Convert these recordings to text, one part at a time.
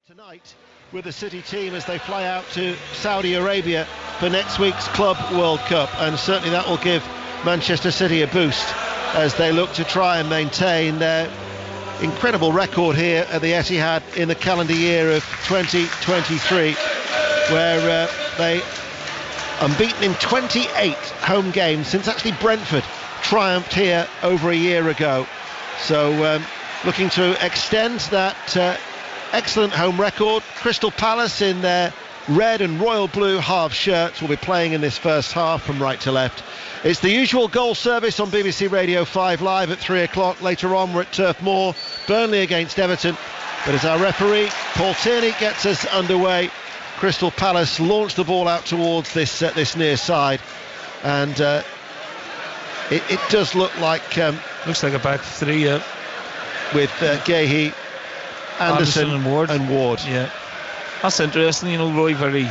Tonight with the City team as they fly out to Saudi Arabia for next week's Club World Cup, and certainly that will give Manchester City a boost as they look to try and maintain their incredible record here at the Etihad in the calendar year of 2023, where they unbeaten in 28 home games since actually Brentford triumphed here over a year ago. So looking to extend that excellent home record. Crystal Palace in their red and royal blue half shirts will be playing in this first half from right to left. It's the usual goal service on BBC Radio 5 Live at 3 o'clock. Later on we're at Turf Moor, Burnley against Everton. But as our referee Paul Tierney gets us underway, Crystal Palace launch the ball out towards this near side, and it does look like looks like a back three, yeah, with Guéhi, Anderson and Ward. Yeah, that's interesting. You know, Roy very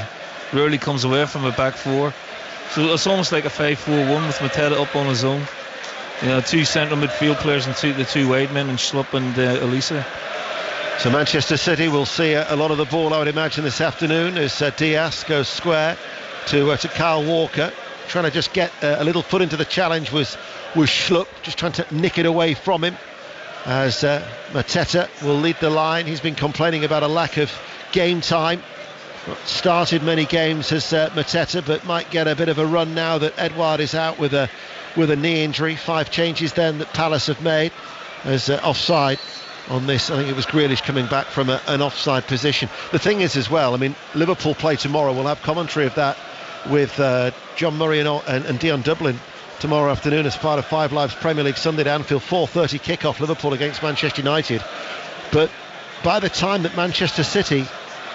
rarely comes away from a back four, so it's almost like a 5-4-1 with Mateta up on his own. You know, two central midfield players and the two wide men, and Schlupp and Elisa. So Manchester City will see a lot of the ball, I would imagine, this afternoon as Diaz goes square to Kyle Walker, trying to just get a little foot into the challenge was Schlupp, just trying to nick it away from him. As Mateta will lead the line. He's been complaining about a lack of game time. Not started many games as Mateta, but might get a bit of a run now that Edouard is out with a knee injury. 5 changes then that Palace have made as offside on this. I think it was Grealish coming back from an offside position. The thing is as well, I mean, Liverpool play tomorrow. We'll have commentary of that with John Murray and Dion Dublin tomorrow afternoon as part of 5 Live's Premier League Sunday at Anfield. 4:30 kick-off, Liverpool against Manchester United. But by the time that Manchester City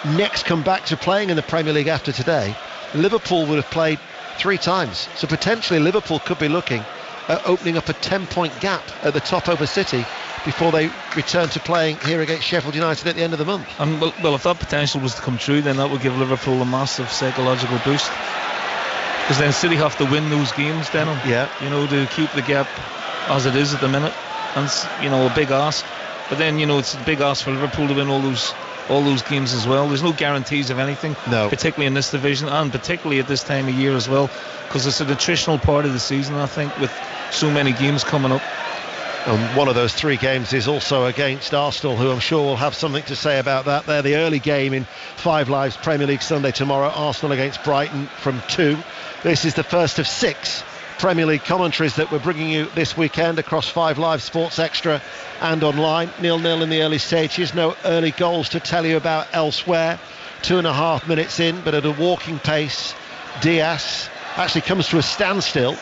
next come back to playing in the Premier League after today, Liverpool would have played 3 times. So potentially Liverpool could be looking at opening up a 10-point gap at the top over City before they return to playing here against Sheffield United at the end of the month. Well, if that potential was to come true, then that would give Liverpool a massive psychological boost. Because then City have to win those games, Daniel. Yeah. You know, to keep the gap as it is at the minute. And it's, you know, a big ask. But then, you know, it's a big ask for Liverpool to win all those games as well. There's no guarantees of anything. No. Particularly in this division, and particularly at this time of year as well. Because it's an attritional part of the season, I think, with so many games coming up. And one of those 3 games is also against Arsenal, who I'm sure will have something to say about that. They're the early game in 5 Live's Premier League Sunday tomorrow. Arsenal against Brighton from 2. This is the first of 6 Premier League commentaries that we're bringing you this weekend across 5 Live Sports Extra and online. 0-0 in the early stages. No early goals to tell you about elsewhere. 2.5 minutes in, but at a walking pace. Diaz actually comes to a standstill,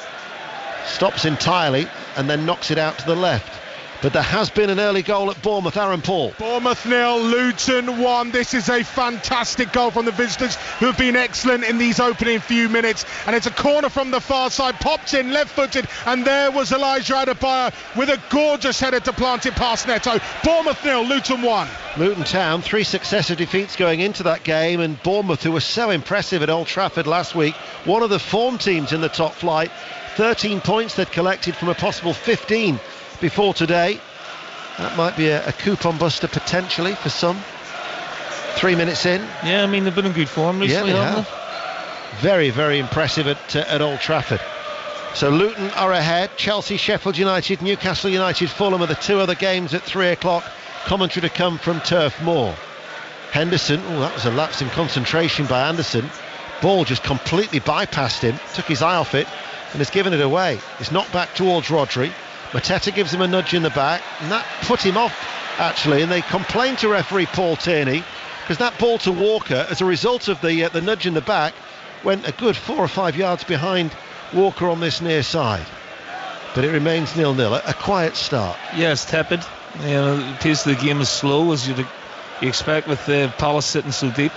stops entirely, and then knocks it out to the left. But there has been an early goal at Bournemouth. Aaron Paul. Bournemouth 0, Luton 1. This is a fantastic goal from the visitors, who have been excellent in these opening few minutes. And it's a corner from the far side, popped in left-footed, and there was Elijah Adebayo with a gorgeous header to plant it past Neto. Bournemouth 0, Luton 1. Luton Town, 3 successive defeats going into that game, and Bournemouth, who were so impressive at Old Trafford last week, one of the form teams in the top flight. 13 points they'd collected from a possible 15 before today. That might be a coupon buster potentially for some. 3 minutes in. Yeah, I mean, they've been in good form recently, haven't they? Very, very impressive at Old Trafford. So Luton are ahead. Chelsea, Sheffield United, Newcastle United, Fulham are the 2 other games at 3 o'clock. Commentary to come from Turf Moor. Henderson, that was a lapse in concentration by Anderson. Ball just completely bypassed him, took his eye off it, and has given it away. It's knocked back towards Rodri. Mateta gives him a nudge in the back, and that put him off actually, and they complained to referee Paul Tierney because that ball to Walker, as a result of the nudge in the back, went a good 4 or 5 yards behind Walker on this near side. But it remains 0-0, a quiet start. Yeah, it's tepid. You know, the pace of the game is slow, as you expect with Palace sitting so deep.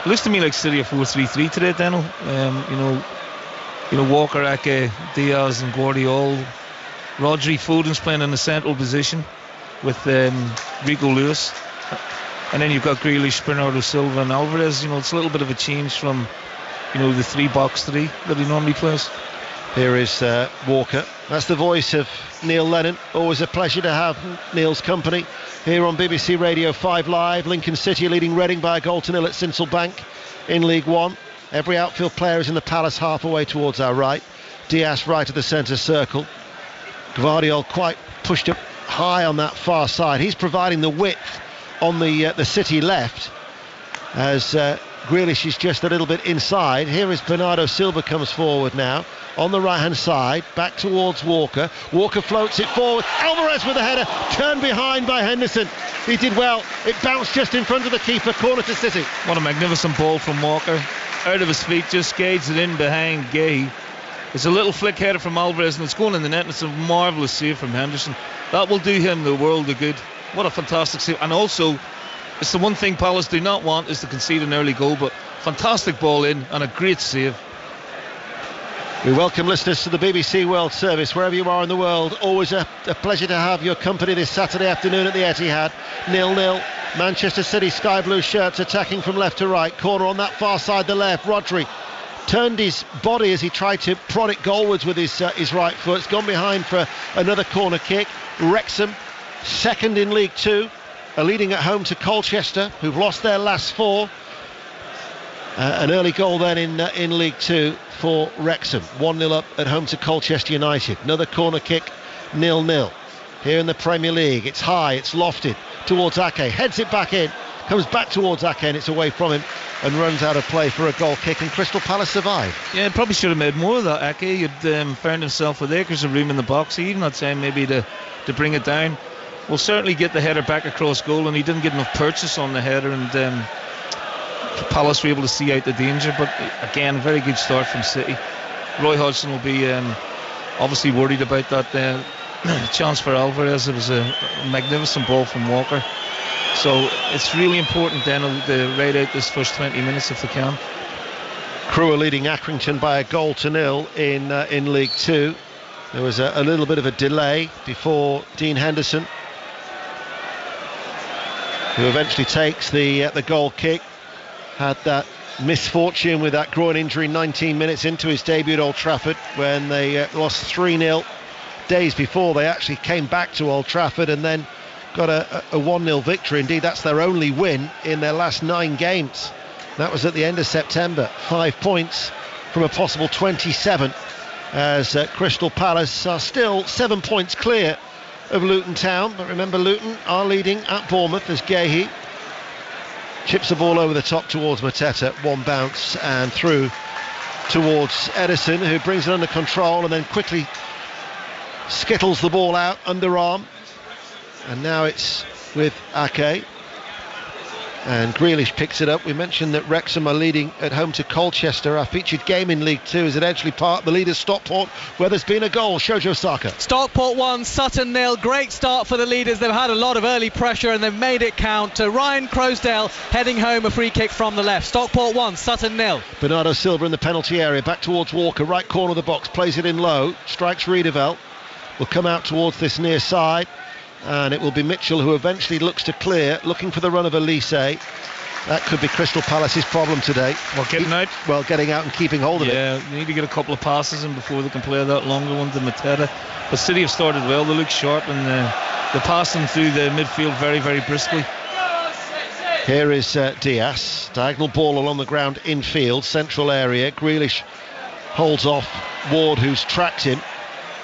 It looks to me like City are 4-3-3 today, Daniel. You know, Walker, Ake, Diaz and Guardiola. Rodri, Foden's playing in the central position with Rico Lewis, and then you've got Grealish, Bernardo Silva and Alvarez. You know, it's a little bit of a change from, you know, the 3-box-3 that he normally plays. Here is Walker. That's the voice of Neil Lennon. Always a pleasure to have Neil's company here on BBC Radio 5 Live. Lincoln City leading Reading by a goal to nil at Sincil Bank in League One. Every outfield player is in the Palace half away towards our right. Diaz right of the centre circle. Gvardiol quite pushed up high on that far side. He's providing the width on the City left, as Grealish is just a little bit inside. Here is Bernardo Silva comes forward now on the right hand side, back towards Walker. Walker floats it forward. Alvarez with a header, turned behind by Henderson. He did well. It bounced just in front of the keeper. Corner to City. What a magnificent ball from Walker. Out of his feet, just gauges it in behind Gahey. It's a little flick header from Alvarez and it's going in the net, and it's a marvellous save from Henderson. That will do him the world of good. What a fantastic save. And also, it's the one thing Palace do not want is to concede an early goal, but fantastic ball in and a great save. We welcome listeners to the BBC World Service wherever you are in the world. Always a pleasure to have your company this Saturday afternoon at the Etihad. 0-0. Manchester City sky blue shirts attacking from left to right. Corner on that far side, the left. Rodri turned his body as he tried to prod it goalwards with his right foot. It's gone behind for another corner kick. Wrexham, second in League Two, are leading at home to Colchester, who've lost their last four. An early goal then in League Two for Wrexham. 1-0 up at home to Colchester United. Another corner kick, 0-0. Here in the Premier League, it's high, it's lofted towards Ake. Heads it back in, comes back towards Ake, and it's away from him and runs out of play for a goal kick, and Crystal Palace survive. Yeah, probably should have made more of that, Ake. He'd found himself with acres of room in the box. He even had time maybe to bring it down. We'll certainly get the header back across goal, and he didn't get enough purchase on the header, and Palace were able to see out the danger. But again, very good start from City. Roy Hodgson will be obviously worried about that chance for Alvarez. It was a magnificent ball from Walker. So it's really important then to ride out this first 20 minutes if they can. Crewe are leading Accrington by a goal to nil in League Two. There was a little bit of a delay before Dean Henderson, who eventually takes the goal kick, had that misfortune with that groin injury 19 minutes into his debut at Old Trafford when they lost 3-0. Days before, they actually came back to Old Trafford and then got a 1-0 victory. Indeed, that's their only win in their last 9 games. That was at the end of September. 5 points from a possible 27, as Crystal Palace are still 7 points clear of Luton Town. But remember, Luton are leading at Bournemouth as Gahey chips the ball over the top towards Mateta. One bounce and through towards Edison, who brings it under control and then quickly skittles the ball out underarm. And now it's with Ake, and Grealish picks it up. We mentioned that Wrexham are leading at home to Colchester. Our featured game in League Two is at Edgeley Park. The leader's Stockport, where there's been a goal. Shojo Saka. Stockport 1, Sutton 0. Great start for the leaders. They've had a lot of early pressure and they've made it count. Ryan Croasdale heading home, a free kick from the left. Stockport 1, Sutton 0. Bernardo Silva in the penalty area, back towards Walker, right corner of the box, plays it in low, strikes Riedewald, will come out towards this near side. And it will be Mitchell who eventually looks to clear, looking for the run of Elise. That could be Crystal Palace's problem today. Well, getting out and keeping hold of it. Yeah, they need to get a couple of passes in before they can play that longer one to Mateta. But City have started well. They look sharp, and they're passing through the midfield very, very briskly. Here is Diaz. Diagonal ball along the ground infield, central area. Grealish holds off Ward, who's tracked him.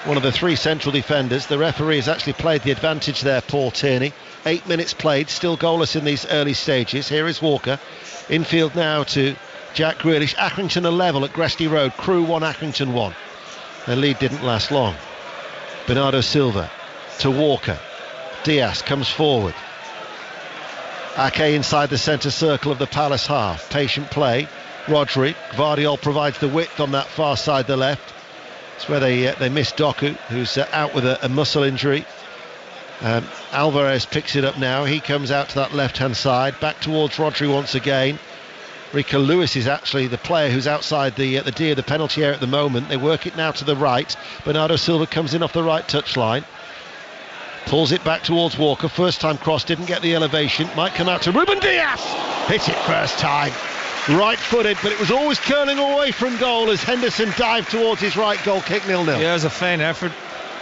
One of the 3 central defenders. The referee has actually played the advantage there, Paul Tierney. 8 minutes played, still goalless in these early stages. Here is Walker. Infield now to Jack Grealish. Accrington are level at Gresty Road. Crewe 1, Accrington 1. Their lead didn't last long. Bernardo Silva to Walker. Diaz comes forward. Ake inside the centre circle of the Palace half. Patient play. Rodri. Gvardiol provides the width on that far side, the left. It's where they missed Doku, who's out with a muscle injury. Alvarez picks it up now. He comes out to that left-hand side, back towards Rodri once again. Rico Lewis is actually the player who's outside the D of the penalty area at the moment. They work it now to the right. Bernardo Silva comes in off the right touchline. Pulls it back towards Walker. First time cross, didn't get the elevation. Might come out to Ruben Diaz. Hit it first time. Right-footed, but it was always curling away from goal as Henderson dived towards his right goal kick. 0-0. Yeah, it was a fine effort.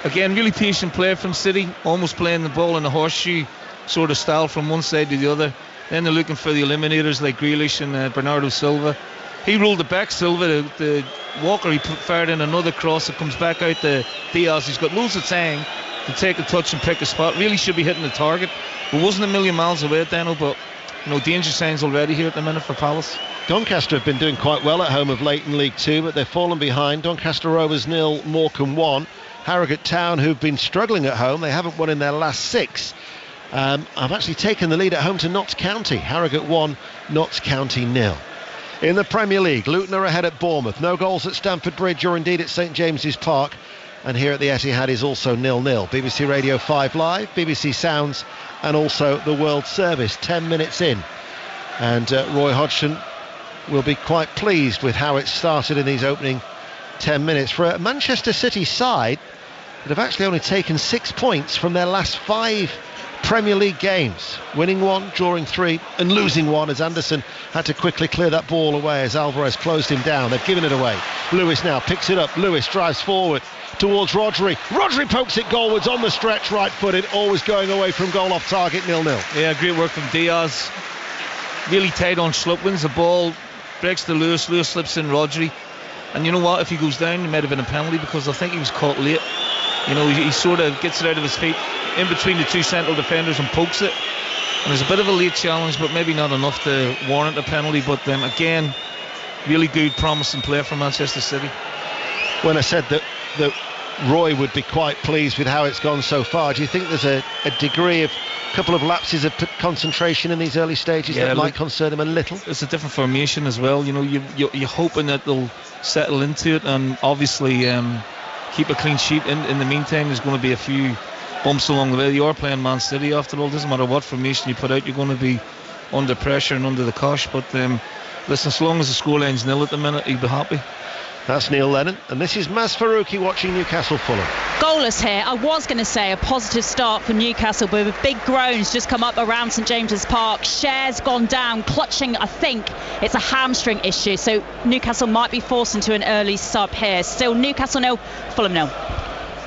Again, really patient play from City, almost playing the ball in the horseshoe sort of style from one side to the other. Then they're looking for the eliminators like Grealish and Bernardo Silva. He ruled it back, Silva. The Walker, he fired in another cross. It comes back out to Diaz. He's got loads of time to take a touch and pick a spot. Really should be hitting the target. It wasn't a million miles away, Dano, but danger signs already here at the minute for Palace. Doncaster have been doing quite well at home of late in League 2, but they've fallen behind. Doncaster Rovers 0, Morecambe 1. Harrogate Town, who've been struggling at home, they haven't won in their last 6. I've actually taken the lead at home to Notts County. Harrogate 1, Notts County 0. In the Premier League, Luton are ahead at Bournemouth. No goals at Stamford Bridge or indeed at St James's Park. And here at the Etihad is also 0-0. BBC Radio 5 Live, BBC Sounds and also the World Service 10 minutes in. And Roy Hodgson will be quite pleased with how it started in these opening 10 minutes. For a Manchester City side that have actually only taken 6 points from their last 5 Premier League games, winning 1, drawing 3 and losing 1 as Anderson had to quickly clear that ball away as Alvarez closed him down. They've given it away. Lewis now picks it up. Lewis drives forward towards Rodri. Rodri pokes it goalwards on the stretch, right-footed, always going away from goal off target, 0-0. Yeah, great work from Diaz. Really tight on Schlupp, wins the ball, breaks to Lewis. Lewis slips in Rodri. And you know what, if he goes down, it might have been a penalty because I think he was caught late. He sort of gets it out of his feet in between the 2 central defenders and pokes it. And there's a bit of a late challenge, but maybe not enough to warrant a penalty. But again, really good, promising play from Manchester City. When I said that Roy would be quite pleased with how it's gone so far, do you think there's a degree of a couple of lapses of concentration in these early stages that might concern him a little? It's a different formation as well. You're hoping that they'll settle into it and obviously keep a clean sheet. In the meantime, there's going to be a few bumps along the way. You are playing Man City after all. Doesn't matter what formation you put out, you're going to be under pressure and under the cosh. But listen, as long as the scoreline's 0 at the minute, he'll be happy. That's Neil Lennon, and this is Maz Faruqi watching Newcastle Fulham. Goalless here. I was going to say a positive start for Newcastle, but with big groans just come up around St James's Park. Shares gone down, clutching, I think it's a hamstring issue, so Newcastle might be forced into an early sub here. Still Newcastle 0, Fulham 0.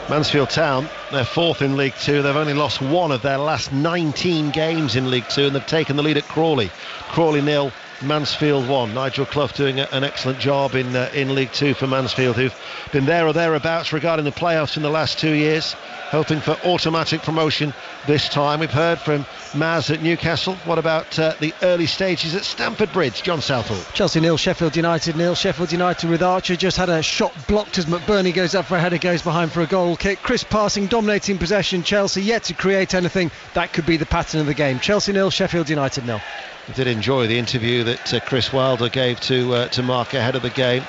Mansfield Town, they're 4th in League 2. They've only lost 1 of their last 19 games in League 2, and they've taken the lead at Crawley. Crawley 0, Mansfield 1. Nigel Clough doing an excellent job in League 2 for Mansfield, who've been there or thereabouts regarding the playoffs in the last 2 years, hoping for automatic promotion this time. We've heard from Maz at Newcastle. What about the early stages at Stamford Bridge? John Southall. Chelsea 0, Sheffield United 0. Sheffield United with Archer just had a shot blocked as McBurney goes up for a header, goes behind for a goal kick. Chris passing, dominating possession. Chelsea yet to create anything. That could be the pattern of the game. Chelsea 0, Sheffield United 0. I did enjoy the interview that Chris Wilder gave to Mark ahead of the game,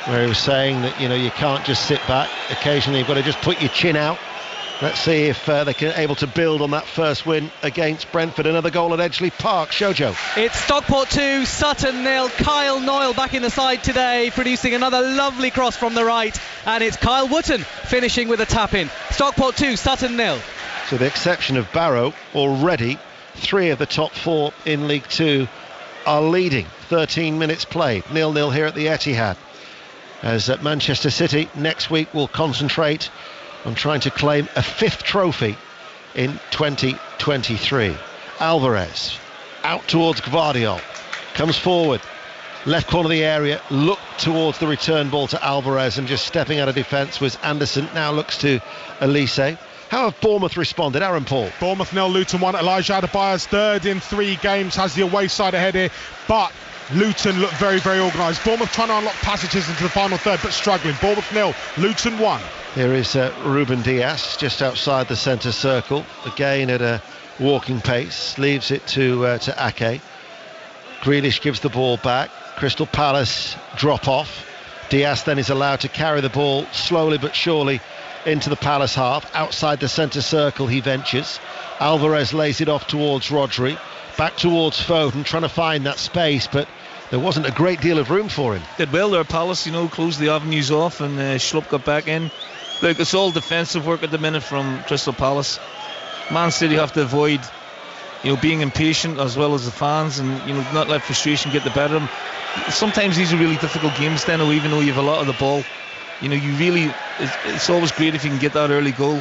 where he was saying that you can't just sit back. Occasionally you've got to just put your chin out. Let's see if they're able to build on that first win against Brentford. Another goal at Edgeley Park. Shojo. It's Stockport 2, Sutton 0. Kyle Noyle back in the side today, producing another lovely cross from the right, and it's Kyle Wootton finishing with a tap in. Stockport 2, Sutton 0. So the exception of Barrow, already 3 of the top 4 in League 2 are leading. 13 minutes played, 0-0 here at the Etihad, as Manchester City next week will concentrate on trying to claim a 5th trophy in 2023. Alvarez out towards Gvardiol, comes forward, left corner of the area, looked towards the return ball to Alvarez, and just stepping out of defence was Anderson. Now looks to Elise. How have Bournemouth responded, Aaron Paul? Bournemouth 0, Luton 1. Elijah Adebayo's 3rd in 3 games, has the away side ahead here, but Luton look very, very organised. Bournemouth trying to unlock passages into the final third, but struggling. Bournemouth 0, Luton 1. Here is Ruben Diaz just outside the centre circle, again at a walking pace, leaves it to Ake. Grealish gives the ball back. Crystal Palace drop off. Diaz then is allowed to carry the ball slowly but surely into the Palace half. Outside the centre circle he ventures. Alvarez lays it off towards Rodri, back towards Foden, trying to find that space, but there wasn't a great deal of room for him. Did well there, Palace, closed the avenues off, and Schlupp got back in. Look, it's all defensive work at the minute from Crystal Palace. Man City have to avoid being impatient as well as the fans, and not let frustration get the better of them. Sometimes these are really difficult games, then, even though you have a lot of the ball. It's always great if you can get that early goal,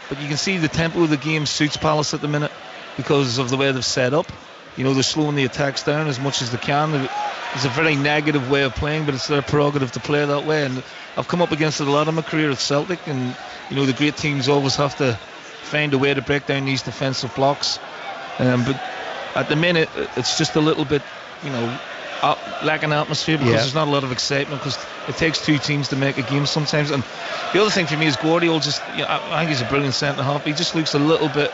but you can see the tempo of the game suits Palace at the minute. because of the way they've set up. You know, they're slowing the attacks down as much as they can. It's a very negative way of playing, but it's their prerogative to play that way. And I've come up against it a lot in my career at Celtic, and you know, the great teams always have to find a way to break down these defensive blocks. But at the minute, it's just a little bit, you know, lacking atmosphere because there's not a lot of excitement, because it takes two teams to make a game sometimes. And the other thing for me is Guardiola just, you know, I think he's a brilliant centre half. He just looks a little bit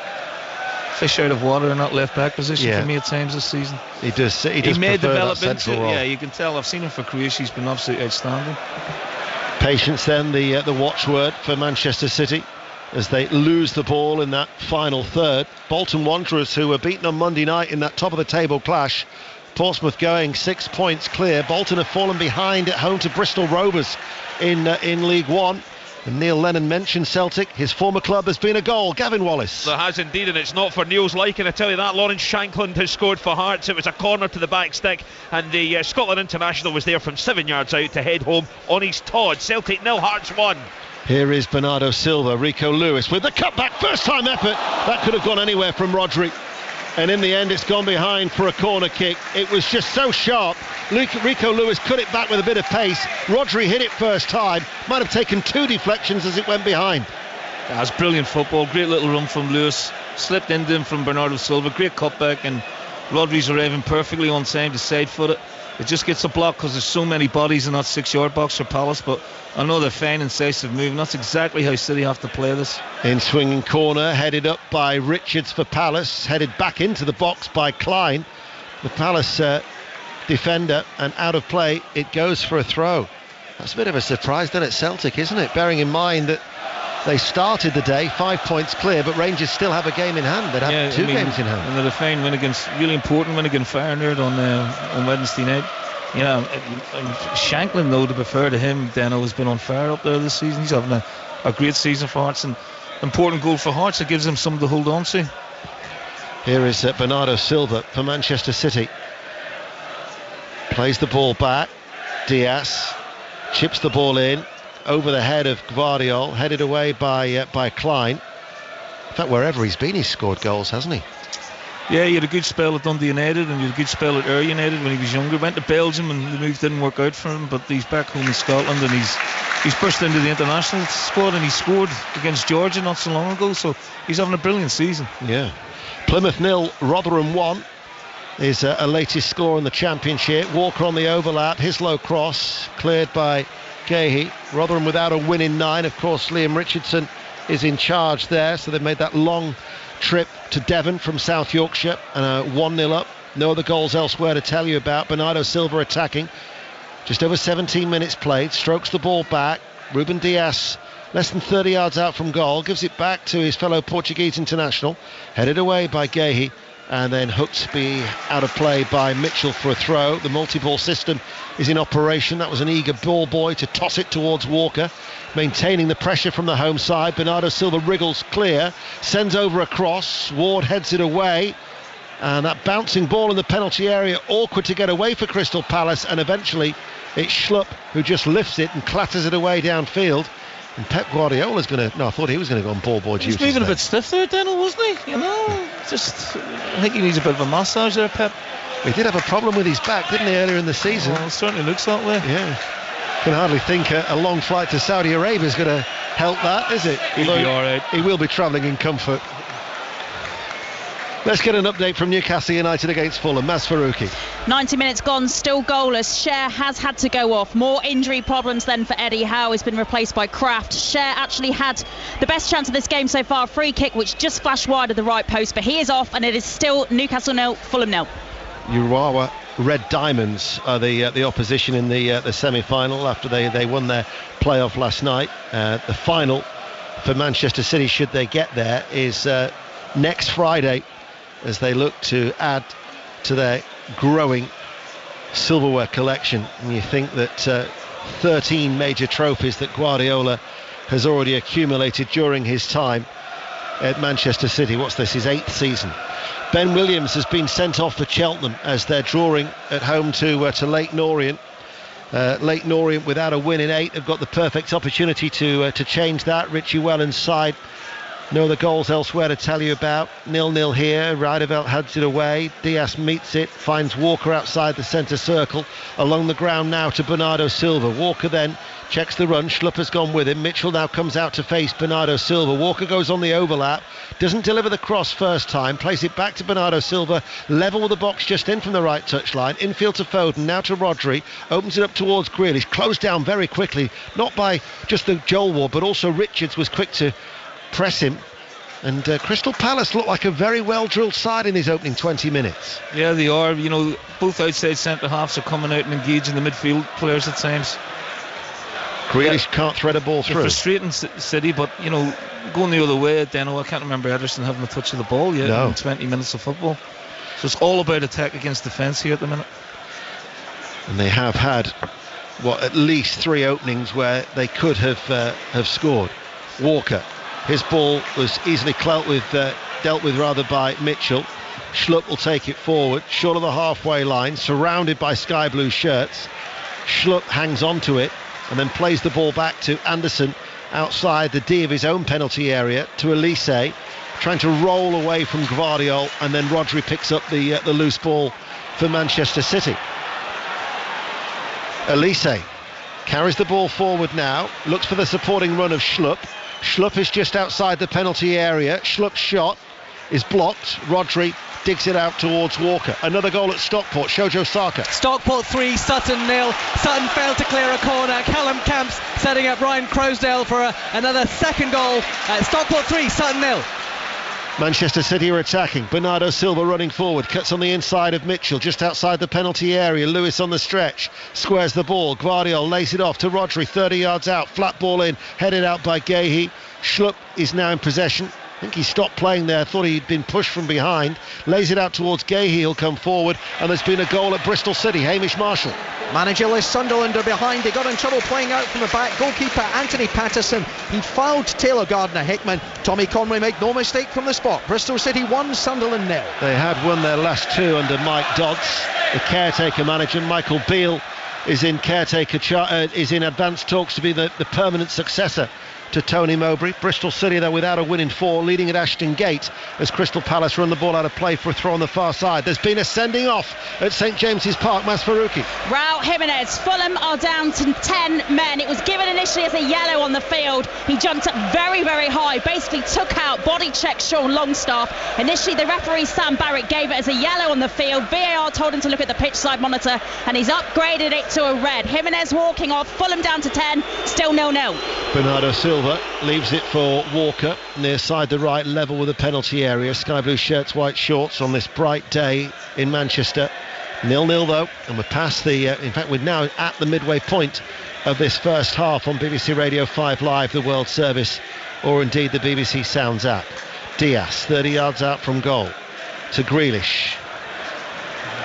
fish out of water in that left back position for me at times this season. He does. He may develop into role. Yeah, you can tell. I've seen him for Croatia. He's been absolutely outstanding. Patience then, the watchword for Manchester City as they lose the ball in that final third. Bolton Wanderers, who were beaten on Monday night in that top of the table clash. Portsmouth going 6 points clear. Bolton have fallen behind at home to Bristol Rovers in League One. And Neil Lennon mentioned Celtic. His former club has been a goal. Gavin Wallace. There has indeed, and it's not for Neil's liking. I tell you that. Lawrence Shankland has scored for Hearts. It was a corner to the back stick, and the Scotland international was there from 7 yards out to head home on his Todd. Celtic 0, Hearts 1. Here is Bernardo Silva, Rico Lewis with the cutback. First time effort. That could have gone anywhere from Rodri. And in the end, it's gone behind for a corner kick. It was just so sharp. Rico Lewis cut it back with a bit of pace. Rodri hit it first time. Might have taken two deflections as it went behind. That's brilliant football. Great little run from Lewis. Slipped into him from Bernardo Silva. Great cutback, and Rodri's arriving perfectly on time to side foot it. It just gets a block because there's so many bodies in that 6 yard box for Palace, but I know they're fine, incisive move, and that's exactly how City have to play this. In swinging corner, headed up by Richards for Palace, headed back into the box by Klein, the Palace defender, and out of play it goes for a throw. That's a bit of a surprise then at Celtic, isn't it? Bearing in mind that they started the day 5 points clear, but Rangers still have a game in hand. They'd have two games in hand. And they're a fine win against, really important win against Feyenoord on Wednesday night. Yeah, and Shankland, though, to be fair to him, Deno has been on fire up there this season. He's having a great season for Hearts, and important goal for Hearts. It gives them something to hold on to. Here is Bernardo Silva for Manchester City. Plays the ball back. Diaz chips the ball in over the head of Gvardiol, headed away by Klein. In fact, wherever he's been, he's scored goals, hasn't he? Yeah, he had a good spell at Dundee United, and he had a good spell at Ayr United when he was younger. Went to Belgium, and the move didn't work out for him, but he's back home in Scotland, and he's burst into the international squad, and he scored against Georgia not so long ago, so he's having a brilliant season. Yeah. Plymouth 0, Rotherham 1 is a latest score in the Championship. Walker on the overlap, his low cross cleared by Gahey. Rotherham without a win in 9. Of course, Liam Richardson is in charge there, so they've made that long trip to Devon from South Yorkshire, and a 1-0 up. No other goals elsewhere to tell you about. Bernardo Silva attacking. Just over 17 minutes played. Strokes the ball back. Ruben Diaz, less than 30 yards out from goal, gives it back to his fellow Portuguese international. Headed away by Gahey, and then hooked out of play by Mitchell for a throw. The multi-ball system is in operation. That was an eager ball boy to toss it towards Walker, maintaining the pressure from the home side. Bernardo Silva wriggles clear, sends over a cross. Ward heads it away, and that bouncing ball in the penalty area, awkward to get away for Crystal Palace, and eventually it's Schlupp who just lifts it and clatters it away downfield. And Pep Guardiola's going to... No, I thought he was going to go on ball boy duties. He was moving a bit stiff there, Daniel, wasn't he? You know, I think he needs a bit of a massage there, Pep. He did have a problem with his back, didn't he, earlier in the season? Well, it certainly looks that way. Yeah. Can hardly think a long flight to Saudi Arabia is going to help that, is it? He'll be all right. He will be travelling in comfort. Let's get an update from Newcastle United against Fulham. Maz Faruqi. 90 minutes gone, still goalless. Cher has had to go off. More injury problems then for Eddie Howe. He's been replaced by Kraft. Cher actually had the best chance of this game so far. Free kick, which just flashed wide of the right post, but he is off, and it is still Newcastle 0, Fulham 0. Urawa Red Diamonds are the opposition in the semi-final after they won their playoff last night. The final for Manchester City, should they get there, is next Friday, as they look to add to their growing silverware collection. And you think that 13 major trophies that Guardiola has already accumulated during his time at Manchester City. What's this, his 8th season? Ben Williams has been sent off for Cheltenham as they're drawing at home to Leyton Orient. Leyton Orient, without a win in 8, have got the perfect opportunity to change that. Richie Wellens' side No other goals elsewhere to tell you about. 0-0 here. Rijderveld heads it away. Diaz meets it, finds Walker outside the centre circle. Along the ground now to Bernardo Silva. Walker then checks the run. Schlupp has gone with him. Mitchell now comes out to face Bernardo Silva. Walker goes on the overlap. Doesn't deliver the cross first time. Plays it back to Bernardo Silva. Level with the box just in from the right touchline. Infield to Foden. Now to Rodri. Opens it up towards Grealish. Closed down very quickly. Not by just the Joel Ward, but also Richards was quick to press him. And Crystal Palace look like a very well drilled side in these opening 20 minutes. Yeah, they are. You know, both outside centre halves are coming out and engaging the midfield players at times. Grealish can't thread a ball through. Frustrating City, but you know, going the other way, Deno, I can't remember Ederson having a touch of the ball yet in 20 minutes of football. So it's all about attack against defence here at the minute. And they have had at least 3 openings where they could have scored. Walker. His ball was easily dealt with by Mitchell. Schlupp will take it forward, short of the halfway line, surrounded by sky blue shirts. Schlupp hangs on to it and then plays the ball back to Anderson outside the D of his own penalty area to Elise, trying to roll away from Gvardiol, and then Rodri picks up the loose ball for Manchester City. Elise carries the ball forward now, looks for the supporting run of Schlupp. Schlupp is just outside the penalty area. Schlupp's shot is blocked. Rodri digs it out towards Walker. Another goal at Stockport. Shojo Saka. Stockport 3, Sutton 0. Sutton failed to clear a corner. Callum Camps setting up Ryan Croasdale for another second goal. Stockport 3, Sutton 0. Manchester City are attacking. Bernardo Silva running forward, cuts on the inside of Mitchell, just outside the penalty area. Lewis on the stretch, squares the ball. Gvardiol lays it off to Rodri, 30 yards out, flat ball in, headed out by Guéhi. Schlupp is now in possession. I think he stopped playing there, thought he'd been pushed from behind. Lays it out towards Guéhi, he'll come forward, and there's been a goal at Bristol City. Hamish Marshall. Managerless Sunderland are behind. They got in trouble playing out from the back. Goalkeeper Anthony Patterson, he fouled Taylor Gardner-Hickman. Tommy Conway made no mistake from the spot. Bristol City 1, Sunderland 0. They had won their last 2 under Mike Dodds, the caretaker manager. Michael Beale is in advanced talks to be the permanent successor to Tony Mowbray. Bristol City, though, without a win in 4, leading at Ashton Gate as Crystal Palace run the ball out of play for a throw on the far side. There's been a sending off at St James's Park. Mas Faruqi. Raul Jimenez. Fulham are down to 10 men. It was given initially as a yellow on the field. He jumped up very, very high, basically took out, body checked Sean Longstaff. Initially, the referee Sam Barrett gave it as a yellow on the field. VAR told him to look at the pitch side monitor, and he's upgraded it to a red. Jimenez walking off. Fulham down to 10, still 0-0. Bernardo Silva leaves it for Walker near side the right, level with the penalty area. Sky blue shirts, white shorts on this bright day in Manchester. 0-0 though, and we're past in fact we're now at the midway point of this first half on BBC Radio 5 Live, the World Service, or indeed the BBC Sounds app. Diaz 30 yards out from goal to Grealish.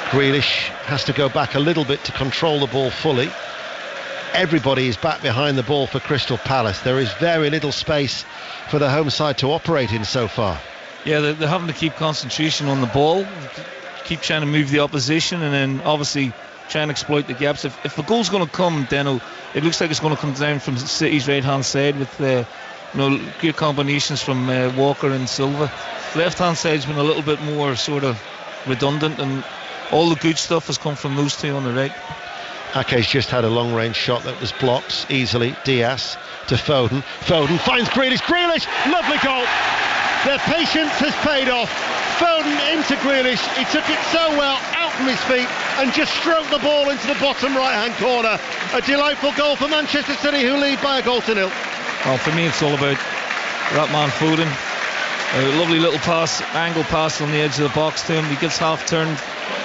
Grealish has to go back a little bit to control the ball fully. Everybody is back behind the ball for Crystal Palace. There is very little space for the home side to operate in so far. Yeah, they're having to keep concentration on the ball, keep trying to move the opposition, and then obviously try and exploit the gaps. If the goal's going to come, Deno, it looks like it's going to come down from City's right hand side with good combinations from Walker and Silva. Left hand side's been a little bit more sort of redundant, and all the good stuff has come from those two on the right. Ake's just had a long range shot that was blocked easily. Diaz to Foden. Foden finds Grealish. Grealish, lovely goal. Their patience has paid off. Foden into Grealish. He took it so well out from his feet and just stroked the ball into the bottom right hand corner. A delightful goal for Manchester City, who lead by a goal to 0. Well, for me it's all about that man Foden. A lovely little pass, angle pass on the edge of the box to him. He gets half turned,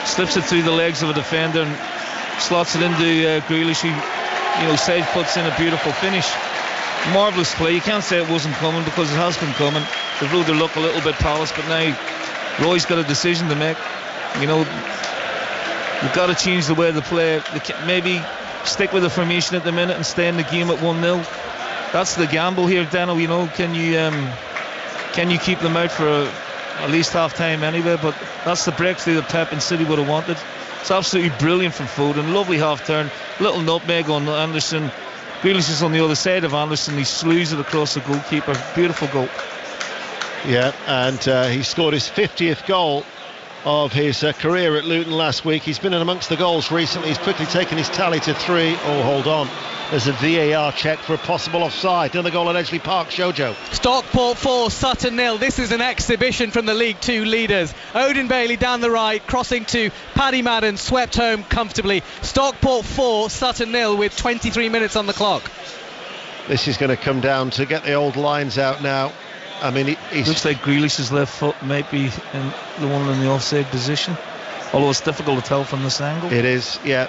slips it through the legs of a defender and slots it into Grealish, who side puts in a beautiful finish. Marvellous play. You can't say it wasn't coming, because it has been coming. They've ruled their luck a little bit, Palace, but now Roy's got a decision to make. You've got to change the way they play. Maybe stick with the formation at the minute and stay in the game at 1-0. That's the gamble here, Dano. Can you keep them out for at least half time anyway? But that's the breakthrough that Pep and City would have wanted. It's absolutely brilliant from Foden. Lovely half turn, little nutmeg on Anderson. Grealish is on the other side of Anderson. He slews it across the goalkeeper. Beautiful goal. Yeah, and he scored his 50th goal of his career at Luton last week. He's been in amongst the goals recently. He's quickly taken his tally to 3. Oh, hold on. There's a VAR check for a possible offside. Another goal at Edgeley Park. Jojo. Stockport 4, Sutton 0. This is an exhibition from the League Two leaders. Odin Bailey down the right, crossing to Paddy Madden, swept home comfortably. Stockport 4, Sutton 0 with 23 minutes on the clock. This is going to come down to get the old lines out now. I mean, he's looks like Grealish's left foot might be in the one in the offside position, although it's difficult to tell from this angle. It is, yeah.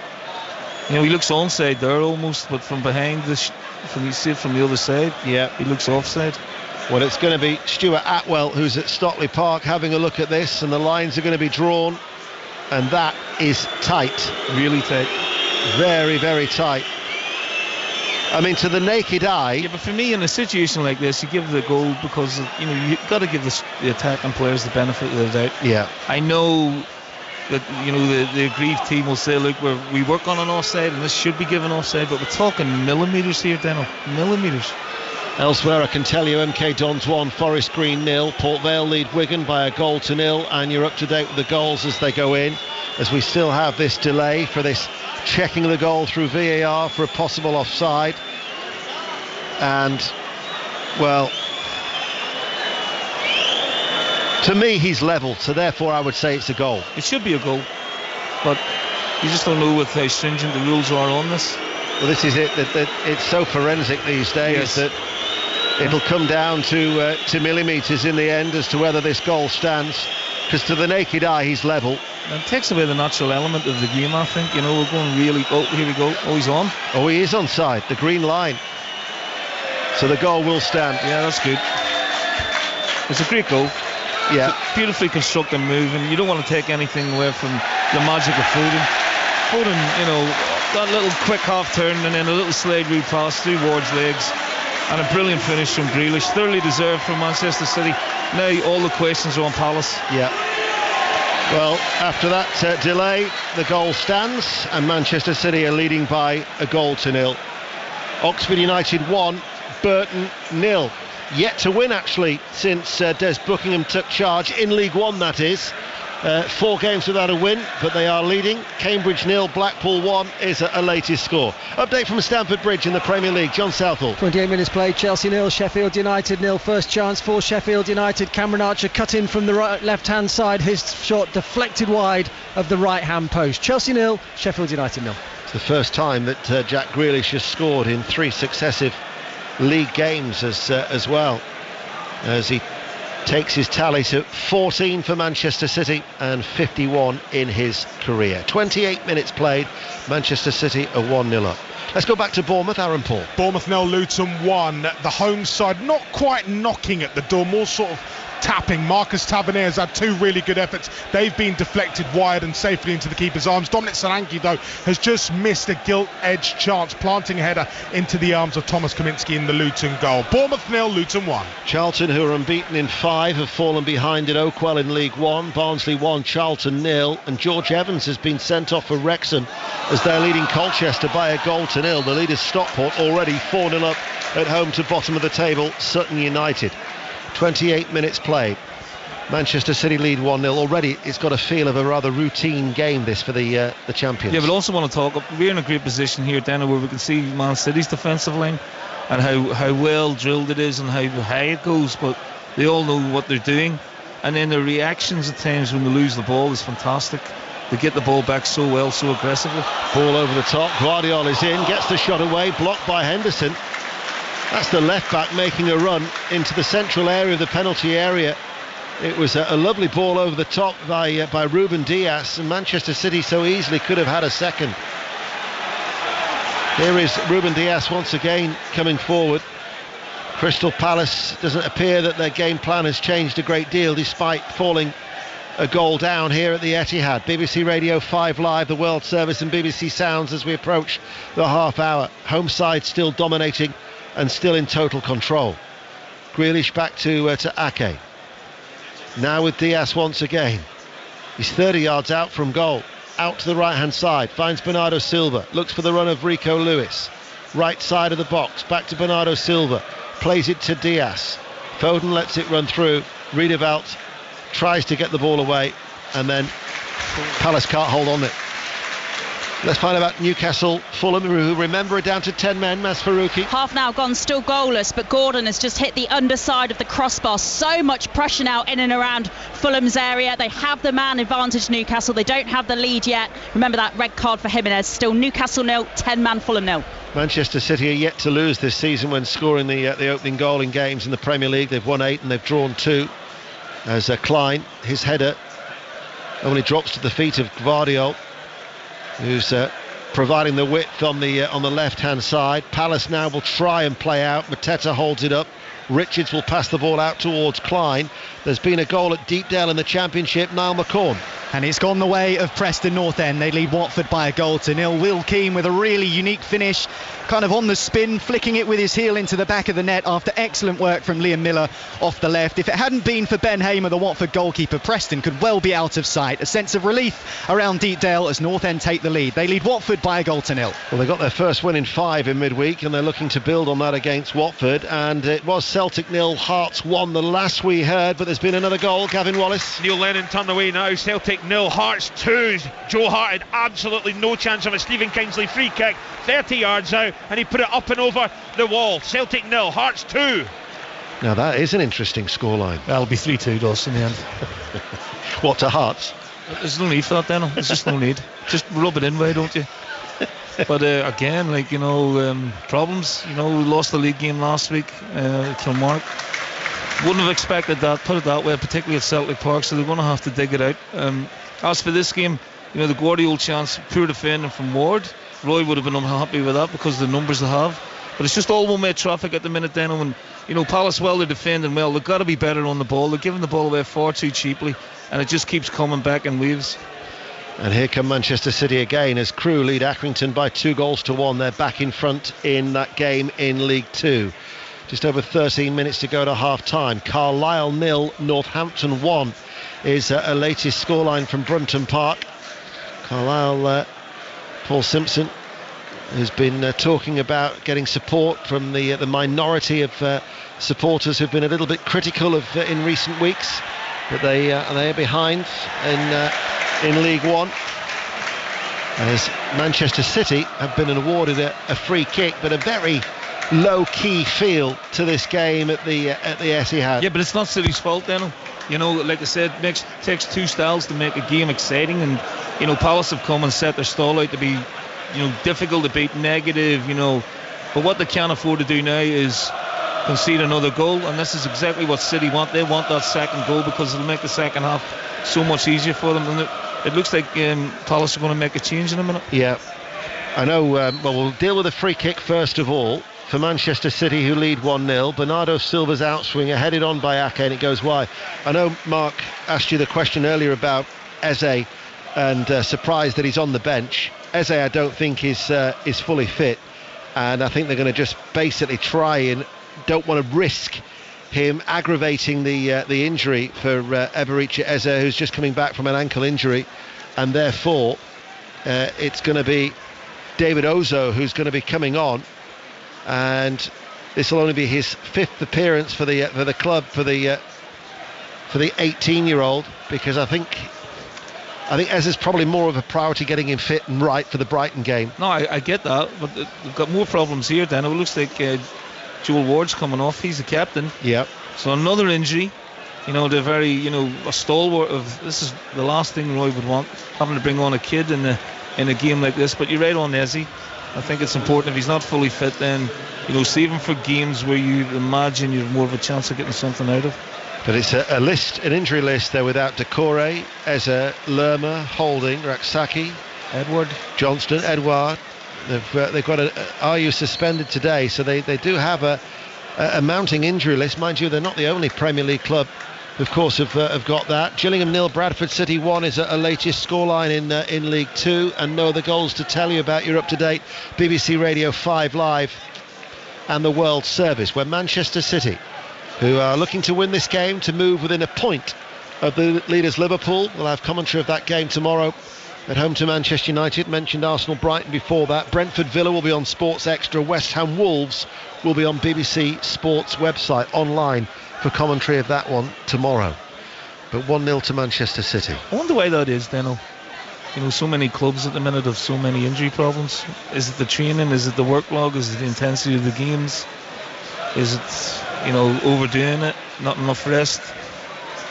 You know, he looks onside there almost, but from behind you see it from the other side. Yeah, he looks offside. Well, it's going to be Stuart Atwell who's at Stockley Park having a look at this, and the lines are going to be drawn, and that is tight, really tight, very, very tight. I mean, to the naked eye. Yeah, but for me, in a situation like this, you give the goal because you know you've got to give the attacking players the benefit of the doubt. Yeah. I know that you know the aggrieved team will say, look, we work on an offside, and this should be given offside, but we're talking millimetres here, Deno. Millimetres. Elsewhere, I can tell you, MK Dons 1, Forest Green 0. Port Vale lead Wigan by 1-0, and you're up to date with the goals as they go in, as we still have this delay for this checking the goal through VAR for a possible offside. And, well, to me he's level, so therefore I would say it's a goal. It should be a goal, but you just don't know with how stringent the rules are on this. Well, this is it, that it's so forensic these days, yes, that it'll come down to millimetres in the end as to whether this goal stands, because to the naked eye he's level. And it takes away the natural element of the game, I think. You know, we're going really... Oh, here we go. Oh, he's on. Oh, he is onside, the green line. So the goal will stand. Yeah, that's good. It's a great goal. Yeah. It's a beautifully constructed move, and you don't want to take anything away from the magic of Foden. Foden, you know, that little quick half turn and then a little slide route pass through Ward's legs, and a brilliant finish from Grealish. Thoroughly deserved from Manchester City. Now all the questions are on Palace. Yeah. Well, after that delay, the goal stands, and Manchester City are leading by 1-0. Oxford United 1, Burton 0. Yet to win, actually, since Des Buckingham took charge in League One, that is. 4 games without a win, but they are leading. Cambridge 0, Blackpool 1 is a latest score. Update from Stamford Bridge in the Premier League. John Southall. 28 minutes played. Chelsea 0, Sheffield United 0. First chance for Sheffield United. Cameron Archer cut in from the left-hand side. His shot deflected wide of the right-hand post. Chelsea 0, Sheffield United 0. It's the first time that Jack Grealish has scored in 3 successive league games as well, as he takes his tally to 14 for Manchester City and 51 in his career. 28 minutes played. Manchester City are 1-0 up. Let's go back to Bournemouth. Aaron Paul. Bournemouth 0, Luton 1. The home side not quite knocking at the door, more sort of tapping. Marcus Tavernier has had 2 really good efforts. They've been deflected wide and safely into the keeper's arms. Dominic Solanke, though, has just missed a gilt-edged chance, planting a header into the arms of Thomas Kaminski in the Luton goal. Bournemouth 0, Luton 1. Charlton, who are unbeaten in 5, have fallen behind at Oakwell in League 1. Barnsley 1, Charlton 0. And George Evans has been sent off for Wrexham as they're leading Colchester by 1-0. The leaders Stockport already 4-0 up at home to bottom of the table, Sutton United. 28 minutes played. Manchester City lead 1-0. Already it's got a feel of a rather routine game, this, for the champions. Yeah, but also want to talk, we're in a great position here, Dana, where we can see Man City's defensive line and how well drilled it is and how high it goes, but they all know what they're doing, and then their reactions at times when they lose the ball is fantastic. They get the ball back so well, so aggressively. Ball over the top, Guardiola is in, gets the shot away, blocked by Henderson. That's the left back making a run into the central area of the penalty area. It was a lovely ball over the top by Ruben Dias, and Manchester City so easily could have had a second. Here is Ruben Dias once again coming forward. Crystal Palace, doesn't appear that their game plan has changed a great deal despite falling a goal down here at the Etihad. BBC Radio 5 Live, the World Service, and BBC Sounds as we approach the half hour. Home side still dominating and still in total control. Grealish back to Ake. Now with Dias once again. He's 30 yards out from goal. Out to the right hand side. Finds Bernardo Silva. Looks for the run of Rico Lewis. Right side of the box. Back to Bernardo Silva. Plays it to Dias. Foden lets it run through. Riedewald tries to get the ball away, and then Palace can't hold on it. Let's find out about Newcastle Fulham, who remember are down to 10 men. Mas Faruqi. Half now gone, still goalless, but Gordon has just hit the underside of the crossbar. So much pressure now in and around Fulham's area. They have the man advantage, Newcastle. They don't have the lead yet. Remember that red card for Jimenez. Still Newcastle 0, 10-man Fulham 0. Manchester City are yet to lose this season when scoring the opening goal in games in the Premier League. They've won 8 and they've drawn 2. As Klein, his header only drops to the feet of Gvardiol, who's providing the width on the left-hand side. Palace now will try and play out. Mateta holds it up. Richards will pass the ball out towards Klein. There's been a goal at Deepdale in the Championship. Niall McCorn. And it's gone the way of Preston North End. They lead Watford by a goal to 0. Will Keane with a really unique finish, kind of on the spin, flicking it with his heel into the back of the net after excellent work from Liam Miller off the left. If it hadn't been for Ben Hamer, the Watford goalkeeper, Preston could well be out of sight. A sense of relief around Deepdale as North End take the lead. They lead Watford by a goal to 0. Well, they got their first win in 5 in midweek, and they're looking to build on that against Watford. And it was Celtic 0, Hearts 1 the last we heard, but there's been another goal. Gavin Wallace. Neil Lennon turned away now. Celtic 0, Hearts 2. Joe Hart had absolutely no chance of a Stephen Kingsley free kick 30 yards out, and he put it up and over the wall. Celtic 0, Hearts 2. Now that is an interesting scoreline. That'll be 3-2 to us in the end. What, to Hearts? There's no need for that, Daniel. There's just no need. Just rub it in, why don't you? But again, like, problems. We lost the league game last week, Kilmarnock. Wouldn't have expected that, put it that way, particularly at Celtic Park, so they're going to have to dig it out. As for this game, the Guardiola chance, pure defending from Ward. Roy would have been unhappy with that because of the numbers they have. But it's just all one-way traffic at the minute, then. And Palace, well, they're defending well. They've got to be better on the ball. They're giving the ball away far too cheaply, and it just keeps coming back in waves. And here come Manchester City again as Crewe lead Accrington by 2-1. They're back in front in that game in League 2. Just over 13 minutes to go to half-time. Carlisle 0, Northampton 1 is a latest scoreline from Brunton Park. Carlisle, Paul Simpson, who's been talking about getting support from the minority of supporters who've been a little bit critical of in recent weeks, but they are behind in League 1. As Manchester City have been awarded a free kick, but a very low-key feel to this game at the Etihad. Yeah, but it's not City's fault, Daniel. Like I said, it takes two styles to make a game exciting, and Palace have come and set their stall out to be difficult to beat, negative, but what they can't afford to do now is concede another goal, and this is exactly what City want. They want that second goal because it'll make the second half so much easier for them, and it looks like Palace are going to make a change in a minute. Yeah, I know. We'll deal with the free kick first of all for Manchester City, who lead 1-0. Bernardo Silva's outswinger headed on by Ake, and it goes wide. I know Mark asked you the question earlier about Eze and surprised that he's on the bench. Eze, I don't think is fully fit, and I think they're going to just basically try and don't want to risk him aggravating the injury for Eberechi Eze, who's just coming back from an ankle injury, and therefore it's going to be David Ozo who's going to be coming on, and this will only be his 5th appearance for the club for the 18-year-old, because I think Eze's probably more of a priority getting him fit and right for the Brighton game. No, I get that, but they've got more problems here, Dan. It looks like Joel Ward's coming off. He's the captain. Yeah. So another injury. They're very, a stalwart of. This is the last thing Roy would want, having to bring on a kid in a game like this. But you're right on Eze. I think it's important. If he's not fully fit, then save him for games where you imagine you have more of a chance of getting something out of. But it's an injury list there without Decore, Eze, Lerma, Holding, Raksaki, Edward, Johnston, Edouard. They've got Ayew suspended today, so they do have a mounting injury list. Mind you, they're not the only Premier League club, of course, have got that. Gillingham 0, Bradford City 1 is a latest scoreline in League 2, and no other goals to tell you about. You're up to date. BBC Radio 5 Live and the World Service, where Manchester City, who are looking to win this game to move within a point of the leaders Liverpool. We'll have commentary of that game tomorrow at home to Manchester United. Mentioned Arsenal Brighton before that. Brentford Villa will be on Sports Extra. West Ham Wolves will be on BBC Sports website online for commentary of that one tomorrow. But 1-0 to Manchester City. I wonder why that is, Deno. You know, so many clubs at the minute have so many injury problems. Is it the training? Is it the workload? Is it the intensity of the games? Is it, you know, overdoing it? Not enough rest?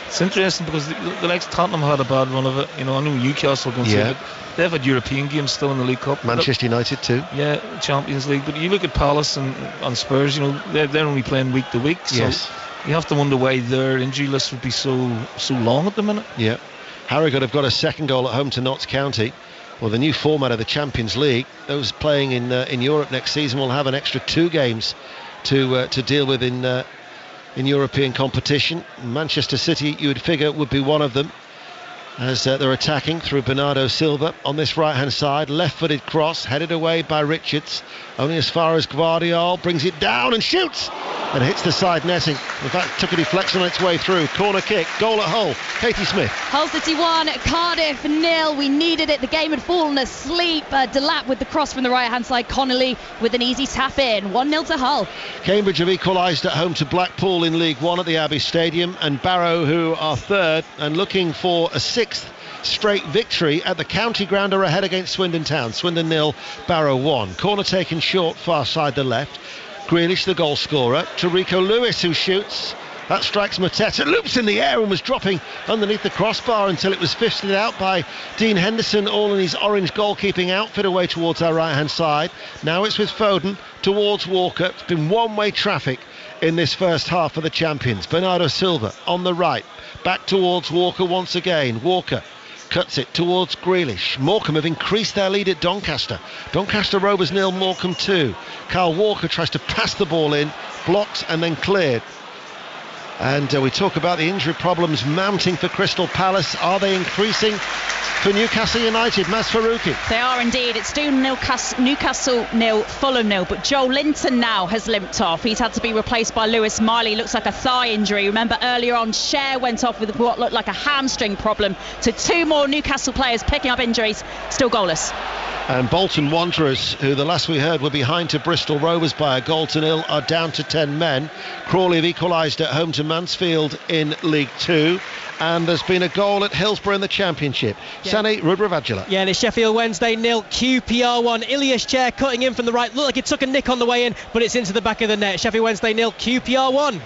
It's interesting because the likes of Tottenham had a bad run of it. You know, I know Newcastle going to it. They've had European games still in the League Cup. Manchester United too. Yeah, Champions League. But you look at Palace and Spurs, you know, they're only playing week to week. So you have to wonder why their injury list would be so long at the minute. Yeah. Harrogate have got a second goal at home to Notts County. Well, the new format of the Champions League, those playing in Europe next season will have an extra 2 games to deal with in European competition. Manchester City, you would figure, would be one of them, as they're attacking through Bernardo Silva on this right hand side. Left-footed cross headed away by Richards, only as far as Gvardiol, brings it down and shoots and hits the side netting. In fact, took a deflection on its way through. Corner kick, goal at Hull. Katie Smith. Hull City 1, Cardiff 0. We needed it. The game had fallen asleep. Delap with the cross from the right hand side. Connolly with an easy tap in. 1-0 to Hull. Cambridge have equalised at home to Blackpool in League One at the Abbey Stadium, and Barrow, who are third and looking for a 6th straight victory at the county ground, are ahead against Swindon Town. Swindon 0, Barrow 1. Corner taken short, far side the left. Grealish, the goal scorer. Tarico Lewis, who shoots. That strikes Mateta, loops in the air and was dropping underneath the crossbar until it was fisted out by Dean Henderson, all in his orange goalkeeping outfit, away towards our right hand side. Now it's with Foden towards Walker. It's been one-way traffic in this first half for the champions. Bernardo Silva on the right, back towards Walker once again. Walker cuts it towards Grealish. Morecambe have increased their lead at Doncaster. Doncaster Rovers 0, Morecambe 2. Kyle Walker tries to pass the ball in, blocked and then cleared. And we talk about the injury problems mounting for Crystal Palace. Are they increasing for Newcastle United? Maz Faruqi. They are indeed. It's still Newcastle 0, Fulham 0. But Joe Linton now has limped off. He's had to be replaced by Lewis Miley. Looks like a thigh injury. Remember earlier on, Cher went off with what looked like a hamstring problem. So 2 more Newcastle players picking up injuries. Still goalless. And Bolton Wanderers, who the last we heard were behind to Bristol Rovers by 1-0, are down to 10 men. Crawley have equalised at home to Mansfield in League 2. And there's been a goal at Hillsborough in the Championship. Sani Rudravajula. Yeah, and it's Sheffield Wednesday 0, QPR 1. Ilias Chair cutting in from the right. Looked like it took a nick on the way in, but it's into the back of the net. Sheffield Wednesday 0, QPR 1.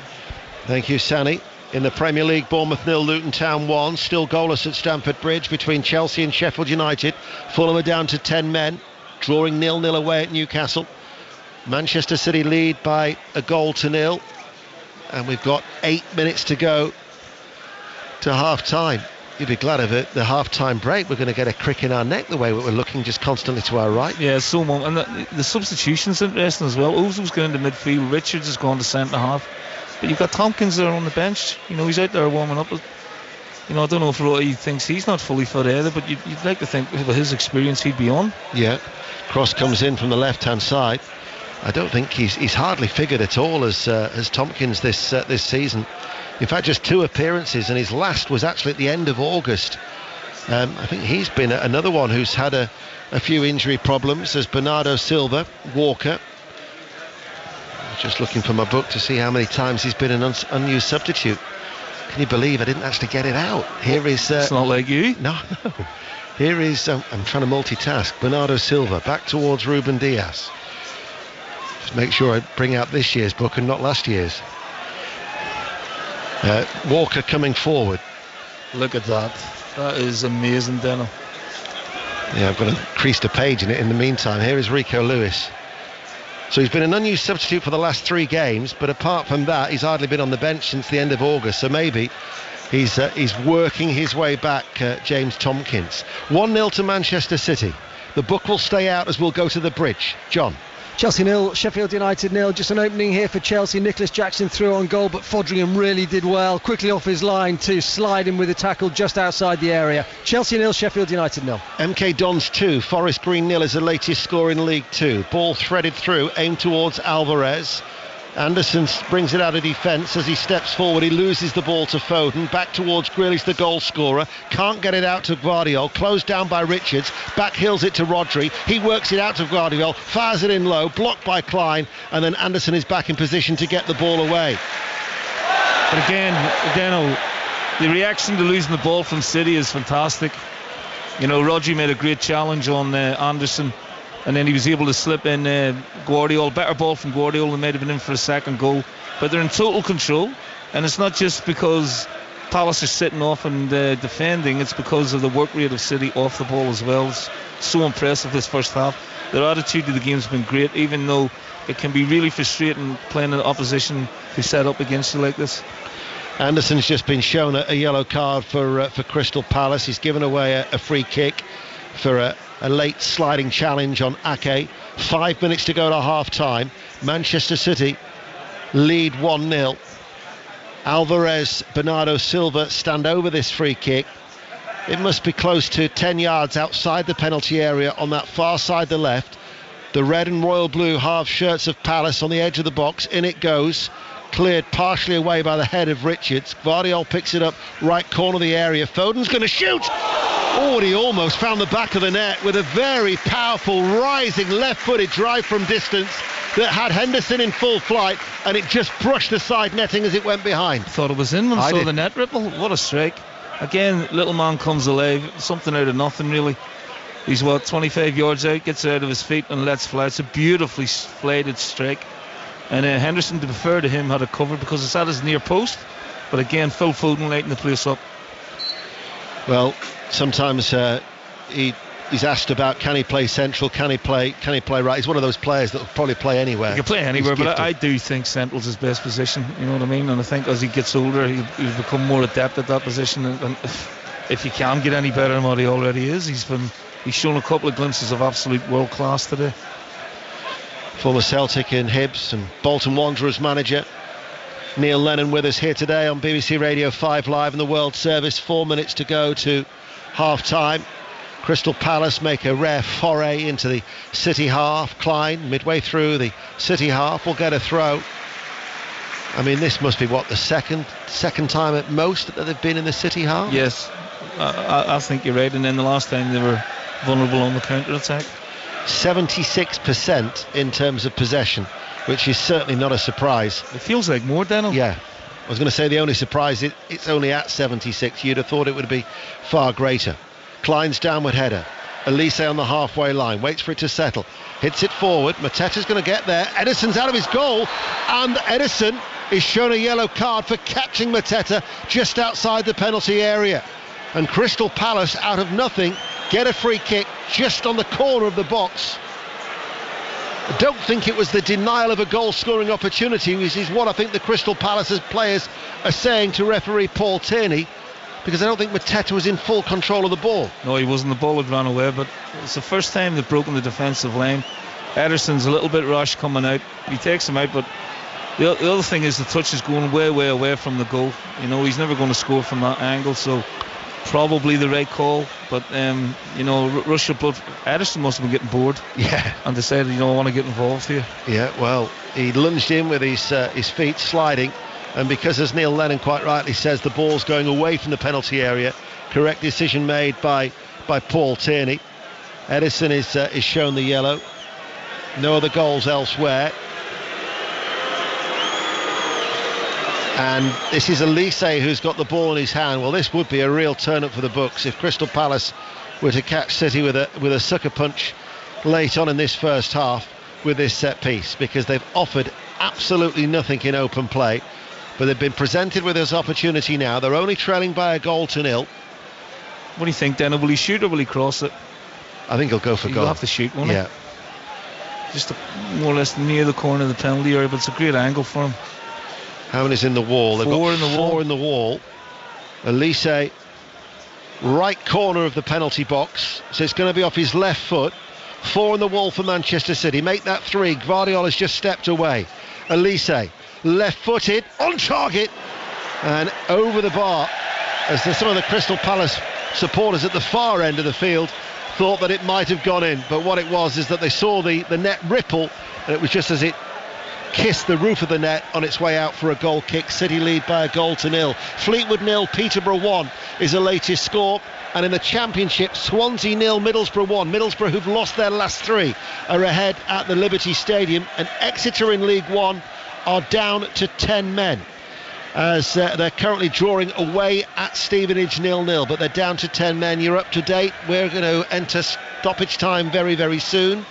Thank you, Sani. In the Premier League, Bournemouth 0, Luton Town 1. Still goalless at Stamford Bridge between Chelsea and Sheffield United. Fulham are down to 10 men, drawing 0-0 away at Newcastle. Manchester City lead by 1-0. And we've got 8 minutes to go to half-time. You'd be glad of it. The half-time break, we're going to get a crick in our neck the way we're looking just constantly to our right. Yeah, so and the substitution's interesting as well. Ozil's going into midfield. Richards has gone to centre-half. But you've got Tompkins there on the bench. You know, he's out there warming up. You know, I don't know if Roy thinks he's not fully fit either, but you'd like to think with his experience he'd be on. Yeah. Cross comes in from the left-hand side. I don't think he's hardly figured at all as Tompkins this season. In fact, just 2 appearances, and his last was actually at the end of August. I think he's been another one who's had a few injury problems. There's Bernardo Silva, Walker. Just looking for my book to see how many times he's been an unused substitute. Can you believe I didn't actually get it out? Here is... it's not like you. No. Here is... I'm trying to multitask. Bernardo Silva back towards Ruben Diaz. Just make sure I bring out this year's book and not last year's. Walker coming forward. Look at that. That is amazing, Deno. Yeah, I've got to crease a page in it in the meantime. Here is Rico Lewis. So he's been an unused substitute for the last 3 games, but apart from that, he's hardly been on the bench since the end of August. So maybe he's working his way back, James Tompkins. 1-0 to Manchester City. The book will stay out as we'll go to the bridge. John. Chelsea 0, Sheffield United 0. Just an opening here for Chelsea. Nicholas Jackson threw on goal, but Fodringham really did well. Quickly off his line to slide in with a tackle just outside the area. Chelsea 0, Sheffield United 0. MK Dons 2, Forest Green 0 is the latest score in League 2. Ball threaded through, aimed towards Alvarez. Anderson brings it out of defence as he steps forward. He loses the ball to Foden. Back towards Grealish, the goal scorer. Can't get it out to Gvardiol. Closed down by Richards. Back heels it to Rodri. He works it out to Gvardiol. Fires it in low. Blocked by Klein. And then Anderson is back in position to get the ball away. But again, Deno, the reaction to losing the ball from City is fantastic. You know, Rodri made a great challenge on Anderson. And then he was able to slip in Gvardiol. Better ball from Gvardiol than might have been in for a second goal. But they're in total control. And it's not just because Palace are sitting off and defending. It's because of the work rate of City off the ball as well. It's so impressive this first half. Their attitude to the game has been great, even though it can be really frustrating playing an opposition who set up against you like this. Anderson's just been shown a yellow card for Crystal Palace. He's given away a free kick for a late sliding challenge on Ake. 5 minutes to go to half time. Manchester City lead 1-0. Alvarez, Bernardo Silva stand over this free kick. It must be close to 10 yards outside the penalty area on that far side, the left. The red and royal blue half shirts of Palace on the edge of the box. In it goes. Cleared partially away by the head of Richards. Gvardiol picks it up, right corner of the area. Foden's going to shoot. Oh, he almost found the back of the net with a very powerful rising left-footed drive from distance that had Henderson in full flight, and it just brushed the side netting as it went behind. Thought it was in when I saw the net ripple. What a strike. Again, little man comes alive. Something out of nothing, really. He's 25 yards out, gets out of his feet and lets fly. It's a beautifully flighted strike. And Henderson, to be fair to him, had it covered because it's at his near post. But again, Phil Foden lighting the place up. Well, sometimes he's asked about can he play central, can he play right. He's one of those players that will probably play anywhere. He can play anywhere, but I do think central's his best position. You know what I mean? And I think as he gets older, he'll become more adept at that position. And if he can get any better than what he already is, he's shown a couple of glimpses of absolute world class today. Former Celtic in Hibs and Bolton Wanderers manager Neil Lennon with us here today on BBC Radio 5 Live in the World Service. 4 minutes to go to half time. Crystal Palace make a rare foray into the City half. Klein, midway through the City half, will get a throw. I mean, this must be the second time at most that they've been in the City half? Yes, I think you're right. And then the last time they were vulnerable on the counter-attack. 76% in terms of possession, which is certainly not a surprise. It feels like more, Daniel. Yeah, I was going to say the only surprise, it's only at 76. You'd have thought it would be far greater. Klein's downward header. Elise on the halfway line, waits for it to settle, hits it forward. Mateta's going to get there. Ederson's out of his goal, and Ederson is shown a yellow card for catching Mateta just outside the penalty area. And Crystal Palace, out of nothing, get a free kick just on the corner of the box. I don't think it was the denial of a goal-scoring opportunity, which is what I think the Crystal Palace players are saying to referee Paul Tierney, because I don't think Mateta was in full control of the ball. No, he wasn't. The ball had run away, but it's the first time they've broken the defensive line. Ederson's a little bit rushed coming out. He takes him out, but the other thing is the touch is going way away from the goal. You know, he's never going to score from that angle, so probably the right call. But you know, rush of blood. Ederson must have been getting bored. Yeah. And decided, I want to get involved here. Yeah, well, he lunged in with his feet sliding, and because, as Neil Lennon quite rightly says, the ball's going away from the penalty area. Correct decision made by Paul Tierney. Ederson is shown the yellow. No other goals elsewhere. And this is Elise who's got the ball in his hand. Well, this would be a real turn-up for the books if Crystal Palace were to catch City with a sucker punch late on in this first half with this set piece, because they've offered absolutely nothing in open play, but they've been presented with this opportunity now. They're only trailing by a goal to nil. What do you think, Dana? Will he shoot or will he cross it? I think he'll go for goal. He'll have to shoot, won't he? Yeah. Just more or less near the corner of the penalty area, but it's a great angle for him. How many's in the wall? They've got four in the wall. Elise, right corner of the penalty box, so it's going to be off his left foot. 4 in the wall for Manchester City. Make that 3. Gvardiol has just stepped away. Elise, left-footed, on target, and over the bar, as some of the Crystal Palace supporters at the far end of the field thought that it might have gone in, but what it was is that they saw the net ripple, and it was just as it kissed the roof of the net on its way out for a goal kick. City lead by a 1-0. Fleetwood 0, Peterborough 1 is the latest score. And in the Championship, Swansea 0, Middlesbrough 1. Middlesbrough, who've lost their last 3, are ahead at the Liberty Stadium. And Exeter in League One are down to 10 men, as they're currently drawing away at Stevenage 0-0, but they're down to 10 men. You're up to date. We're going to enter stoppage time very, very soon,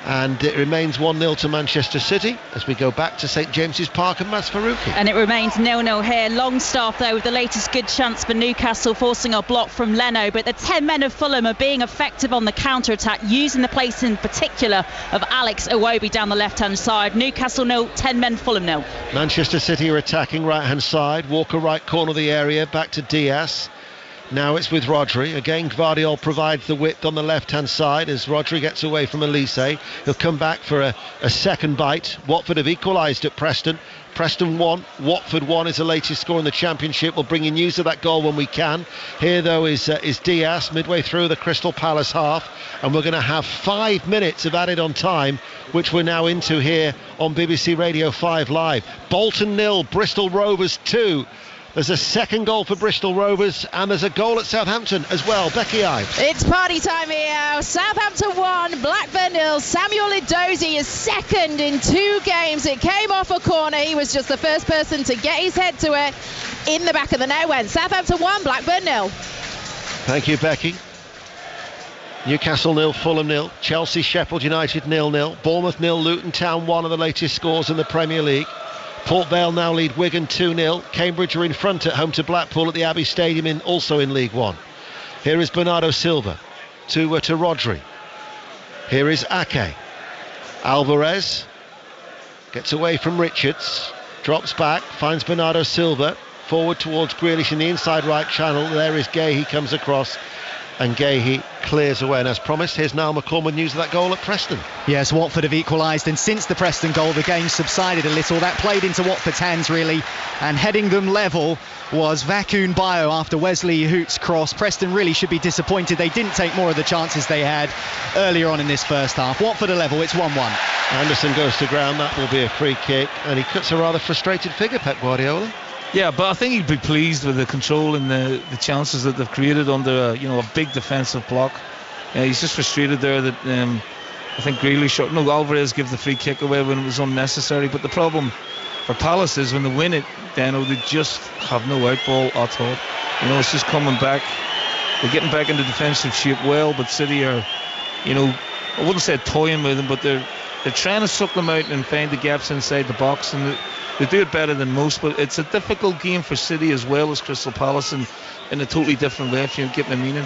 and it remains 1-0 to Manchester City as we go back to St James's Park and Maz Faruqi. And it remains 0-0 here. Longstaff though with the latest good chance for Newcastle, forcing a block from Leno, but the 10 men of Fulham are being effective on the counter-attack, using the place in particular of Alex Iwobi down the left-hand side. Newcastle 0, 10 men, Fulham 0. Manchester City are attacking right-hand side. Walker right corner of the area, back to Diaz. Now it's with Rodri. Again, Gvardiol provides the width on the left-hand side as Rodri gets away from Elise. He'll come back for a second bite. Watford have equalised at Preston. Preston 1, Watford 1 is the latest score in the Championship. We'll bring you news of that goal when we can. Here, though, is Diaz midway through the Crystal Palace half. And we're going to have 5 minutes of added on time, which we're now into here on BBC Radio 5 Live. Bolton 0, Bristol Rovers 2. There's a second goal for Bristol Rovers, and there's a goal at Southampton as well. Becky Ives. It's party time here. Southampton 1, Blackburn 0. Samuel Edozie is second in 2 games. It came off a corner. He was just the first person to get his head to it. In the back of the net went. Southampton 1, Blackburn 0. Thank you, Becky. Newcastle 0, Fulham 0. Chelsea, Sheffield United 0-0. Bournemouth 0, Luton Town 1 of the latest scores in the Premier League. Port Vale now lead Wigan 2-0. Cambridge are in front at home to Blackpool at the Abbey Stadium, also in League One. Here is Bernardo Silva to Rodri. Here is Ake. Alvarez gets away from Richards, drops back, finds Bernardo Silva, forward towards Grealish in the inside right channel. There is Gay, he comes across, and Gahey clears away. And as promised, here's Niall McCormick with news of that goal at Preston. Yes, Watford have equalised, and since the Preston goal the game subsided a little. That played into Watford's hands really, and heading them level was Vakun Bio after Wesley Hoot's cross. Preston really should be disappointed they didn't take more of the chances they had earlier on in this first half. Watford are level, it's 1-1. Anderson goes to ground, that will be a free kick, and he cuts a rather frustrated figure, Pep Guardiola. Yeah, but I think he'd be pleased with the control and the chances that they've created under a big defensive block. He's just frustrated there that I think Grealish, Alvarez gave the free kick away when it was unnecessary. But the problem for Palace is when they win it, Dano, they just have no outball at all. It's just coming back. They're getting back into defensive shape well, but City are, I wouldn't say toying with them, but they're trying to suck them out and find the gaps inside the box, and they do it better than most. But it's a difficult game for City as well as Crystal Palace, and in a totally different way, if you get my meaning.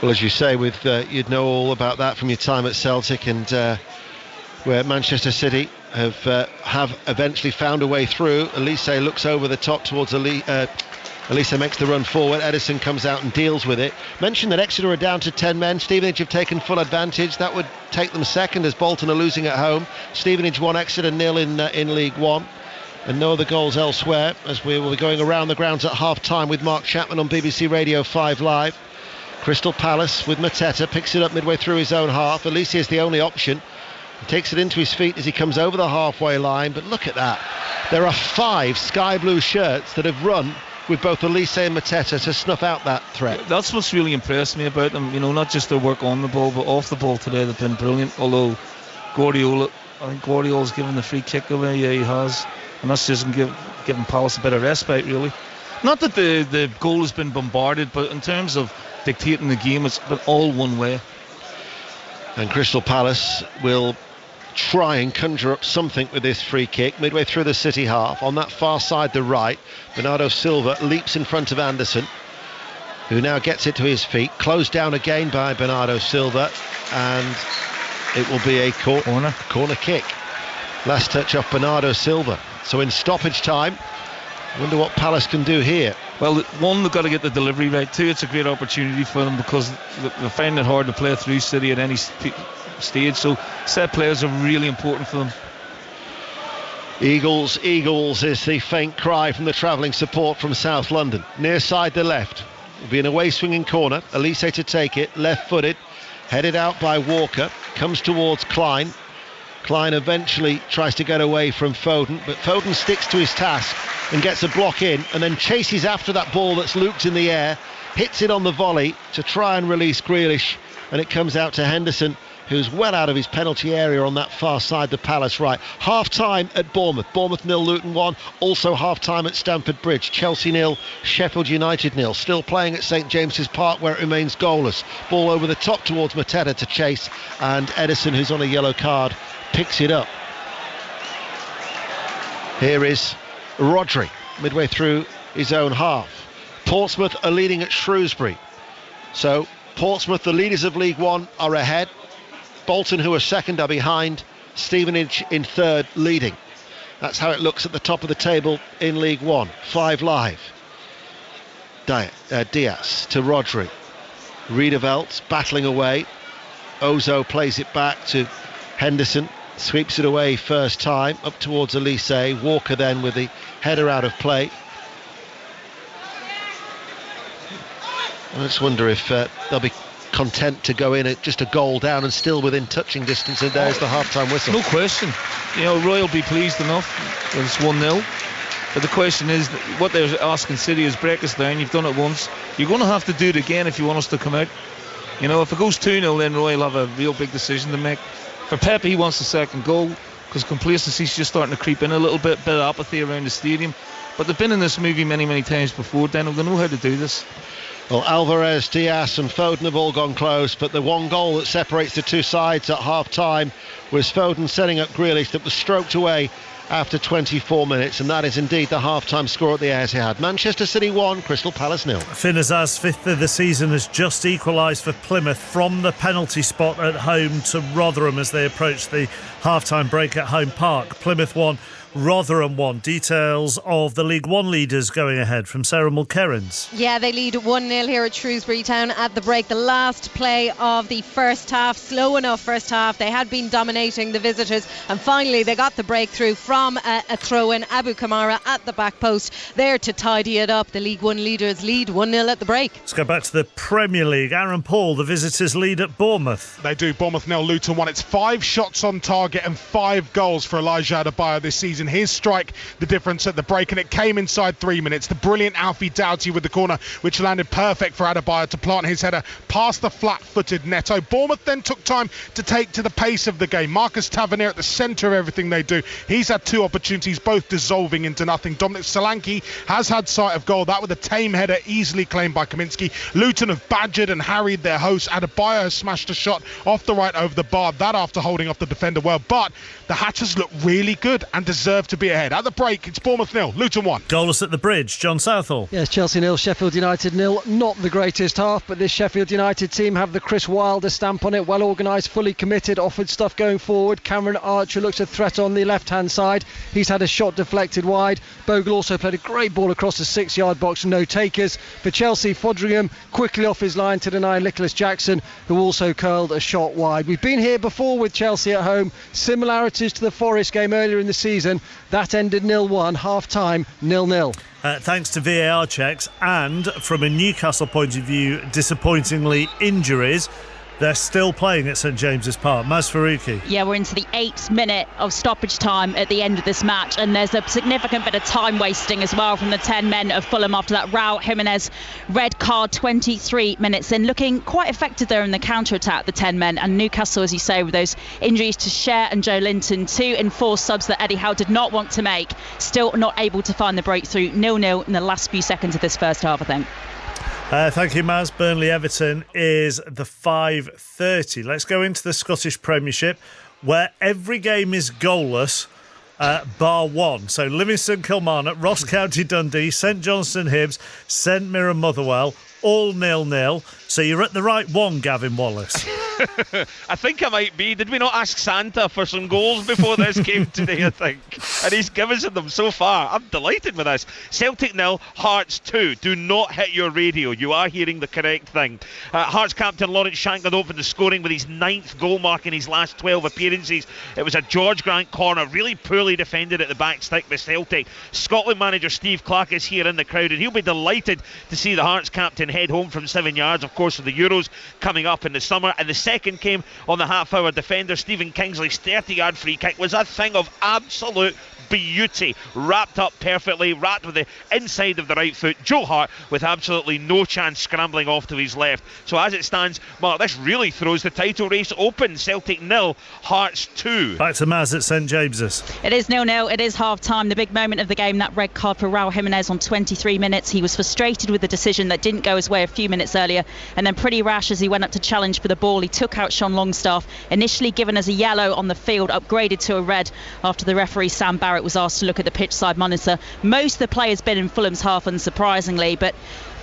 Well, as you say, you'd know all about that from your time at Celtic, and where Manchester City have eventually found a way through. Elise looks over the top towards Elise makes the run forward. Edison comes out and deals with it. Mentioned that Exeter are down to 10 men. Stevenage have taken full advantage. That would take them second as Bolton are losing at home. Stevenage 1, Exeter 0 in League One. And no other goals elsewhere, as we will be going around the grounds at half-time with Mark Chapman on BBC Radio 5 Live. Crystal Palace with Mateta, picks it up midway through his own half. Elise is the only option. He takes it into his feet as he comes over the halfway line, but look at that. There are 5 sky blue shirts that have run with both Elise and Mateta to snuff out that threat. That's what's really impressed me about them, not just their work on the ball, but off the ball today. They've been brilliant, although I think Guardiola's given the free kick away. Yeah, he has. And that's just giving Palace a bit of respite, really. Not that the goal has been bombarded, but in terms of dictating the game, it's been all one way. And Crystal Palace will try and conjure up something with this free kick midway through the City half. On that far side, the right, Bernardo Silva leaps in front of Anderson, who now gets it to his feet. Closed down again by Bernardo Silva, and it will be a corner kick. Last touch off Bernardo Silva. So in stoppage time, I wonder what Palace can do here. Well, one, they've got to get the delivery right. 2, it's a great opportunity for them because they find it hard to play through City at any stage. So set players are really important for them. Eagles is the faint cry from the travelling support from South London. Near side the left. Will be an away swinging corner. Elise to take it, left footed. Headed out by Walker. Comes towards Klein. Klein eventually tries to get away from Foden, but Foden sticks to his task and gets a block in, and then chases after that ball that's looped in the air, hits it on the volley to try and release Grealish, and it comes out to Henderson, who's well out of his penalty area on that far side, the Palace right. Half-time at Bournemouth. Bournemouth 0, Luton 1. Also half-time at Stamford Bridge. Chelsea 0, Sheffield United 0. Still playing at St James's Park, where it remains goalless. Ball over the top towards Mateta to chase, and Edison, who's on a yellow card, picks it up. Here is Rodri, midway through his own half. Portsmouth are leading at Shrewsbury. So Portsmouth, the leaders of League One, are ahead. Bolton, who are second, are behind. Stevenage in third, leading. That's how it looks at the top of the table in League One. 5 Live. Diaz to Rodri. Riedewald battling away. Ozo plays it back to Henderson. Sweeps it away first time, up towards Elise. Walker then with the header out of play. I just wonder if they'll be content to go in at just a goal down and still within touching distance, and there's the half-time whistle. No question. Roy will be pleased enough. It's 1-0. But the question is, what they're asking City is break us down. You've done it once. You're going to have to do it again if you want us to come out. If it goes 2-0, then Roy will have a real big decision to make. For Pep, he wants the second goal because complacency's just starting to creep in a little bit of apathy around the stadium. But they've been in this movie many, many times before, Daniel. They know how to do this. Well, Alvarez, Diaz and Foden have all gone close, but the one goal that separates the two sides at half-time was Foden setting up Grealish, that was stroked away after 24 minutes, and that is indeed the half-time score at the Etihad. Manchester City 1, Crystal Palace 0. Finn Azaz, fifth of the season, has just equalised for Plymouth from the penalty spot at home to Rotherham as they approach the half-time break at Home Park. Plymouth 1, Rotherham 1. Details of the League One leaders going ahead from Sarah Mulkerrins. Yeah, they lead 1-0 here at Shrewsbury Town at the break. The last play of the first half, slow enough first half. They had been dominating the visitors, and finally they got the breakthrough from a throw-in. Abu Kamara at the back post there to tidy it up. The League One leaders lead 1-0 at the break. Let's go back to the Premier League. Aaron Paul, the visitors lead at Bournemouth. They do. Bournemouth 0, Luton 1. It's 5 shots on target and 5 goals for Elijah Adebayo this season. His strike the difference at the break, and it came inside 3 minutes. The brilliant Alfie Doughty with the corner, which landed perfect for Adebayo to plant his header past the flat-footed Neto. Bournemouth then took time to take to the pace of the game. Marcus Tavernier at the centre of everything they do. He's had 2 opportunities, both dissolving into nothing. Dominic Solanke has had sight of goal. That with a tame header easily claimed by Kaminski. Luton have badgered and harried their hosts. Adebayo has smashed a shot off the right over the bar. That after holding off the defender well. But the Hatters look really good and deserve to be ahead. At the break, it's Bournemouth 0, Luton 1. Goalless at the Bridge, John Southall. Yes, Chelsea 0, Sheffield United 0. Not the greatest half, but this Sheffield United team have the Chris Wilder stamp on it. Well organised, fully committed, offered stuff going forward. Cameron Archer looks a threat on the left-hand side. He's had a shot deflected wide. Bogle also played a great ball across the 6-yard box, no takers. For Chelsea, Fodringham quickly off his line to deny Nicholas Jackson, who also curled a shot wide. We've been here before with Chelsea at home. Similarities to the Forest game earlier in the season. That ended 0-1, half-time 0-0. Thanks to VAR checks and, from a Newcastle point of view, disappointingly injuries. They're still playing at St James's Park. Maz Faruqi. Yeah, we're into the 8th minute of stoppage time at the end of this match, and there's a significant bit of time wasting as well from the 10 men of Fulham after that Raul Jimenez red card 23 minutes in. Looking quite effective there in the counter-attack, the 10 men, and Newcastle, as you say, with those injuries to Cher and Joe Linton, 2 enforced subs that Eddie Howe did not want to make, still not able to find the breakthrough. 0-0 in the last few seconds of this first half, I think. Thank you, Maz. Burnley-Everton is the 5:30. Let's go into the Scottish Premiership, where every game is goalless, bar one. So Livingston, Kilmarnock, Ross County, Dundee, St Johnstone, Hibs, St Mirren, Motherwell, all 0-0. So you're at the right one, Gavin Wallace. I think I might be. Did we not ask Santa for some goals before this game today, I think? And he's given us them so far. I'm delighted with this. Celtic 0, Hearts 2. Do not hit your radio. You are hearing the correct thing. Hearts captain Lawrence Shankland opened the scoring with his 9th goal mark in his last 12 appearances. It was a George Grant corner, really poorly defended at the back stick by Celtic. Scotland manager Steve Clarke is here in the crowd, and he'll be delighted to see the Hearts captain head home from 7 yards. Of course, course of the Euros coming up in the summer. And the second came on the half-hour defender. Stephen Kingsley's 30-yard free kick was a thing of absolute beauty, wrapped up perfectly, wrapped with the inside of the right foot. Joe Hart with absolutely no chance, scrambling off to his left. So as it stands, Mark, this really throws the title race open. Celtic 0, Hearts 2. Back to Maz at St James's. It is 0-0. It is half-time. The big moment of the game, that red card for Raul Jimenez on 23 minutes. He was frustrated with the decision that didn't go his way a few minutes earlier, and then pretty rash as he went up to challenge for the ball. He took out Sean Longstaff, initially given as a yellow on the field, upgraded to a red after the referee Sam Barrett was asked to look at the pitch side monitor. Most of the players been in Fulham's half, unsurprisingly, but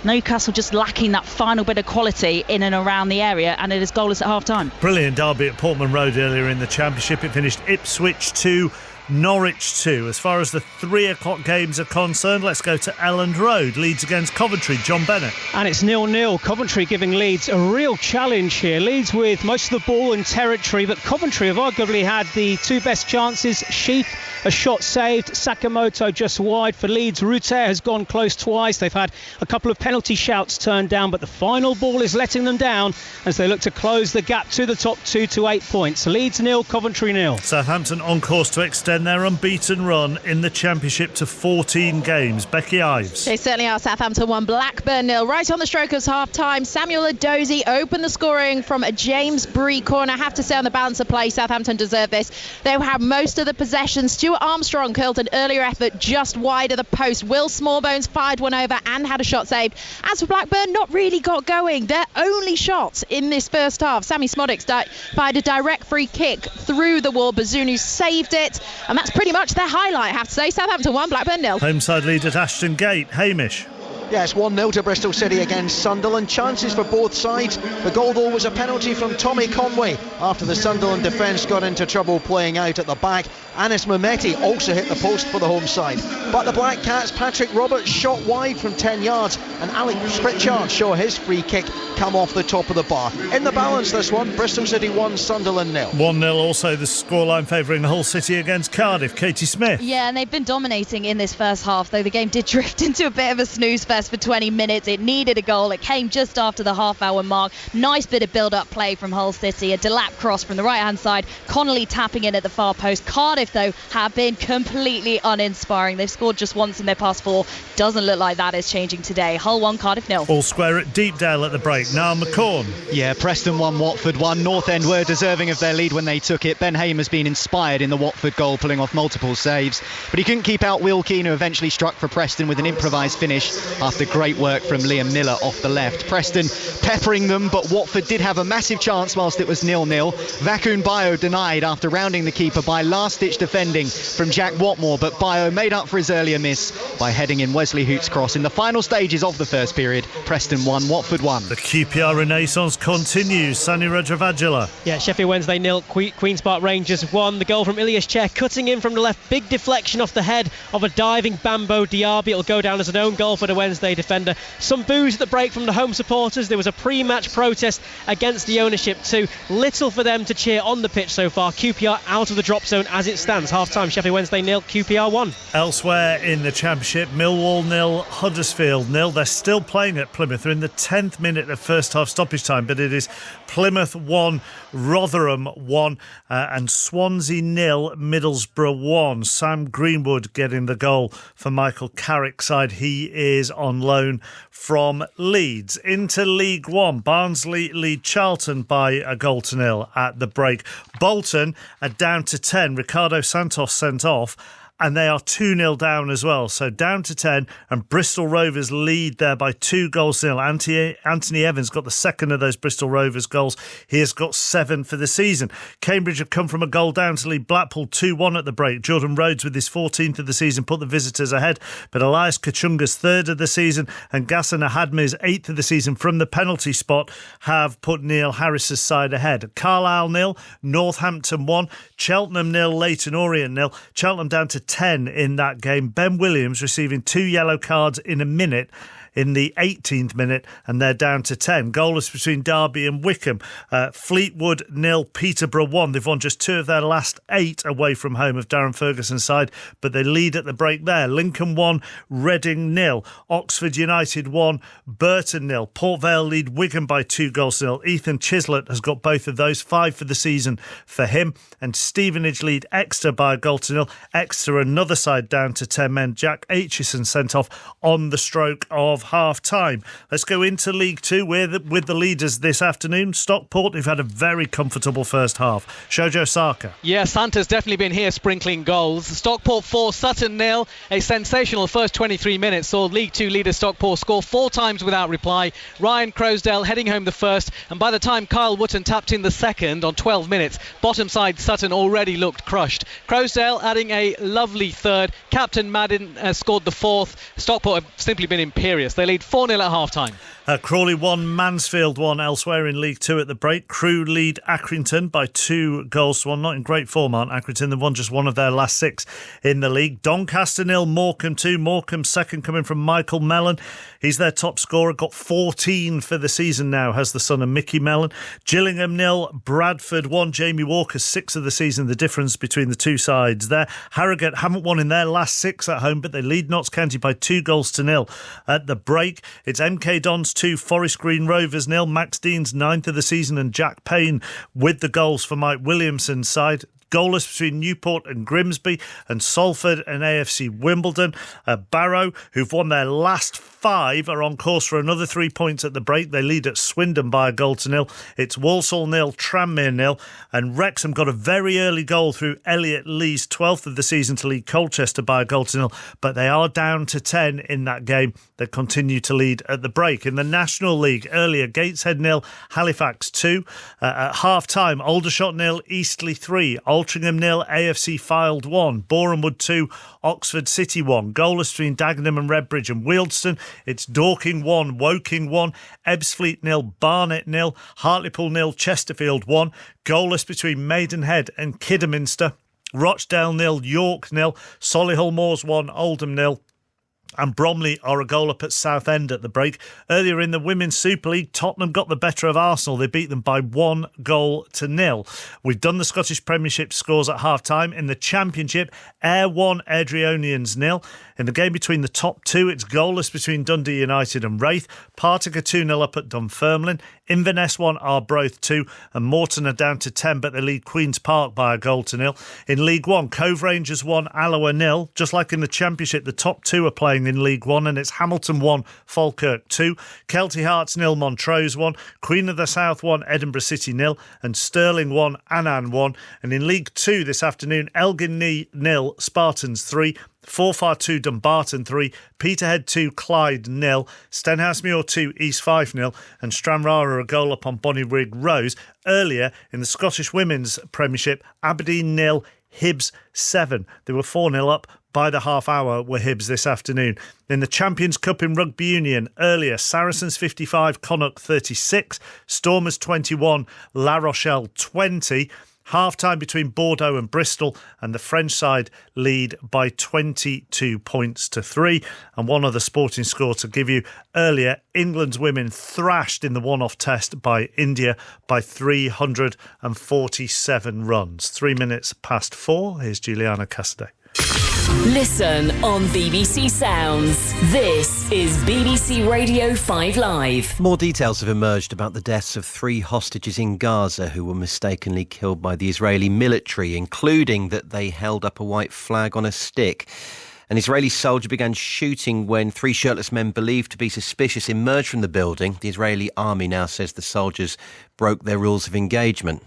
Newcastle just lacking that final bit of quality in and around the area, and it is goalless at half-time. Brilliant derby at Portman Road earlier in the Championship. It finished Ipswich 2, Norwich 2. As far as the 3 o'clock games are concerned, let's go to Elland Road. Leeds against Coventry. John Bennett. And it's 0-0. Coventry giving Leeds a real challenge here. Leeds with most of the ball in territory, but Coventry have arguably had the 2 best chances. Sheath, a shot saved. Sakamoto just wide for Leeds. Ruter has gone close twice. They've had a couple of penalty shouts turned down, but the final ball is letting them down as they look to close the gap to the top 2 to 8 points. Leeds 0, Coventry 0. Southampton on course to extend their unbeaten run in the Championship to 14 games. Becky Ives. They certainly are. Southampton 1, Blackburn 0. Right on the stroke of half-time, Samuel Edozie opened the scoring from a James Bree corner. I have to say, on the balance of play, Southampton deserve this. They had most of the possession. Stuart Armstrong curled an earlier effort just wide of the post. Will Smallbones fired one over and had a shot saved. As for Blackburn, not really got going. Their only shot in this first half, Sammy Smodics fired a direct free kick through the wall. Bazunu saved it, and that's pretty much their highlight, I have to say. Southampton 1, Blackburn 0. Homeside lead at Ashton Gate. Hamish. Yes, 1-0 to Bristol City against Sunderland. Chances for both sides. The goal, though, was a penalty from Tommy Conway after the Sunderland defence got into trouble playing out at the back. Anis Mehmeti also hit the post for the home side. But the Black Cats, Patrick Roberts shot wide from 10 yards, and Alex Pritchard saw his free kick come off the top of the bar. In the balance, this one, Bristol City 1, Sunderland 0. 1-0 also the scoreline favouring Hull City against Cardiff. Katie Smith. Yeah, and they've been dominating in this first half, though the game did drift into a bit of a snooze fest for 20 minutes. It needed a goal. It came just after the half-hour mark. Nice bit of build-up play from Hull City. A Delap cross from the right-hand side. Connolly tapping in at the far post. Cardiff, though, have been completely uninspiring. They've scored just once in their past 4. Doesn't look like that is changing today. Hull 1, Cardiff 0. All square at Deepdale at the break. Now McCorn. Yeah, Preston 1, Watford 1. North End were deserving of their lead when they took it. Ben Haim has been inspired in the Watford goal, pulling off multiple saves, but he couldn't keep out Will Keane, who eventually struck for Preston with an improvised finish after great work from Liam Miller off the left. Preston peppering them, but Watford did have a massive chance whilst it was 0-0. Vakun Bayo denied after rounding the keeper by last-ditch defending from Jack Watmore, but Bayo made up for his earlier miss by heading in Wesley Hoot's cross. In the final stages of the first period, Preston 1, Watford 1. The QPR Renaissance continues. Sani Rajavajala. Yeah, Sheffield Wednesday 0, Queen's Park Rangers 1. The goal from Ilias Chair cutting in from the left. Big deflection off the head of a diving Bambo Diaby. It'll go down as an own goal for the Wednesday defender. Some boos at the break from the home supporters. There was a pre-match protest against the ownership too. Little for them to cheer on the pitch so far. QPR out of the drop zone as it stands. Half-time, Sheffield Wednesday 0, QPR 1. Elsewhere in the Championship, Millwall 0, Huddersfield 0. They're still playing at Plymouth. They're in the 10th minute of first half stoppage time, but it is Plymouth 1, Rotherham 1, and Swansea 0, Middlesbrough 1. Sam Greenwood getting the goal for Michael Carrick's side. He is on loan from Leeds. Into League One, Barnsley lead Charlton by a 0-0 at the break. Bolton are down to 10. Ricardo Santos sent off, and they are 2-0 down as well. So down to 10, and Bristol Rovers lead there by 2-0. Anthony Evans got the second of those Bristol Rovers goals. He has got 7 for the season. Cambridge have come from a goal down to lead Blackpool 2-1 at the break. Jordan Rhodes with his 14th of the season put the visitors ahead, but Elias Kachunga's 3rd of the season and Ghassan Ahadmi's 8th of the season from the penalty spot have put Neil Harris's side ahead. Carlisle 0, Northampton 1, Cheltenham 0, Leyton Orient 0. Cheltenham down to 10 in that game. Ben Williams receiving 2 yellow cards in a minute in the 18th minute, and they're down to 10. Goalless between Derby and Wycombe. Fleetwood 0, Peterborough 1. They've won just 2 of their last 8 away from home of Darren Ferguson's side, but they lead at the break there. Lincoln 1, Reading 0. Oxford United 1, Burton 0. Port Vale lead Wigan by 2-0. Ethan Chislett has got both of those, 5 for the season for him. And Stevenage lead Exeter by 1-0. Exeter, another side down to 10 men. Jack Aitchison sent off on the stroke of half-time. Let's go into League Two with the leaders this afternoon. Stockport, who've had a very comfortable first half. Shojo Saka. Yeah, Santa's definitely been here sprinkling goals. Stockport 4, Sutton 0. A sensational first 23 minutes saw League Two leader Stockport score 4 times without reply. Ryan Crowsdale heading home the first, and by the time Kyle Wootton tapped in the second on 12 minutes, bottom side Sutton already looked crushed. Crowsdale adding a lovely third. Captain Madden scored the 4th. Stockport have simply been imperious. They lead 4-0 at half-time. Crawley 1, Mansfield 1 elsewhere in League Two at the break. Crewe lead Accrington by 2-1. Not in great form, aren't Accrington? They've won just 1 of their last 6 in the league. Doncaster 0, Morecambe 2. Morecambe second coming from Michael Mellon. He's their top scorer, got 14 for the season now, has the son of Mickey Mellon. Gillingham 0, Bradford 1. Jamie Walker 6 of the season, the difference between the two sides there. Harrogate haven't won in their last 6 at home, but they lead Notts County by 2-0 at the break. It's MK Dons 2, Forest Green Rovers 0. Max Dean's 9th of the season, and Jack Payne with the goals for Mike Williamson's side. Goalless between Newport and Grimsby, and Salford and AFC Wimbledon. Barrow, who've won their last 5, are on course for another 3 points at the break. They lead at Swindon by 1-0. It's Walsall 0, Tranmere 0, and Wrexham got a very early goal through Elliot Lee's 12th of the season to lead Colchester by 1-0, but they are down to 10 in that game. They continue to lead at the break. In the National League earlier, Gateshead 0, Halifax 2. At half-time, Aldershot 0, Eastleigh 3. Altrincham 0, AFC Fylde 1. Borehamwood 2, Oxford City 1. Goalless between Dagenham and Redbridge and Wealdstone. It's Dorking 1, Woking 1. Ebbsfleet 0, Barnet 0. Hartlepool 0, Chesterfield 1. Goalless between Maidenhead and Kidderminster. Rochdale 0, York 0. Solihull Moors 1, Oldham 0. And Bromley are a goal up at Southend at the break. Earlier in the Women's Super League, Tottenham got the better of Arsenal. They beat them by 1-0. We've done the Scottish Premiership scores at half-time. In the Championship, Ayr 1, Airdrieonians 0. In the game between the top 2, it's goalless between Dundee United and Wraith. Partick are 2-0 up at Dunfermline. Inverness 1, Arbroath 2. And Morton are down to 10, but they lead Queen's Park by 1-0. In League 1, Cove Rangers 1, Alloa 0. Just like in the Championship, the top 2 are playing in League 1, and it's Hamilton 1, Falkirk 2. Kelty Hearts 0, Montrose 1. Queen of the South 1, Edinburgh City 0. And Stirling 1, Annan 1. And in League 2 this afternoon, Elgin 0, Spartans 3. Forfar 2, Dumbarton 3, Peterhead 2, Clyde 0, Stenhousemuir 2, East Fife 0, and Stranraer a goal up on Bonnyrigg Rose. Earlier in the Scottish Women's Premiership, Aberdeen 0, Hibs 7. They were 4-0 up. By the half hour were Hibs this afternoon. In the Champions Cup in Rugby Union, earlier, Saracens 55, Connacht 36, Stormers 21, La Rochelle 20. Half-time between Bordeaux and Bristol, and the French side lead by 22 points to 3. And one other sporting score to give you earlier, England's women thrashed in the one-off test by India by 347 runs. 3 minutes past 4. Here's Juliana Cassidy. Listen on BBC Sounds. This is BBC Radio 5 Live. More details have emerged about the deaths of 3 hostages in Gaza who were mistakenly killed by the Israeli military, including that they held up a white flag on a stick. An Israeli soldier began shooting when 3 shirtless men believed to be suspicious emerged from the building. The Israeli army now says the soldiers broke their rules of engagement.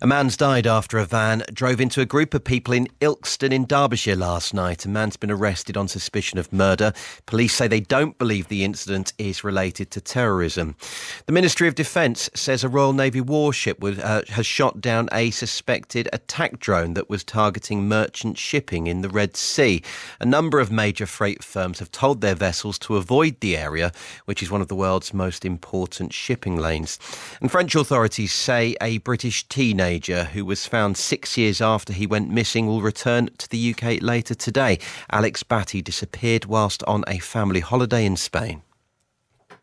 A man's died after a van drove into a group of people in Ilkeston in Derbyshire last night. A man's been arrested on suspicion of murder. Police say they don't believe the incident is related to terrorism. The Ministry of Defence says a Royal Navy warship has shot down a suspected attack drone that was targeting merchant shipping in the Red Sea. A number of major freight firms have told their vessels to avoid the area, which is one of the world's most important shipping lanes. And French authorities say a British teenager who was found 6 years after he went missing will return to the UK later today. Alex Batty disappeared whilst on a family holiday in Spain.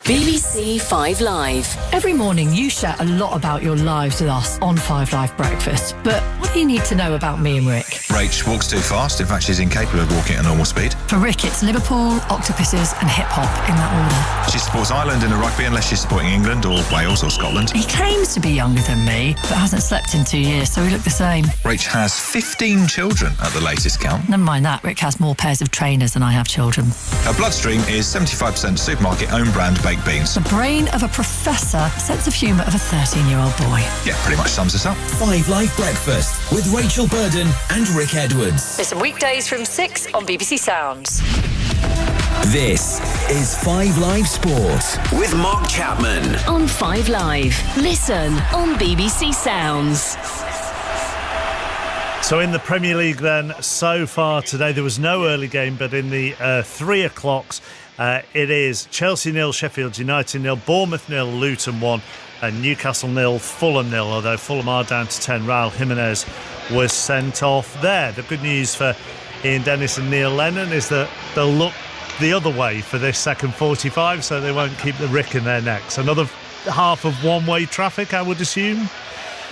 BBC 5 Live. Every morning you share a lot about your lives with us on 5 Live Breakfast. But what do you need to know about me and Rick? Rach walks too fast. In fact, she's incapable of walking at normal speed. For Rick, it's Liverpool, octopuses and hip-hop in that order. She supports Ireland in the rugby unless she's supporting England or Wales or Scotland. He claims to be younger than me, but hasn't slept in 2 years, so we look the same. Rach has 15 children at the latest count. Never mind that, Rick has more pairs of trainers than I have children. Her bloodstream is 75% supermarket own brand baked beans. The brain of a professor, sense of humour of a 13-year-old boy. Yeah, pretty much sums us up. 5 Live Breakfast with Rachel Burden and Rick Edwards. Listen weekdays from 6 on BBC Sounds. This is 5 Live Sport with Mark Chapman. On 5 Live. Listen on BBC Sounds. So in the Premier League then, so far today, there was no early game, but in the 3 o'clocks, it is Chelsea 0, Sheffield United 0, Bournemouth 0, Luton 1, and Newcastle 0, Fulham 0, although Fulham are down to 10. Raul Jimenez was sent off there. The good news for Ian Dennis and Neil Lennon is that they'll look the other way for this second 45, so they won't keep the Rick in their necks. Another half of one-way traffic, I would assume.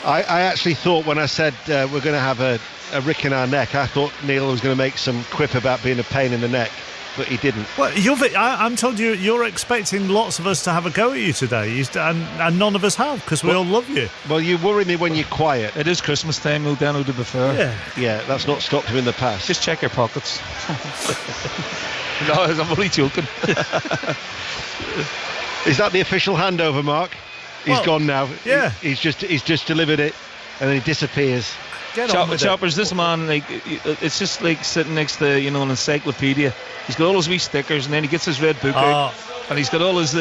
I actually thought when I said we're going to have a Rick in our neck, I thought Neil was going to make some quip about being a pain in the neck, but he didn't. Well, I'm told you're expecting lots of us to have a go at you today, and none of us have, because we all love you. Well, you worry me when you're quiet. It is Christmas time, though, Dano, to be fair. Yeah, that's not stopped him in the past. Just check your pockets. No, I'm only joking. Is that the official handover, Mark? He's gone now. Yeah. He's just delivered it, and then he disappears. Choppers, this man, like, it's just like sitting next to, an encyclopedia. He's got all his wee stickers, and then he gets his red book out, and he's got all his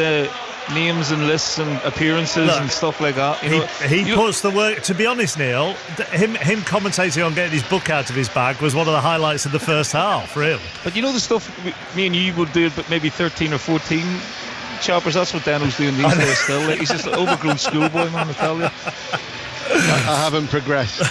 names and lists and appearances and stuff like that. He puts the work. To be honest, Neil, him commentating on getting his book out of his bag was one of the highlights of the first half, really. But the stuff me and you would do, but maybe 13 or 14. Choppers, that's what Dano's doing these days still. Like, he's just an overgrown schoolboy, man, I tell you. I haven't progressed.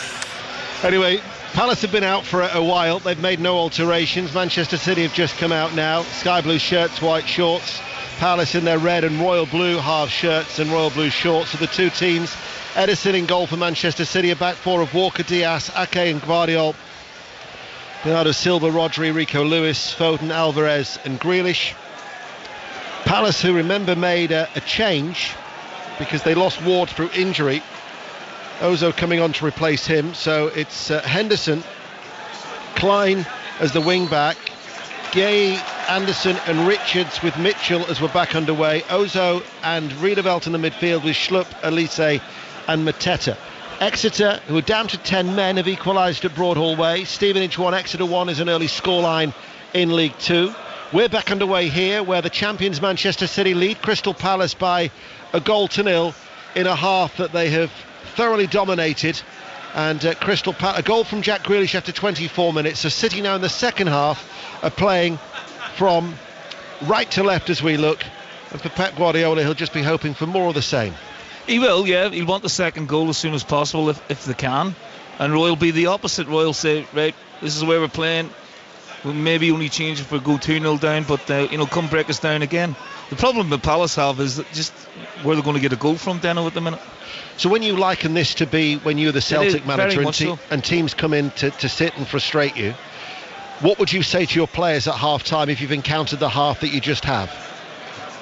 Anyway, Palace have been out for a while. They've made no alterations. Manchester City have just come out now. Sky blue shirts, white shorts. Palace in their red and royal blue half shirts and royal blue shorts. So the two teams. Edison in goal for Manchester City. A back four of Walker, Diaz, Ake and Gvardiol. Bernardo Silva, Rodri, Rico Lewis, Foden, Alvarez and Grealish. Palace, who remember made a change because they lost Ward through injury. Ozo coming on to replace him, so it's Henderson, Klein as the wing back, Gay, Anderson and Richards with Mitchell as we're back underway, Ozo and Riedewald in the midfield with Schlupp, Elise and Mateta. Exeter, who are down to 10 men, have equalised at Broadhall Way. Stevenage 1, Exeter 1 is an early scoreline in League 2. We're back underway here where the champions Manchester City lead Crystal Palace by a 1-0 in a half that they have thoroughly dominated, and Crystal Palace, a goal from Jack Grealish after 24 minutes. So City now in the second half are playing from right to left as we look, and for Pep Guardiola he'll just be hoping for more of the same. He will, yeah. He'll want the second goal as soon as possible if they can, and Roy will be the opposite. Roy will say, right, this is the way we're playing, we'll maybe only change if we go 2-0 down, but come break us down again. The problem that Palace have is that just where they're going to get a goal from, Dano, at the minute. So when you liken this to be when you're the Celtic manager and teams come in to sit and frustrate you, what would you say to your players at half time if you've encountered the half that you just have?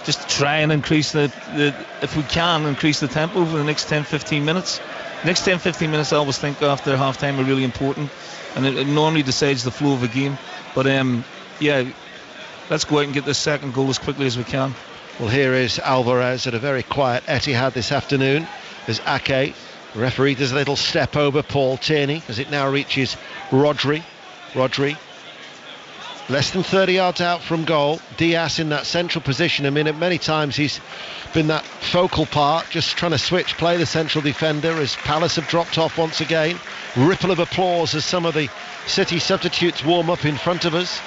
Just try and increase if we can, increase the tempo for the next 10-15 minutes. Next 10-15 minutes I always think after half time are really important, and it normally decides the flow of a game. But let's go out and get this second goal as quickly as we can. Well, here is Alvarez at a very quiet Etihad this afternoon. There's Ake. The referee does a little step over Paul Tierney as it now reaches Rodri. Less than 30 yards out from goal. Diaz in that central position. I mean, many times he's been that focal part, just trying to switch play the central defender as Palace have dropped off once again. Ripple of applause as some of the City substitutes warm up in front of us.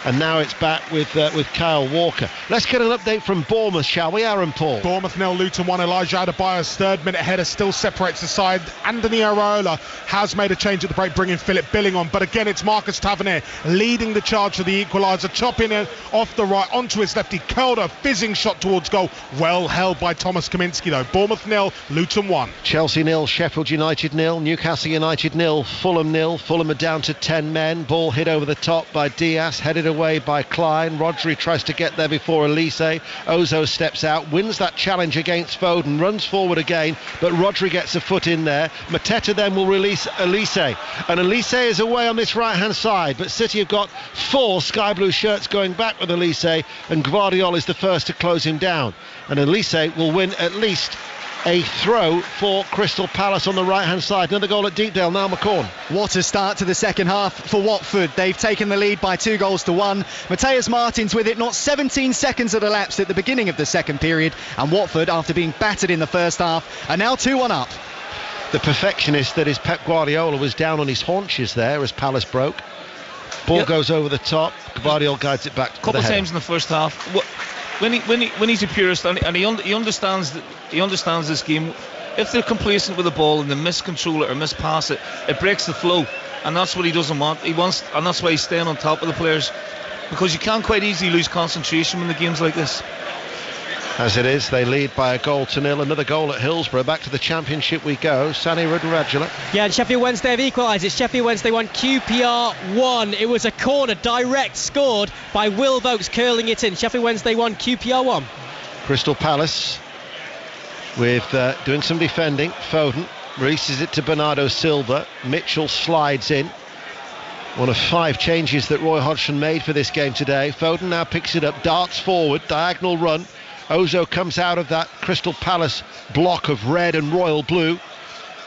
and now it's back with Kyle Walker. Let's get an update from Bournemouth, shall we, Aaron Paul? Bournemouth 0, Luton 1. Elijah Adebayo's third-minute header still separates the side. Anthony Araola has made a change at the break, bringing Philip Billing on. But again, it's Marcus Tavernier leading the charge for the equaliser, chopping it off the right onto his left. He curled a fizzing shot towards goal. Well held by Thomas Kaminski, though. Bournemouth 0, Luton 1. Chelsea 0, Sheffield United 0, Newcastle United 0, Fulham 0. Fulham are down to 10 men. Ball hit over the top by Diaz, headed away by Klein. Rodri tries to get there before Elise. Ozo steps out, wins that challenge against Foden, runs forward again, but Rodri gets a foot in there. Mateta then will release Elise, and Elise is away on this right hand side, but City have got 4 sky blue shirts going back with Elise, and Gvardiol is the first to close him down, and Elise will win at least a throw for Crystal Palace on the right hand side. Another goal at Deepdale. Now McCorn. What a start to the second half for Watford. They've taken the lead by 2-1. Mateus Martins with it. Not 17 seconds had elapsed at the beginning of the second period, and Watford, after being battered in the first half, are now 2-1 up. The perfectionist that is Pep Guardiola was down on his haunches there as Palace broke. Ball goes over the top. Gvardiol guides it back to the header. Couple of times in the first half. When he's a purist and he understands this game, if they're complacent with the ball and they miscontrol it or mispass it, it breaks the flow, and that's what he doesn't want. And that's why he's staying on top of the players, because you can quite easily lose concentration when the game's like this. As it is, they lead by 1-0. Another goal at Hillsborough. Back to the Championship we go. Sani Radradula. Yeah, and Sheffield Wednesday have equalised. It's Sheffield Wednesday 1, QPR 1. It was a corner, direct, scored by Will Vokes, curling it in. Sheffield Wednesday 1, QPR 1. Crystal Palace with doing some defending. Foden releases it to Bernardo Silva. Mitchell slides in. One of 5 changes that Roy Hodgson made for this game today. Foden now picks it up, darts forward, diagonal run. Ozo comes out of that Crystal Palace block of red and royal blue.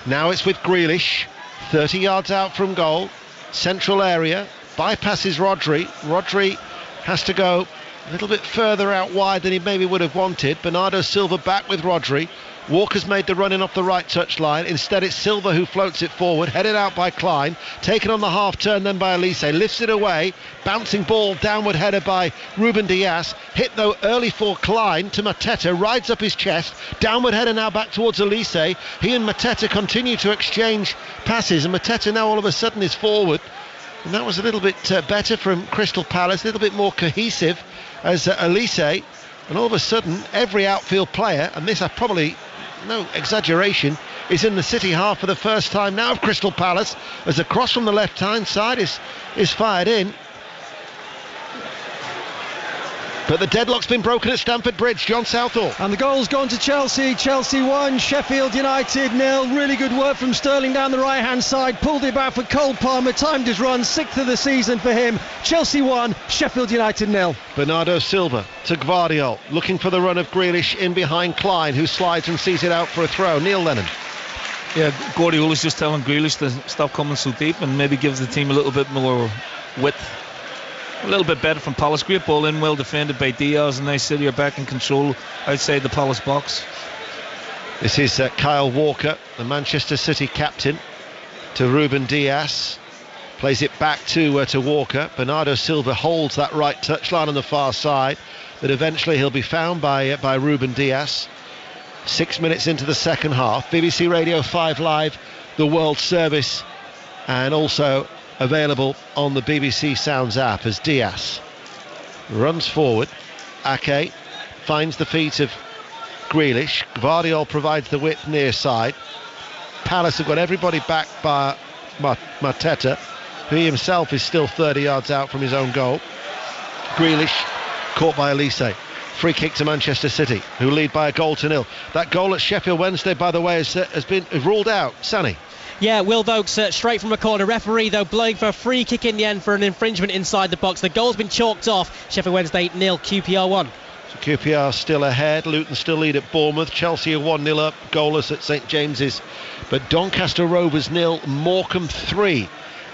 Now it's with Grealish, 30 yards out from goal, central area, bypasses Rodri. Rodri has to go a little bit further out wide than he maybe would have wanted. Bernardo Silva back with Rodri. Walker's made the run in off the right touchline. Instead it's Silva who floats it forward, headed out by Klein, taken on the half turn then by Elise, lifts it away, bouncing ball, downward header by Ruben Diaz, hit though early for Klein to Mateta, rides up his chest, downward header now back towards Elise. He and Mateta continue to exchange passes, and Mateta now all of a sudden is forward, and that was a little bit better from Crystal Palace, a little bit more cohesive as Elise, and all of a sudden every outfield player, and this I probably no exaggeration, is in the City half for the first time now of Crystal Palace, as a cross from the left hand side is fired in. But the deadlock's been broken at Stamford Bridge. John Southall. And the goal's gone to Chelsea. Chelsea 1, Sheffield United 0. Really good work from Sterling down the right hand side. Pulled it back for Cole Palmer. Timed his run. 6th of the season for him. Chelsea 1, Sheffield United 0. Bernardo Silva to Gvardiol. Looking for the run of Grealish in behind Klein, who slides and sees it out for a throw. Neil Lennon. Yeah, Guardiola's just telling Grealish to stop coming so deep and maybe gives the team a little bit more width. A little bit better from Palace. Great ball in, well defended by Diaz, and nice City are back in control outside the Palace box. This is Kyle Walker, the Manchester City captain, to Ruben Diaz. Plays it back to Walker. Bernardo Silva holds that right touchline on the far side, but eventually he'll be found by Ruben Diaz. 6 minutes into the second half. BBC Radio 5 Live, the World Service, and also available on the BBC Sounds app as Diaz runs forward. Ake finds the feet of Grealish. Gvardiol provides the width near side. Palace have got everybody back by Mateta, who himself is still 30 yards out from his own goal. Grealish caught by Elise. Free kick to Manchester City, who lead by 1-0. That goal at Sheffield Wednesday, by the way, has been ruled out. Sonny. Yeah, Will Vokes straight from a corner. Referee, though, blowing for a free kick in the end for an infringement inside the box. The goal's been chalked off. Sheffield Wednesday 0, QPR 1. So QPR still ahead. Luton still lead at Bournemouth. Chelsea are 1-0 up, goalless at St James's. But Doncaster Rovers 0, Morecambe 3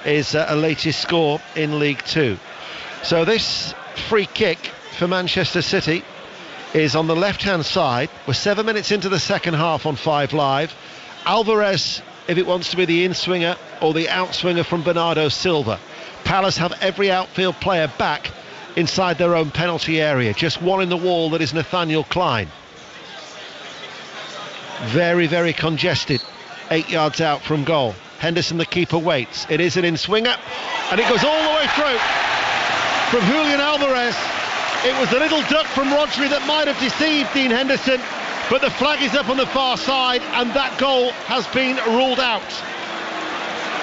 is a latest score in League 2. So this free kick for Manchester City is on the left-hand side. We're 7 minutes into the second half on 5 Live. Alvarez, if it wants to be the in-swinger or the out-swinger from Bernardo Silva. Palace have every outfield player back inside their own penalty area. Just one in the wall, that is Nathaniel Klein. Very, very congested. 8 yards out from goal. Henderson, the keeper, waits. It is an in-swinger, and it goes all the way through. From Julian Alvarez. It was the little duck from Rodri that might have deceived Dean Henderson, but the flag is up on the far side, and that goal has been ruled out.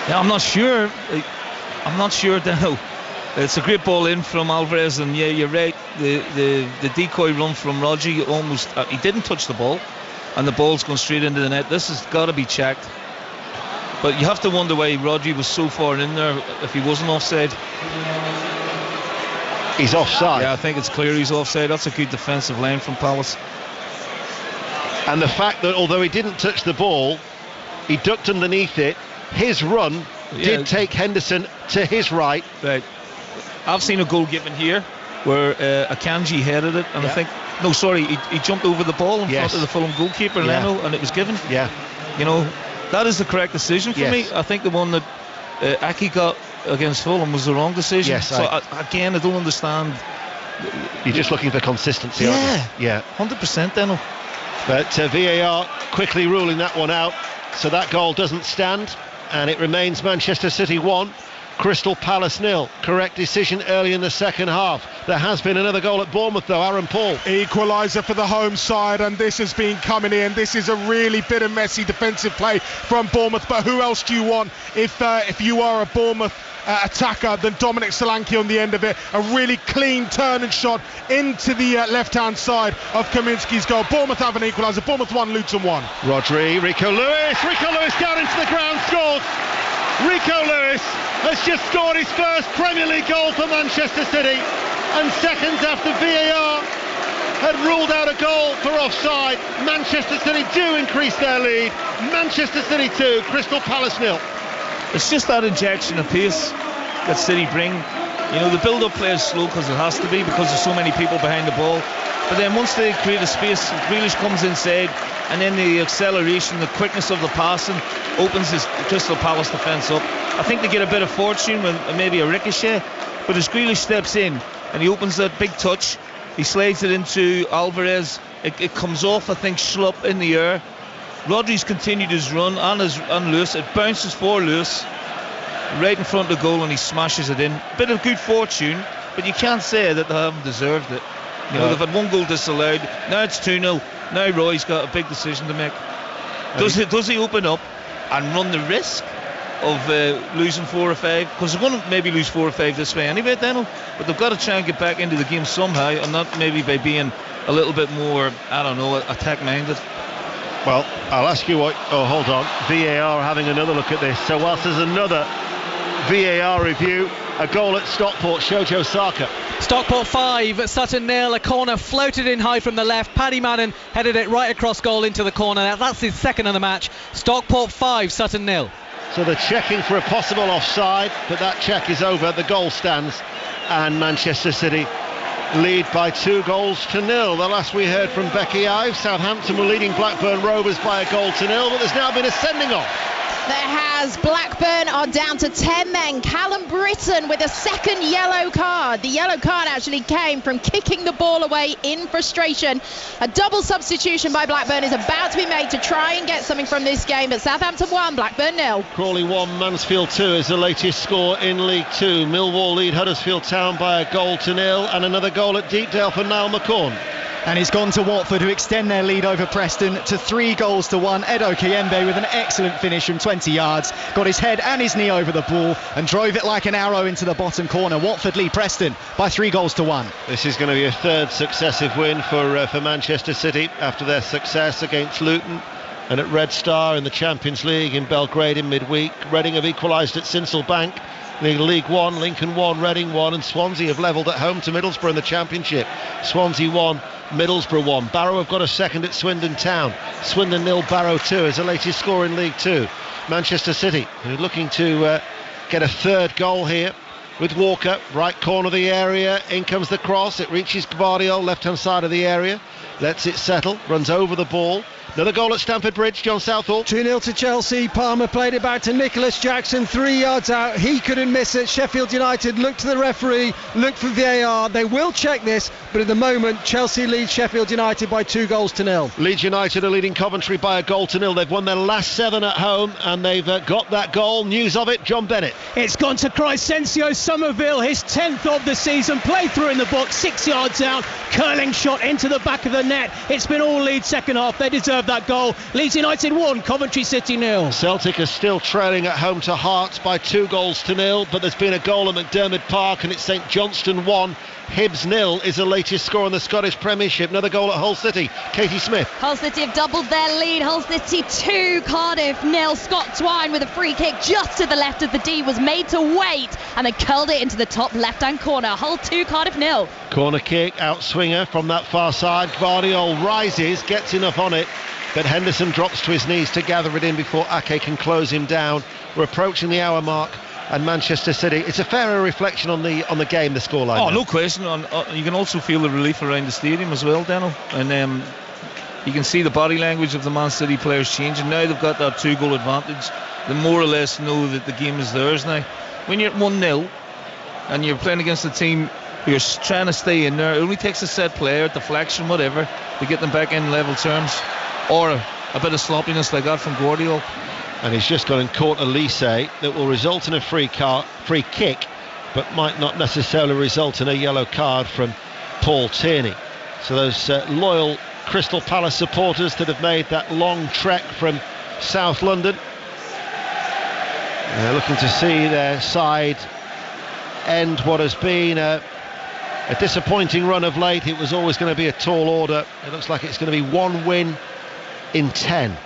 Yeah, I'm not sure, Dano. It's a great ball in from Alvarez, and yeah, you're right. The decoy run from Rodri almost, he didn't touch the ball, and the ball's gone straight into the net. This has got to be checked. But you have to wonder why Rodri was so far in there if he wasn't offside. He's offside. Yeah, I think it's clear he's offside. That's a good defensive line from Palace. And the fact that although he didn't touch the ball, he ducked underneath it. His run did take Henderson to his right. Right. I've seen a goal given here where Akanji headed it, and I think he jumped over the ball in front of the Fulham goalkeeper, Leno, and it was given. Yeah. You know, that is the correct decision for me. I think the one that Aki got against Fulham was the wrong decision. Yes, I don't understand. You're just looking for consistency, aren't you? Yeah, 100%, Daniel. But VAR quickly ruling that one out, so that goal doesn't stand, and it remains Manchester City 1, Crystal Palace 0. Correct decision early in the second half. There has been another goal at Bournemouth though. Aaron Paul. Equaliser for the home side, and this has been coming in. This is a really bit of messy defensive play from Bournemouth, but who else do you want if you are a Bournemouth attacker than Dominic Solanke on the end of it? A really clean turn and shot into the left-hand side of Kaminski's goal. Bournemouth have an equaliser. Bournemouth 1, Luton 1. Rodri, Rico Lewis down into the ground, scores. Rico Lewis has just scored his first Premier League goal for Manchester City, and seconds after VAR had ruled out a goal for offside. Manchester City do increase their lead. Manchester City 2, Crystal Palace 0. It's just that injection of pace that City bring. You know, the build-up play is slow because it has to be, because there's so many people behind the ball. But then once they create a space, Grealish comes inside, and then the acceleration, the quickness of the passing opens this Crystal Palace defence up. I think they get a bit of fortune with maybe a ricochet, but as Grealish steps in and he opens that big touch, he slides it into Alvarez. It comes off, I think, Schlupp in the air. Rodri's continued his run and Lewis. It bounces for Lewis right in front of the goal, and he smashes it in. Bit of good fortune, but you can't say that they haven't deserved it. You know, they've had one goal disallowed. Now it's 2-0. Now Roy's got a big decision to make. Does he open up and run the risk of losing 4 or 5? Because they're going to maybe lose 4 or 5 this way anyway, Daniel. But they've got to try and get back into the game somehow, and not maybe by being a little bit more, attack-minded. Well, I'll ask you what... Oh, hold on. VAR having another look at this. So whilst there's another VAR review, a goal at Stockport, Shojo Saka. Stockport 5, Sutton 0. A corner floated in high from the left. Paddy Madden headed it right across goal into the corner. Now, that's his second of the match. Stockport 5, Sutton 0. So they're checking for a possible offside, but that check is over. The goal stands, and Manchester City lead by 2-0. The last we heard from Becky Ives, Southampton were leading Blackburn Rovers by 1-0, but there's now been a sending off. There has. Blackburn are down to 10 men. Callum Britton with a second yellow card. The yellow card actually came from kicking the ball away in frustration. A double substitution by Blackburn is about to be made to try and get something from this game, but Southampton 1, Blackburn 0. Crawley 1, Mansfield 2 is the latest score in League 2. Millwall lead Huddersfield Town by 1-0, and another goal at Deepdale for Niall McCorn. And it's gone to Watford, who extend their lead over Preston to 3-1. Edo Kiyembe with an excellent finish from 20 yards. Got his head and his knee over the ball and drove it like an arrow into the bottom corner. Watford lead Preston by 3-1. This is going to be a third successive win for Manchester City after their success against Luton and at Red Star in the Champions League in Belgrade in midweek. Reading have equalised at Sincil Bank. League 1, Lincoln 1, Reading 1, and Swansea have levelled at home to Middlesbrough in the Championship. Swansea 1, Middlesbrough 1. Barrow have got a second at Swindon Town. Swindon 0, Barrow 2 is the latest score in League 2. Manchester City, who are looking to get a third goal here with Walker, right corner of the area. In comes the cross. It reaches Gvardiol, left-hand side of the area. Lets it settle, runs over the ball. Another goal at Stamford Bridge, John Southall. 2-0 to Chelsea. Palmer played it back to Nicholas Jackson, 3 yards out. He couldn't miss it. Sheffield United looked to the referee, looked for VAR. They will check this, but at the moment, Chelsea leads Sheffield United by 2-0. Leeds United are leading Coventry by 1-0. They've won their last 7 at home, and they've got that goal. News of it, John Bennett. It's gone to Crescencio Somerville, his 10th of the season. Play through in the box, 6 yards out. Curling shot into the back of the net. It's been all Leeds second half. They deserve that goal. Leeds United 1, Coventry City 0. Celtic are still trailing at home to Hearts by 2-0, but there's been a goal at McDermott Park, and it's St Johnstone 1, Hibs 0 is the latest score in the Scottish Premiership. Another goal at Hull City. Katie Smith. Hull City have doubled their lead. Hull City 2, Cardiff 0. Scott Twine with a free kick just to the left of the D was made to wait and then curled it into the top left-hand corner. Hull 2, Cardiff 0. Corner kick, out swinger from that far side. Gvardiol rises, gets enough on it, but Henderson drops to his knees to gather it in before Ake can close him down. We're approaching the hour mark, and Manchester City, it's a fairer reflection on the game, the scoreline. Oh, no question. You can also feel the relief around the stadium as well, Daniel, and you can see the body language of the Man City players changing. Now they've got that 2-goal advantage. They more or less know that the game is theirs now. When you're at 1-0 and you're playing against a team who are trying to stay in there, it only takes a set player, deflection, whatever, to get them back in level terms, or a bit of sloppiness like that from Gvardiol. And he's just gone and caught Elise that will result in a free kick, but might not necessarily result in a yellow card from Paul Tierney. So those loyal Crystal Palace supporters that have made that long trek from South London, looking to see their side end what has been a disappointing run of late. It was always going to be a tall order. It looks like it's going to be 1 win in 10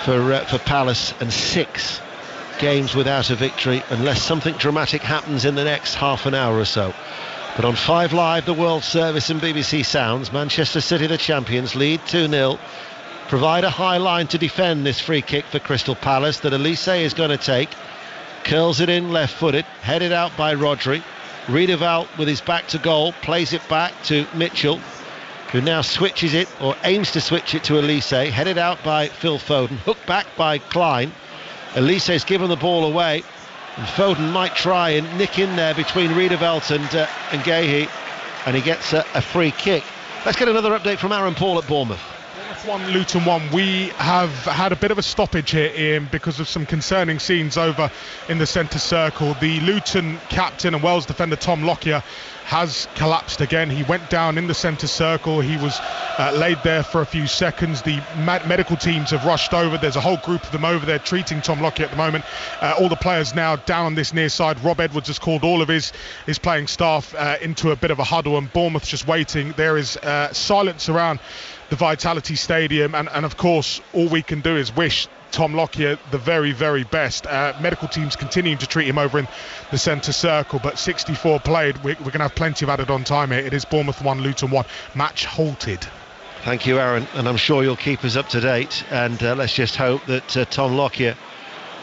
for Palace, and 6 games without a victory unless something dramatic happens in the next half an hour or so. But on 5 Live, the World Service and BBC Sounds, Manchester City, the champions, lead 2-0. Provide a high line to defend this free kick for Crystal Palace that Elise is going to take. Curls it in left-footed, headed out by Rodri. Riedewald with his back to goal, plays it back to Mitchell, who now switches it, or aims to switch it to Elise, headed out by Phil Foden, hooked back by Klein. Elise's given the ball away, and Foden might try and nick in there between Riedewald and Guéhi, and he gets a free kick. Let's get another update from Aaron Paul at Bournemouth. 1, Luton 1. We have had a bit of a stoppage here, Ian, because of some concerning scenes over in the centre circle. The Luton captain and Wales defender Tom Lockyer has collapsed again. He went down in the centre circle. He was laid there for a few seconds. The medical teams have rushed over. There's a whole group of them over there treating Tom Lockyer at the moment. All the players now down on this near side. Rob Edwards has called all of his playing staff into a bit of a huddle, and Bournemouth just waiting. There is silence around the Vitality Stadium, and of course all we can do is wish Tom Lockyer the very, very best. Medical teams continuing to treat him over in the centre circle, but 64 played. We're going to have plenty of added on time here. It is Bournemouth 1, Luton 1. Match halted. Thank you, Aaron, and I'm sure you'll keep us up to date, and let's just hope that Tom Lockyer,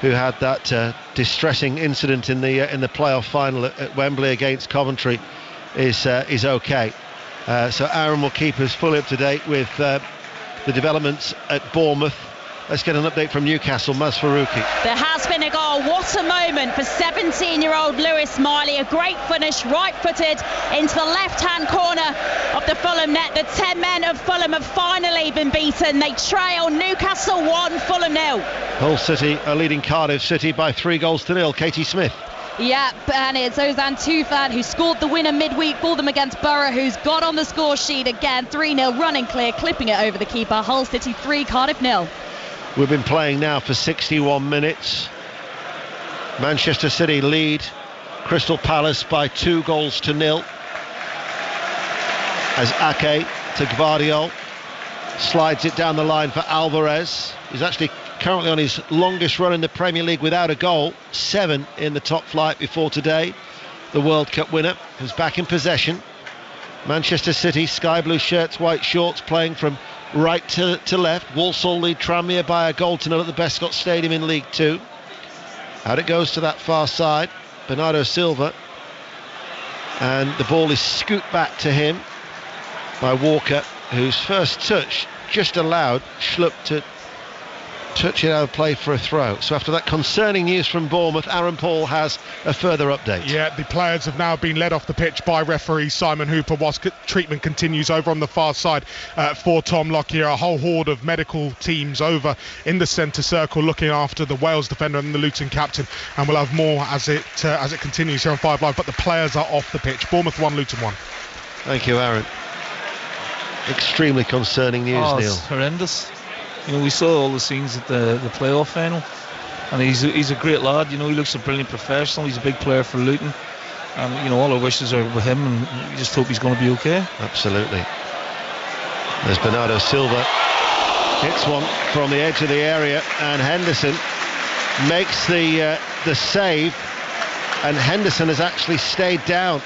who had that distressing incident in the playoff final at Wembley against Coventry, is okay. So Aaron will keep us fully up to date with the developments at Bournemouth. Let's get an update from Newcastle, Maz Faruqi. There has been a goal. What a moment for 17-year-old Lewis Miley. A great finish, right-footed into the left-hand corner of the Fulham net. The 10 men of Fulham have finally been beaten. They trail Newcastle 1, Fulham 0. Hull City are leading Cardiff City by 3-0. Katie Smith. Yeah, and it's Ozan Tufan who scored the winner midweek for them against Borough, who's got on the score sheet again. 3-0, running clear, clipping it over the keeper. Hull City 3, Cardiff 0. We've been playing now for 61 minutes. Manchester City lead Crystal Palace by 2-0. As Ake to Gvardiol slides it down the line for Alvarez. He's actually currently on his longest run in the Premier League without a goal, 7 in the top flight before today. The World Cup winner is back in possession. Manchester City, sky blue shirts, white shorts, playing from right to left. Walsall lead Tranmere by a goal to nil at the Bescott Stadium in League 2. Out it goes to that far side. Bernardo Silva, and the ball is scooped back to him by Walker, whose first touch just allowed Schlupp to touch it out of play for a throw. So after that concerning news from Bournemouth, Aaron Paul has a further update. Yeah, the players have now been led off the pitch by referee Simon Hooper whilst treatment continues over on the far side for Tom Lockyer. A whole horde of medical teams over in the centre circle looking after the Wales defender and the Luton captain, and we'll have more as it continues here on 5 Live, but the players are off the pitch. Bournemouth 1, Luton 1. Thank you, Aaron. Extremely concerning news, Neil. It's horrendous. You know, we saw all the scenes at the playoff final, and he's a great lad. You know, he looks a brilliant professional. He's a big player for Luton, and you know, all our wishes are with him, and we just hope he's going to be okay. Absolutely. There's Bernardo Silva, hits one from the edge of the area, and Henderson makes the save, and Henderson has actually stayed down.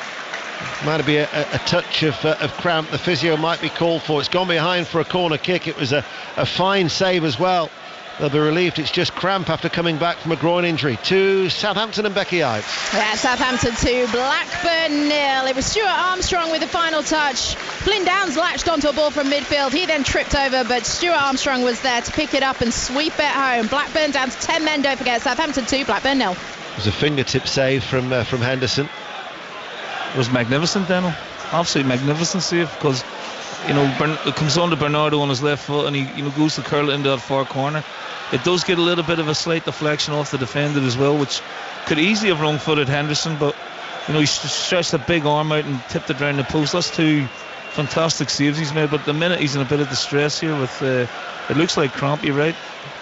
Might be a touch of cramp. The physio might be called for. It's gone behind for a corner kick. It was a fine save as well. They'll be relieved it's just cramp after coming back from a groin injury. To Southampton and Becky Ives. Yeah, Southampton 2, Blackburn 0. It was Stuart Armstrong with the final touch. Flynn Downs latched onto a ball from midfield. He then tripped over, but Stuart Armstrong was there to pick it up and sweep it home. Blackburn down to 10 men, don't forget. Southampton 2, Blackburn 0. It was a fingertip save from Henderson. It was magnificent, Daniel. Absolutely magnificent save, because you know it comes on to Bernardo on his left foot, and he goes to curl it into that far corner. It does get a little bit of a slight deflection off the defender as well, which could easily have wrong-footed Henderson, but you know, he stretched a big arm out and tipped it around the post. That's 2 fantastic saves he's made, but at the minute he's in a bit of distress here with it looks like cramp. You're right.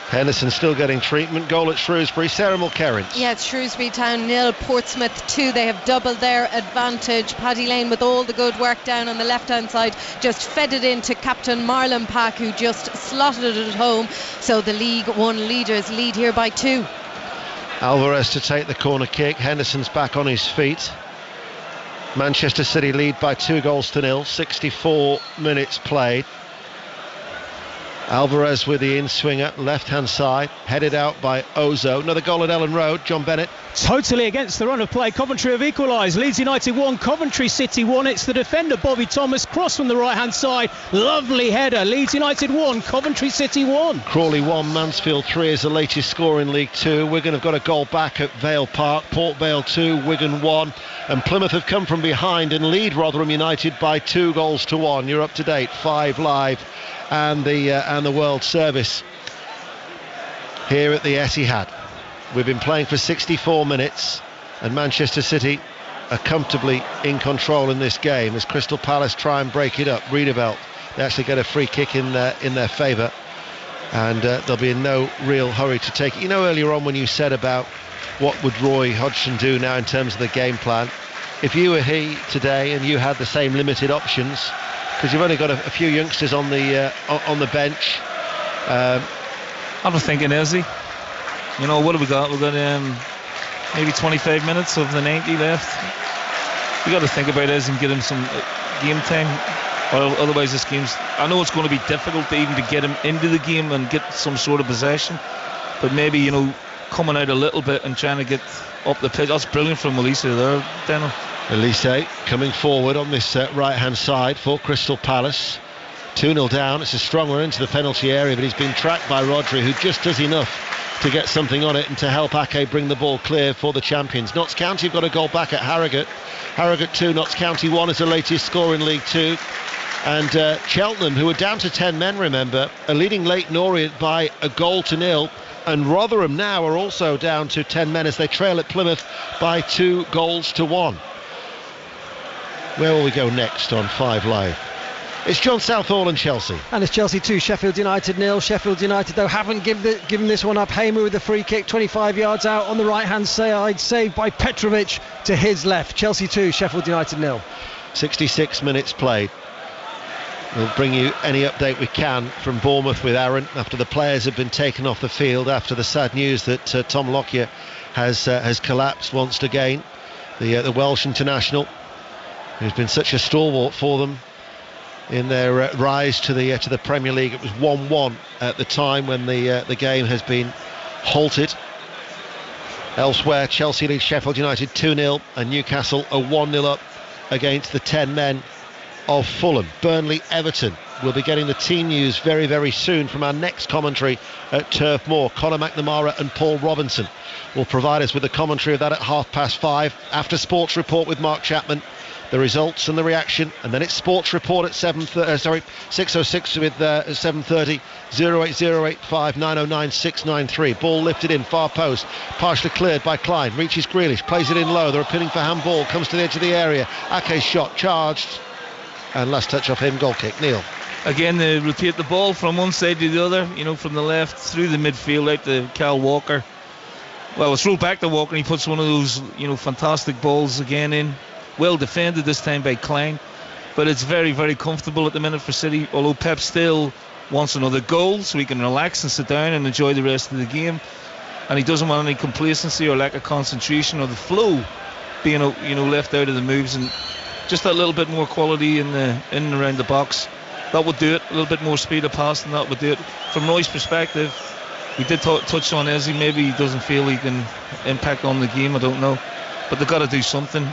Henderson still getting treatment. Goal at Shrewsbury. Sarah Mulkerrins. Yeah, it's Shrewsbury Town 0, Portsmouth 2. They have doubled their advantage. Paddy Lane with all the good work down on the left hand side just fed it into captain Marlon Pack, who just slotted it home. So the League One leaders lead here by 2. Alvarez to take the corner kick. Henderson's back on his feet. Manchester City lead by 2-0. 64 minutes played. Alvarez with the in-swinger, left-hand side, headed out by Ozo. Another goal at Ellen Road. John Bennett. Totally against the run of play. Coventry have equalised. Leeds United 1, Coventry City 1. It's the defender Bobby Thomas, cross from the right-hand side. Lovely header. Leeds United 1, Coventry City 1. Crawley 1, Mansfield 3 is the latest score in League 2. Wigan have got a goal back at Vale Park. Port Vale 2, Wigan 1. And Plymouth have come from behind and lead Rotherham United by 2-1. You're up to date. 5 Live. And the World Service here at the Etihad. We've been playing for 64 minutes, and Manchester City are comfortably in control in this game as Crystal Palace try and break it up. Riedewald, they actually get a free kick in their favour, and they'll be in no real hurry to take it. You know, earlier on when you said about what would Roy Hodgson do now in terms of the game plan, if you were he today and you had the same limited options, because you've only got a few youngsters on the bench. I'm thinking Izzy. You know, what have we got? We've got maybe 25 minutes of the 90 left. We got to think about Izzy and get him some game time. Or otherwise this game's... I know it's going to be difficult to even to get him into the game and get some sort of possession. But maybe, you know, coming out a little bit and trying to get up the pitch. That's brilliant from Elise there, Daniel. Elise coming forward on this right-hand side for Crystal Palace. 2-0 down. It's a strong run into the penalty area, but he's been tracked by Rodri, who just does enough to get something on it and to help Ake bring the ball clear for the champions. Notts County have got a goal back at Harrogate. Harrogate 2, Notts County 1 is the latest score in League 2. And Cheltenham, who are down to 10 men, remember, are leading Leyton Orient by 1-0. And Rotherham now are also down to 10 men as they trail at Plymouth by 2-1. Where will we go next on 5 Live? It's John Southall and Chelsea. And it's Chelsea 2, Sheffield United 0. Sheffield United, though, haven't given this one up. Hamer with the free kick, 25 yards out on the right-hand side, saved by Petrovic to his left. Chelsea 2, Sheffield United 0. 66 minutes played. We'll bring you any update we can from Bournemouth with Aaron after the players have been taken off the field after the sad news that Tom Lockyer has collapsed once again. The Welsh international, who's been such a stalwart for them in their rise to the Premier League. It was 1-1 at the time when the game has been halted. Elsewhere, Chelsea lead Sheffield United 2-0 and Newcastle are 1-0 up against the 10 men of Fulham. Burnley-Everton. We'll be getting the team news very, very soon from our next commentary at Turf Moor. Conor McNamara and Paul Robinson will provide us with the commentary of that at 5:30. After Sports Report with Mark Chapman, the results and the reaction, and then it's Sports Report at 6:06 with 7:30. 08085 909 693. Ball lifted in, far post, partially cleared by Klein, reaches Grealish, plays it in low. They're appealing for handball, comes to the edge of the area. Ake's shot charged, and last touch off him, goal kick. Neil. Again, they rotate the ball from one side to the other, from the left through the midfield out to Kyle Walker. Well, it's rolled back to Walker, and he puts one of those, fantastic balls again in. Well defended this time by Klein, but it's very, very comfortable at the minute for City, although Pep still wants another goal so he can relax and sit down and enjoy the rest of the game, and he doesn't want any complacency or lack of concentration or the flow being left out of the moves, and just that little bit more quality in and around the box. That would do it. A little bit more speed of pass, and that would do it. From Roy's perspective, we did touch on Eze. Maybe he doesn't feel he can impact on the game. I don't know, but they've got to do something.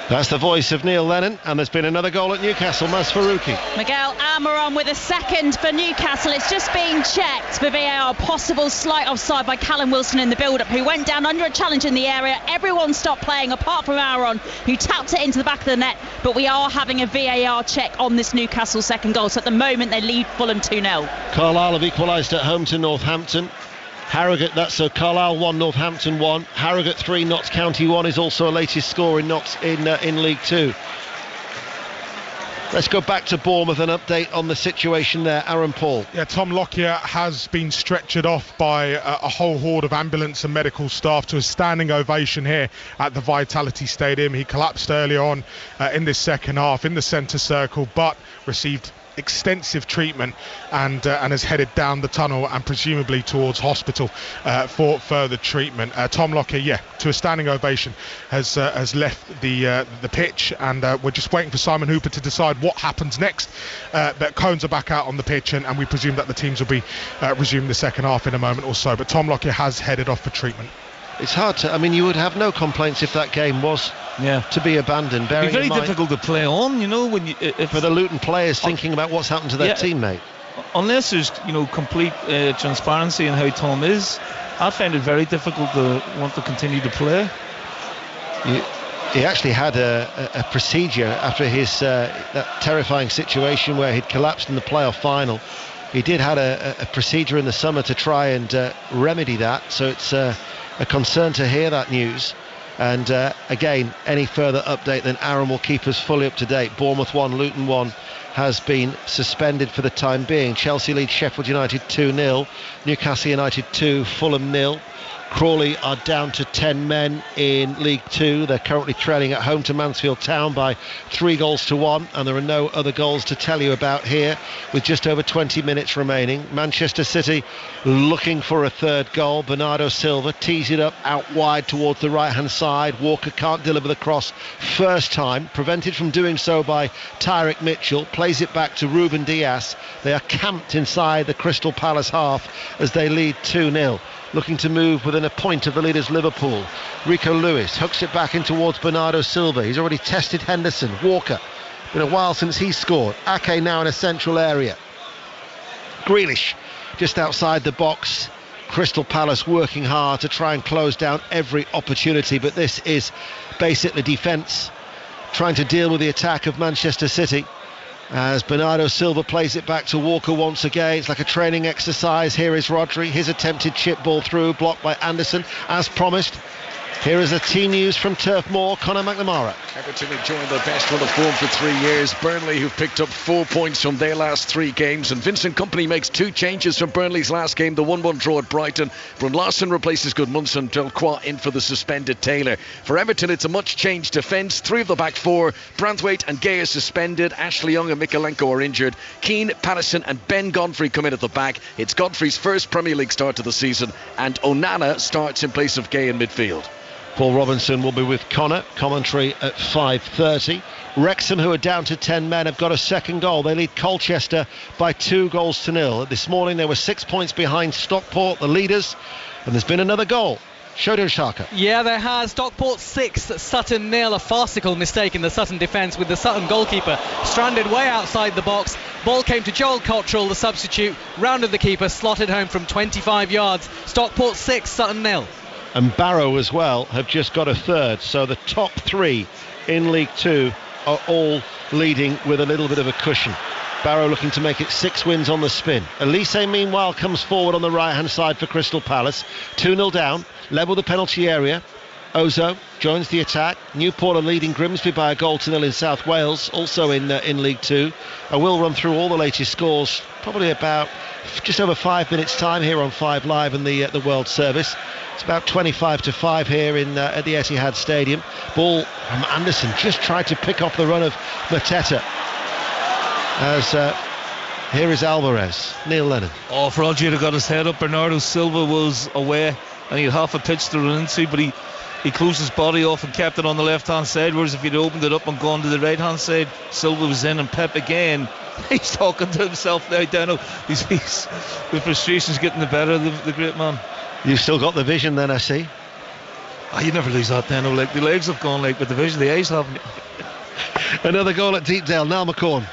That's the voice of Neil Lennon, and there's been another goal at Newcastle. Maz Faruqi. Miguel Almiron with a second for Newcastle. It's just being checked for VAR. Possible slight offside by Callum Wilson in the build-up, who went down under a challenge in the area. Everyone stopped playing apart from Almiron, who tapped it into the back of the net. But we are having a VAR check on this Newcastle second goal. So at the moment they lead Fulham 2-0. Carlisle have equalised at home to Northampton. Harrogate, that's Carlisle 1, Northampton 1. Harrogate 3, Notts County 1 is also a latest score in Notts in League 2. Let's go back to Bournemouth, an update on the situation there. Aaron Paul. Yeah, Tom Lockyer has been stretchered off by a whole horde of ambulance and medical staff to a standing ovation here at the Vitality Stadium. He collapsed earlier on in this second half in the centre circle, but received extensive treatment and has headed down the tunnel and presumably towards hospital for further treatment. Tom Lockyer, to a standing ovation, has left the pitch, and we're just waiting for Simon Hooper to decide what happens next. But Cones are back out on the pitch, and we presume that the teams will be resuming the second half in a moment or so. But Tom Lockyer has headed off for treatment. It's hard to, you would have no complaints if that game was to be abandoned. It'd be very difficult to play on, when for the Luton players thinking about what's happened to their teammate. Unless there's, complete transparency in how Tom is, I find it very difficult to want to continue to play. He actually had a procedure after his that terrifying situation where he'd collapsed in the playoff final. He did have a procedure in the summer to try and remedy that, so it's a concern to hear that news. And again, any further update, then Aaron will keep us fully up to date. Bournemouth 1, Luton 1 has been suspended for the time being. Chelsea lead Sheffield United 2-0, Newcastle United 2, Fulham 0. Crawley are down to 10 men in League 2. They're currently trailing at home to Mansfield Town by 3-1, and there are no other goals to tell you about here with just over 20 minutes remaining. Manchester City looking for a third goal. Bernardo Silva tees it up out wide towards the right hand side. Walker can't deliver the cross first time, prevented from doing so by Tyrick Mitchell. Plays it back to Ruben Dias. They are camped inside the Crystal Palace half as they lead 2-0. Looking to move within a point of the leaders Liverpool. Rico Lewis hooks it back in towards Bernardo Silva. He's already tested Henderson. Walker, been a while since he scored. Ake now in a central area. Grealish just outside the box. Crystal Palace working hard to try and close down every opportunity, but this is basically defence trying to deal with the attack of Manchester City. As Bernardo Silva plays it back to Walker once again. It's like a training exercise. Here is Rodri, his attempted chip ball through, blocked by Anderson as promised. Here is a team news from Turf Moor, Conor McNamara. Everton enjoying their best run of form for 3 years. Burnley, who've picked up 4 points from their last 3 games. And Vincent Kompany makes 2 changes from Burnley's last game, the 1-1 draw at Brighton. Brun Larson replaces Gudmundsson, Delcroix in for the suspended Taylor. For Everton, it's a much changed defence. 3 of the back 4. Branthwaite and Gay are suspended. Ashley Young and Mikalenko are injured. Keane, Patterson and Ben Godfrey come in at the back. It's Godfrey's first Premier League start of the season. And Onana starts in place of Gay in midfield. Paul Robinson will be with Connor. Commentary at 5:30. Wrexham, who are down to 10 men, have got a second goal. They lead Colchester by 2-0. This morning they were 6 points behind Stockport, the leaders, and there's been another goal. Shodan Sharka. Yeah, there has. Stockport 6, Sutton 0. A farcical mistake in the Sutton defence with the Sutton goalkeeper stranded way outside the box. Ball came to Joel Cottrell, the substitute, rounded the keeper, slotted home from 25 yards. Stockport 6, Sutton 0. And Barrow as well have just got a third, so the top 3 in League 2 are all leading with a little bit of a cushion. Barrow looking to make it 6 wins on the spin. Elise meanwhile comes forward on the right hand side for Crystal Palace. 2-0 down, level the penalty area. Ozo joins the attack. Newport are leading Grimsby by a goal to 0 in South Wales, also in League 2. I will run through all the latest scores, probably about just over 5 minutes time here on 5 Live and the World Service. It's about 25-5 here at the Etihad Stadium. Ball from Anderson, just tried to pick off the run of Mateta. As here is Alvarez. Neil Lennon. Oh, if Roger had got his head up, Bernardo Silva was away and he had half a pitch to run into, but he closed his body off and kept it on the left hand side, whereas if he'd opened it up and gone to the right hand side, Silva was in. And Pep again, he's talking to himself now, Dano. He's the frustration's getting the better of the great man. You've still got the vision then, I see. Oh, you never lose that, Dano. Like, the legs have gone, like, but the vision, the eyes haven't. Another goal at Deepdale. Niall McCorn.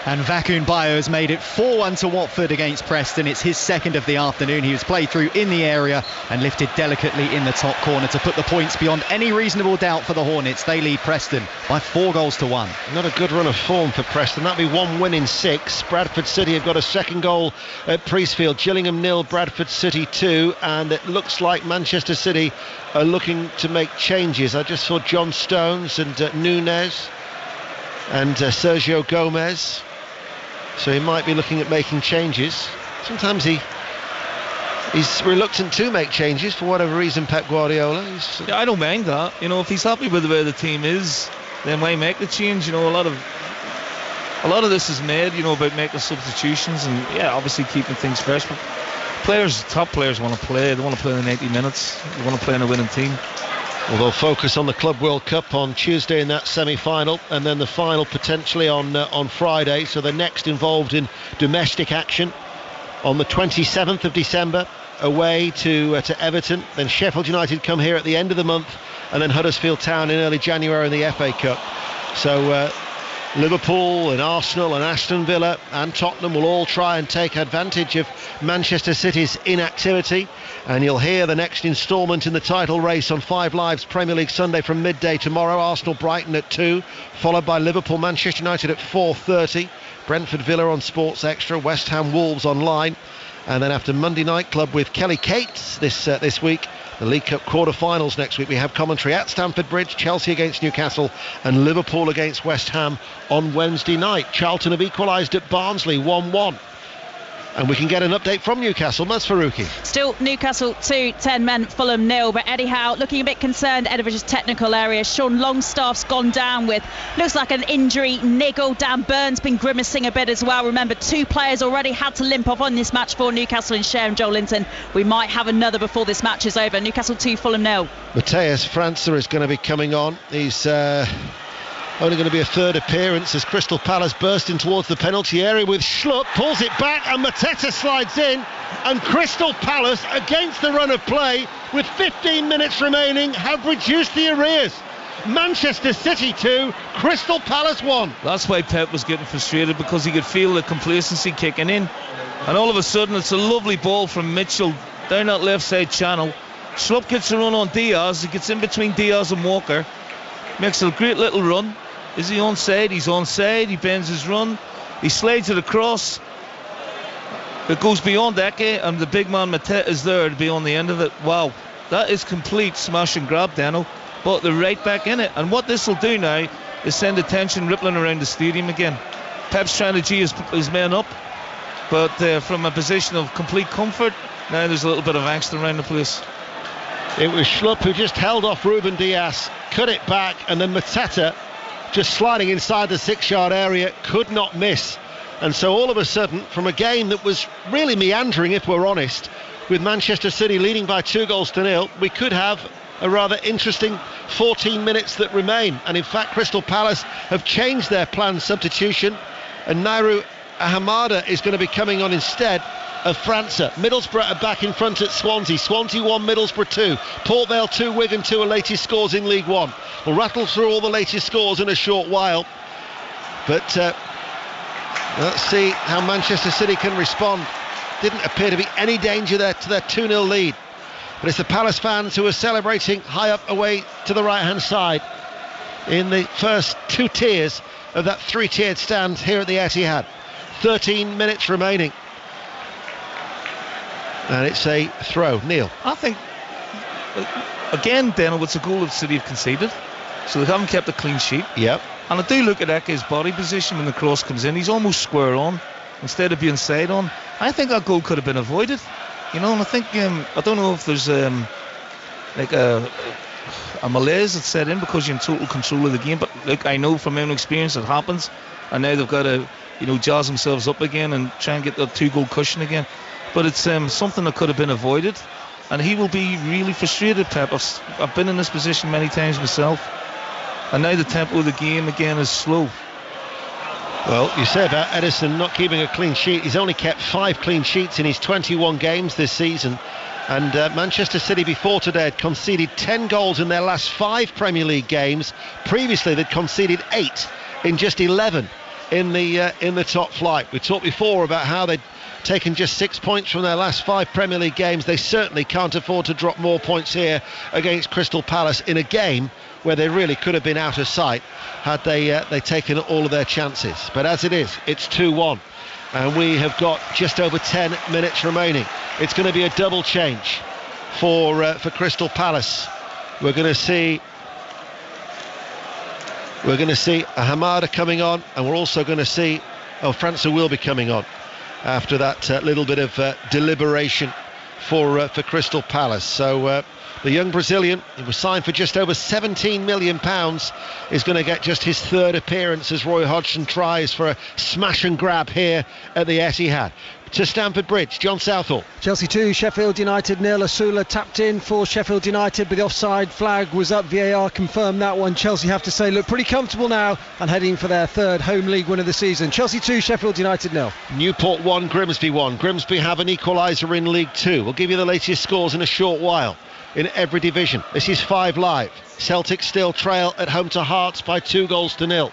And Vakun Bayo has made it 4-1 to Watford against Preston. It's his second of the afternoon. He was played through in the area and lifted delicately in the top corner to put the points beyond any reasonable doubt for the Hornets. They lead Preston by 4-1. Not a good run of form for Preston. That'll be 1 win in 6. Bradford City have got a second goal at Priestfield. Gillingham 0, Bradford City 2. And it looks like Manchester City are looking to make changes. I just saw John Stones and Nunez and Sergio Gomez. So he might be looking at making changes. Sometimes he's reluctant to make changes for whatever reason, Pep Guardiola. Yeah, I don't mind that. You know, if he's happy with the way the team is, then why make the change? You know, a lot of this is made, you know, about making substitutions and obviously keeping things fresh. But top players want to play. They want to play in the 90 minutes. They want to play in a winning team. Well, they'll focus on the Club World Cup on Tuesday in that semi-final, and then the final potentially on Friday. So they're next involved in domestic action on the 27th of December, away to Everton. Then Sheffield United come here at the end of the month, and then Huddersfield Town in early January in the FA Cup. So Liverpool and Arsenal and Aston Villa and Tottenham will all try and take advantage of Manchester City's inactivity. And you'll hear the next instalment in the title race on 5 Live's Premier League Sunday from midday tomorrow. Arsenal Brighton at 2, followed by Liverpool Manchester United at 4:30. Brentford Villa on Sports Extra, West Ham Wolves online. And then after Monday Night Club with Kelly Cates this week, the League Cup quarter-finals next week. We have commentary at Stamford Bridge, Chelsea against Newcastle and Liverpool against West Ham on Wednesday night. Charlton have equalised at Barnsley 1-1. And we can get an update from Newcastle. Maz Faruqi. Still Newcastle 2, 10 men, Fulham 0. But Eddie Howe looking a bit concerned. Edivige's technical area. Sean Longstaff's gone down with, looks like an injury niggle. Dan Burns been grimacing a bit as well. Remember, 2 players already had to limp off on this match for Newcastle in Cher and Joel Linton. We might have another before this match is over. Newcastle 2, Fulham 0. Matheus França is going to be coming on. He's only going to be a third appearance as Crystal Palace burst in towards the penalty area with Schlupp, pulls it back and Mateta slides in, and Crystal Palace, against the run of play with 15 minutes remaining, have reduced the arrears. Manchester City 2, Crystal Palace 1. That's why Pep was getting frustrated, because he could feel the complacency kicking in, and all of a sudden it's a lovely ball from Mitchell down that left side channel. Schlupp gets a run on Diaz. He gets in between Diaz and Walker, makes a great little run. Is he onside? He's onside. He bends his run. He slides it across. It goes beyond Eke, and the big man Mateta is there to be on the end of it. Wow, that is complete smash and grab, Dano. But they're right back in it. And what this will do now is send the tension rippling around the stadium again. Pep's trying to G his men up, but from a position of complete comfort, now there's a little bit of angst around the place. It was Schlupp who just held off Ruben Diaz, cut it back, and then Mateta, just sliding inside the 6-yard area, could not miss. And so all of a sudden, from a game that was really meandering, if we're honest, with Manchester City leading by 2-0, we could have a rather interesting 14 minutes that remain. And in fact, Crystal Palace have changed their planned substitution, and Nairu Ahamada is going to be coming on instead. of França. Middlesbrough are back in front at Swansea. Swansea 1, Middlesbrough 2. Port Vale 2, Wigan 2 are latest scores in League One. We'll rattle through all the latest scores in a short while. But let's see how Manchester City can respond. Didn't appear to be any danger there to their 2-0 lead. But it's the Palace fans who are celebrating high up away to the right-hand side in the first 2 tiers of that 3-tiered stand here at the Etihad. 13 minutes remaining. And it's a throw. Neil. I think, again, Daniel, it's a goal that City have conceded. So they haven't kept a clean sheet. Yep. And I do look at Eke's body position when the cross comes in. He's almost square on instead of being side on. I think that goal could have been avoided. You know, and I think, I don't know if there's like a malaise that's set in because you're in total control of the game. But look, I know from my own experience it happens. And now they've got to, jazz themselves up again and try and get the 2-goal cushion again. But it's something that could have been avoided. And he will be really frustrated, Pep. I've been in this position many times myself. And now the tempo of the game again is slow. Well, you say about Ederson not keeping a clean sheet. He's only kept 5 clean sheets in his 21 games this season. And Manchester City before today had conceded 10 goals in their last 5 Premier League games. Previously they'd conceded 8 in just 11 in the top flight. We talked before about how they'd taken just 6 points from their last 5 Premier League games. They certainly can't afford to drop more points here against Crystal Palace in a game where they really could have been out of sight had they taken all of their chances. But as it is, it's 2-1 and we have got just over 10 minutes remaining. It's going to be a double change for Crystal Palace. We're going to see a Hamada coming on, and we're also going to see França will be coming on after that little bit of deliberation for Crystal Palace. So the young Brazilian, who was signed for just over £17 million, is going to get just his 3rd appearance as Roy Hodgson tries for a smash and grab here at the Etihad. To Stamford Bridge, John Southall. Chelsea 2, Sheffield United 0. Asula tapped in for Sheffield United, but the offside flag was up. VAR confirmed that one. Chelsea have to say look pretty comfortable now and heading for their 3rd home league win of the season. Chelsea 2, Sheffield United 0. Newport 1, Grimsby 1. Grimsby have an equaliser in League 2. We'll give you the latest scores in a short while in every division. This is 5 Live. Celtic still trail at home to Hearts by 2-0.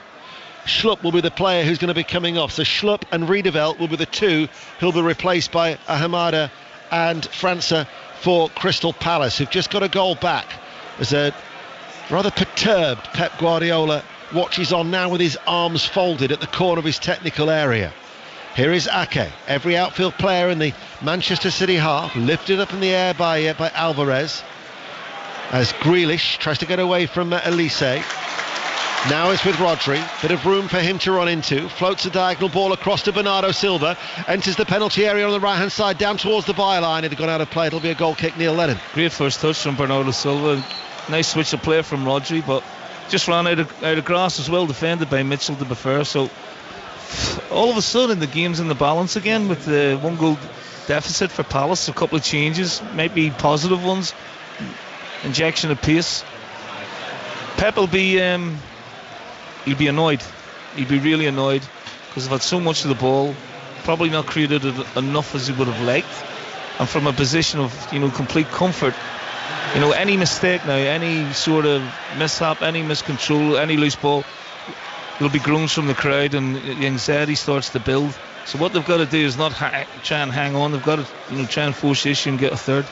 Schlupp will be the player who's going to be coming off. So Schlupp and Riedewald will be the 2 who'll be replaced by Hamada and França for Crystal Palace, who've just got a goal back. As a rather perturbed Pep Guardiola watches on now with his arms folded at the corner of his technical area. Here is Ake, every outfield player in the Manchester City half, lifted up in the air by Alvarez, as Grealish tries to get away from Elise. Now it's with Rodri, bit of room for him to run into, floats a diagonal ball across to Bernardo Silva, enters the penalty area on the right hand side, down towards the byline. It had gone out of play, it'll be a goal kick. Neil Lennon. Great first touch from Bernardo Silva, nice switch of play from Rodri, but just ran out of grass as well, defended by Mitchell to be fair. So all of a sudden the game's in the balance again with the 1-goal deficit for Palace. A couple of changes, maybe positive ones, injection of pace. Pep will be he'll be annoyed. He'll be really annoyed because they've had so much of the ball, probably not created it enough as he would have liked, and from a position of complete comfort. Any mistake now, any sort of mishap, any miscontrol, any loose ball, there'll be groans from the crowd and the anxiety starts to build. So what they've got to do is not try and hang on. They've got to try and force the issue and get a 3rd.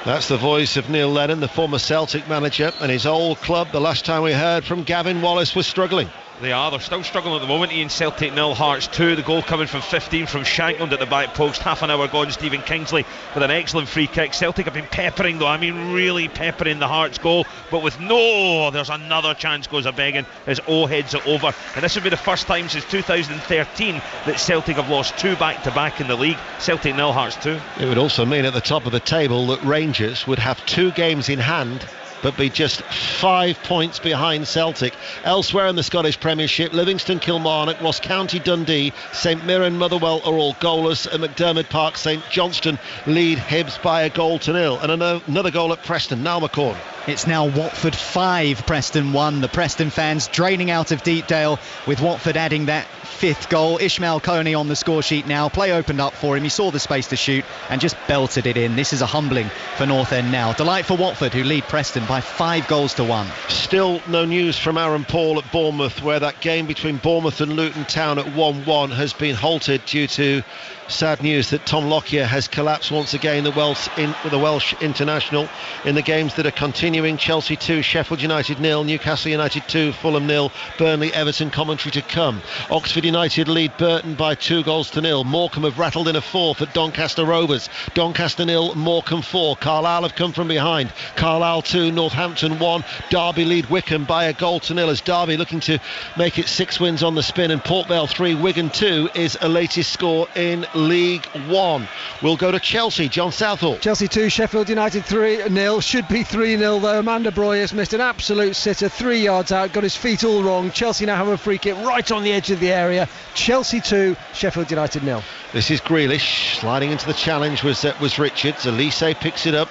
That's the voice of Neil Lennon, the former Celtic manager, and his old club. The last time we heard from Gavin Wallace was struggling. They're still struggling at the moment. Ian, Celtic 0, Hearts 2. The goal coming from 15 from Shankland at the back post. Half an hour gone, Stephen Kingsley with an excellent free kick. Celtic have been peppering though, really peppering the Hearts goal, but with there's another chance goes a begging as O heads it over. And this would be the first time since 2013 that Celtic have lost 2 back-to-back in the league. Celtic 0, Hearts 2. It would also mean at the top of the table that Rangers would have 2 games in hand but be just 5 points behind Celtic. Elsewhere in the Scottish Premiership, Livingston, Kilmarnock, Ross County, Dundee, St Mirren, Motherwell are all goalless. At McDermott Park, St Johnstone lead Hibs by 1-0. And another goal at Preston, Niall McCorn. It's now Watford 5, Preston 1. The Preston fans draining out of Deepdale, with Watford adding that 5th goal. Ishmael Coney on the score sheet now. Play opened up for him. He saw the space to shoot and just belted it in. This is a humbling for North End now. Delight for Watford, who lead Preston by 5 goals to 1. Still no news from Aaron Paul at Bournemouth, where that game between Bournemouth and Luton Town at 1-1 has been halted due to sad news that Tom Lockyer has collapsed once again, the Welsh international, in the games that are continuing. Chelsea 2, Sheffield United 0, Newcastle United 2, Fulham 0, Burnley, Everton commentary to come. Oxford United lead Burton by 2 goals to 0. Morecambe have rattled in a 4th at Doncaster Rovers. Doncaster 0, Morecambe 4. Carlisle have come from behind. Carlisle 2, Northampton 1. Derby lead Wycombe by a goal to 0 as Derby looking to make it 6 wins on the spin. And Port Vale 3, Wigan 2 is a latest score in League One. We'll go to Chelsea. John Southall. Chelsea 2, Sheffield United 3-0. Should be 3-0 though. Amanda Broy has missed an absolute sitter, 3 yards out, got his feet all wrong. Chelsea now have a free kick right on the edge of the area. Chelsea 2, Sheffield United 0. This is Grealish sliding into the challenge. Was Richards. Elise picks it up.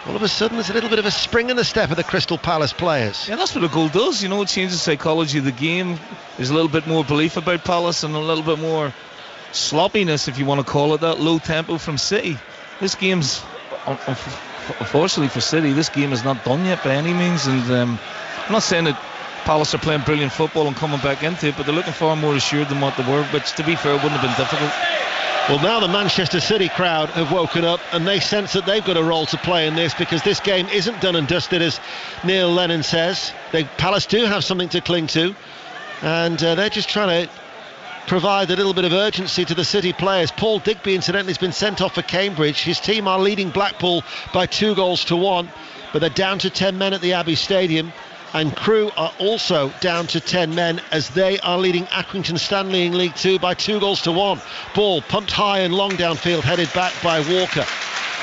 All of a sudden there's a little bit of a spring in the step of the Crystal Palace players. Yeah, that's what a goal does. You know, it changes the psychology of the game. There's a little bit more belief about Palace and a little bit more sloppiness, if you want to call it that, low tempo from City. This game's, unfortunately for City, this game is not done yet by any means, and I'm not saying that Palace are playing brilliant football and coming back into it, but they're looking far more assured than what they were, which to be fair wouldn't have been difficult. Well, now the Manchester City crowd have woken up and they sense that they've got a role to play in this, because this game isn't done and dusted, as Neil Lennon says. Palace do have something to cling to, and they're just trying to provide a little bit of urgency to the City players. Paul Digby, incidentally, has been sent off for Cambridge. His team are leading Blackpool by 2 goals to 1, but they're down to 10 men at the Abbey Stadium. And Crewe are also down to 10 men as they are leading Accrington Stanley in League 2 by 2 goals to 1. Ball pumped high and long downfield, headed back by Walker.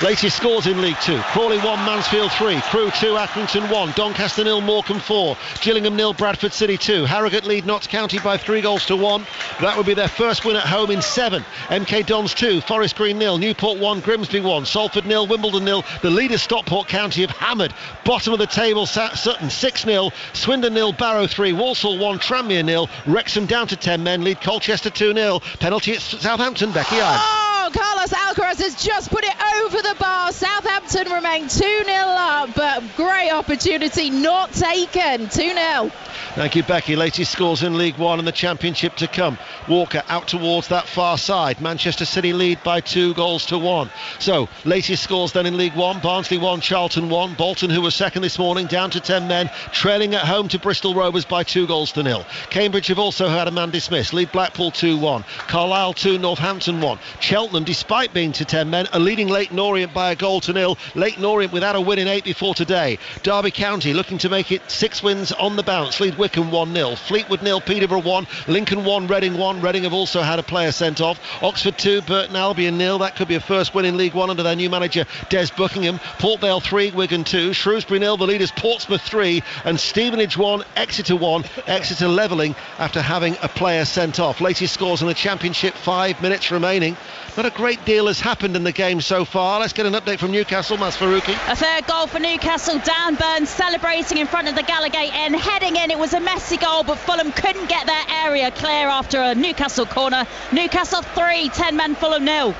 Latest scores in League 2. Crawley 1, Mansfield 3. Crewe 2, Accrington 1. Doncaster 0, Morecambe 4. Gillingham 0, Bradford City 2. Harrogate lead Notts County by 3 goals to 1. That would be their first win at home in 7. MK Dons 2, Forest Green 0. Newport 1, Grimsby 1. Salford 0, Wimbledon 0. The leaders Stockport County have hammered bottom of the table Sutton 6-0. Swindon 0, Barrow 3. Walsall 1, Tranmere 0. Wrexham down to 10 men, lead Colchester 2-0. Penalty at Southampton, Becky Irons. Oh, Carlos Alcaraz has just put it over the bar. Southampton remain 2-0 up, but great opportunity not taken. 2-0. Thank you, Becky. Latest scores in League One and the Championship to come. Walker out towards that far side. Manchester City lead by 2 goals to 1. So, latest scores then in League One. Barnsley 1, Charlton 1. Bolton, who was second this morning, down to 10 men, trailing at home to Bristol Rovers by 2 goals to 0. Cambridge have also had a man dismissed. Lead Blackpool 2-1. Carlisle 2, Northampton 1. Cheltenham, despite being to 10 men, are leading Leyton Orient by a goal to 0. Leyton Orient without a win in 8 before today. Derby County looking to make it 6 wins on the bounce. Lead Wycombe 1-0. Fleetwood 0, Peterborough 1. Lincoln 1, Reading 1. Reading have also had a player sent off. Oxford 2, Burton Albion 0. That could be a first win in League One under their new manager Des Buckingham. Port Vale 3, Wigan 2. Shrewsbury 0, the leaders Portsmouth 3. And Stevenage 1, Exeter 1. Exeter levelling after having a player sent off. Latest scores in the Championship, 5 minutes remaining. Not a great deal has happened in the game so far. Let's get an update from Newcastle. Mas Faruqi. A third goal for Newcastle. Dan Burns celebrating in front of the Gallowgate end, heading in. It was a messy goal, but Fulham couldn't get their area clear after a Newcastle corner. Newcastle 3, 10 men, Fulham 0.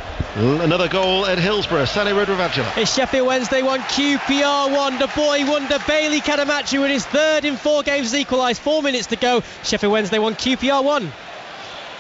Another goal at Hillsborough. Sani Rudravajala. It's Sheffield Wednesday 1, QPR 1. The boy wonder Bailey Kadamachi with his third in 4 games equalised. 4 minutes to go. Sheffield Wednesday 1, QPR 1.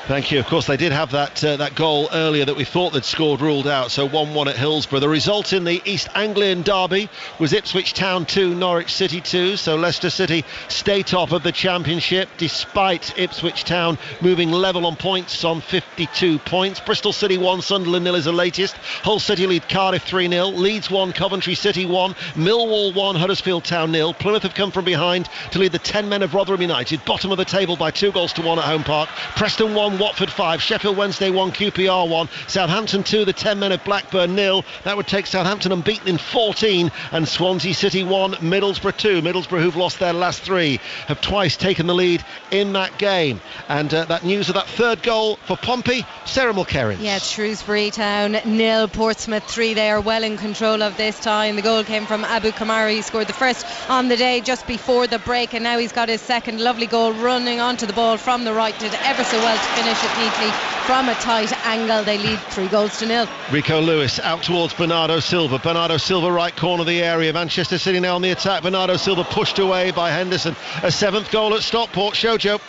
Thank you. Of course, they did have that goal earlier that we thought they'd scored ruled out, so 1-1 at Hillsborough. The result in the East Anglian derby was Ipswich Town 2, Norwich City 2, so Leicester City stay top of the Championship despite Ipswich Town moving level on points on 52 points. Bristol City 1, Sunderland 0 is the latest. Hull City lead Cardiff 3-0. Leeds 1, Coventry City 1. Millwall 1, Huddersfield Town 0. Plymouth have come from behind to lead the 10 men of Rotherham United, bottom of the table by 2 goals to 1 at Home Park. Preston 1, 1, Watford 5, Sheffield Wednesday 1, QPR 1, Southampton 2, the 10 men of Blackburn 0. That would take Southampton unbeaten in 14, and Swansea City 1, Middlesbrough 2. Middlesbrough, who've lost their last 3, have twice taken the lead in that game. And that news of that third goal for Pompey, Sarah Mulkerrin. Yeah, Shrewsbury Town 0, Portsmouth 3. They are well in control of this time. The goal came from Abu Kamara. He scored the first on the day just before the break, and now he's got his second. Lovely goal, running onto the ball from the right, did ever so well to finish it neatly from a tight angle. They lead 3-0. Rico Lewis out towards Bernardo Silva. Bernardo Silva, right corner of the area. Manchester City now on the attack. Bernardo Silva pushed away by Henderson. A 7th goal at Stockport. Shojo.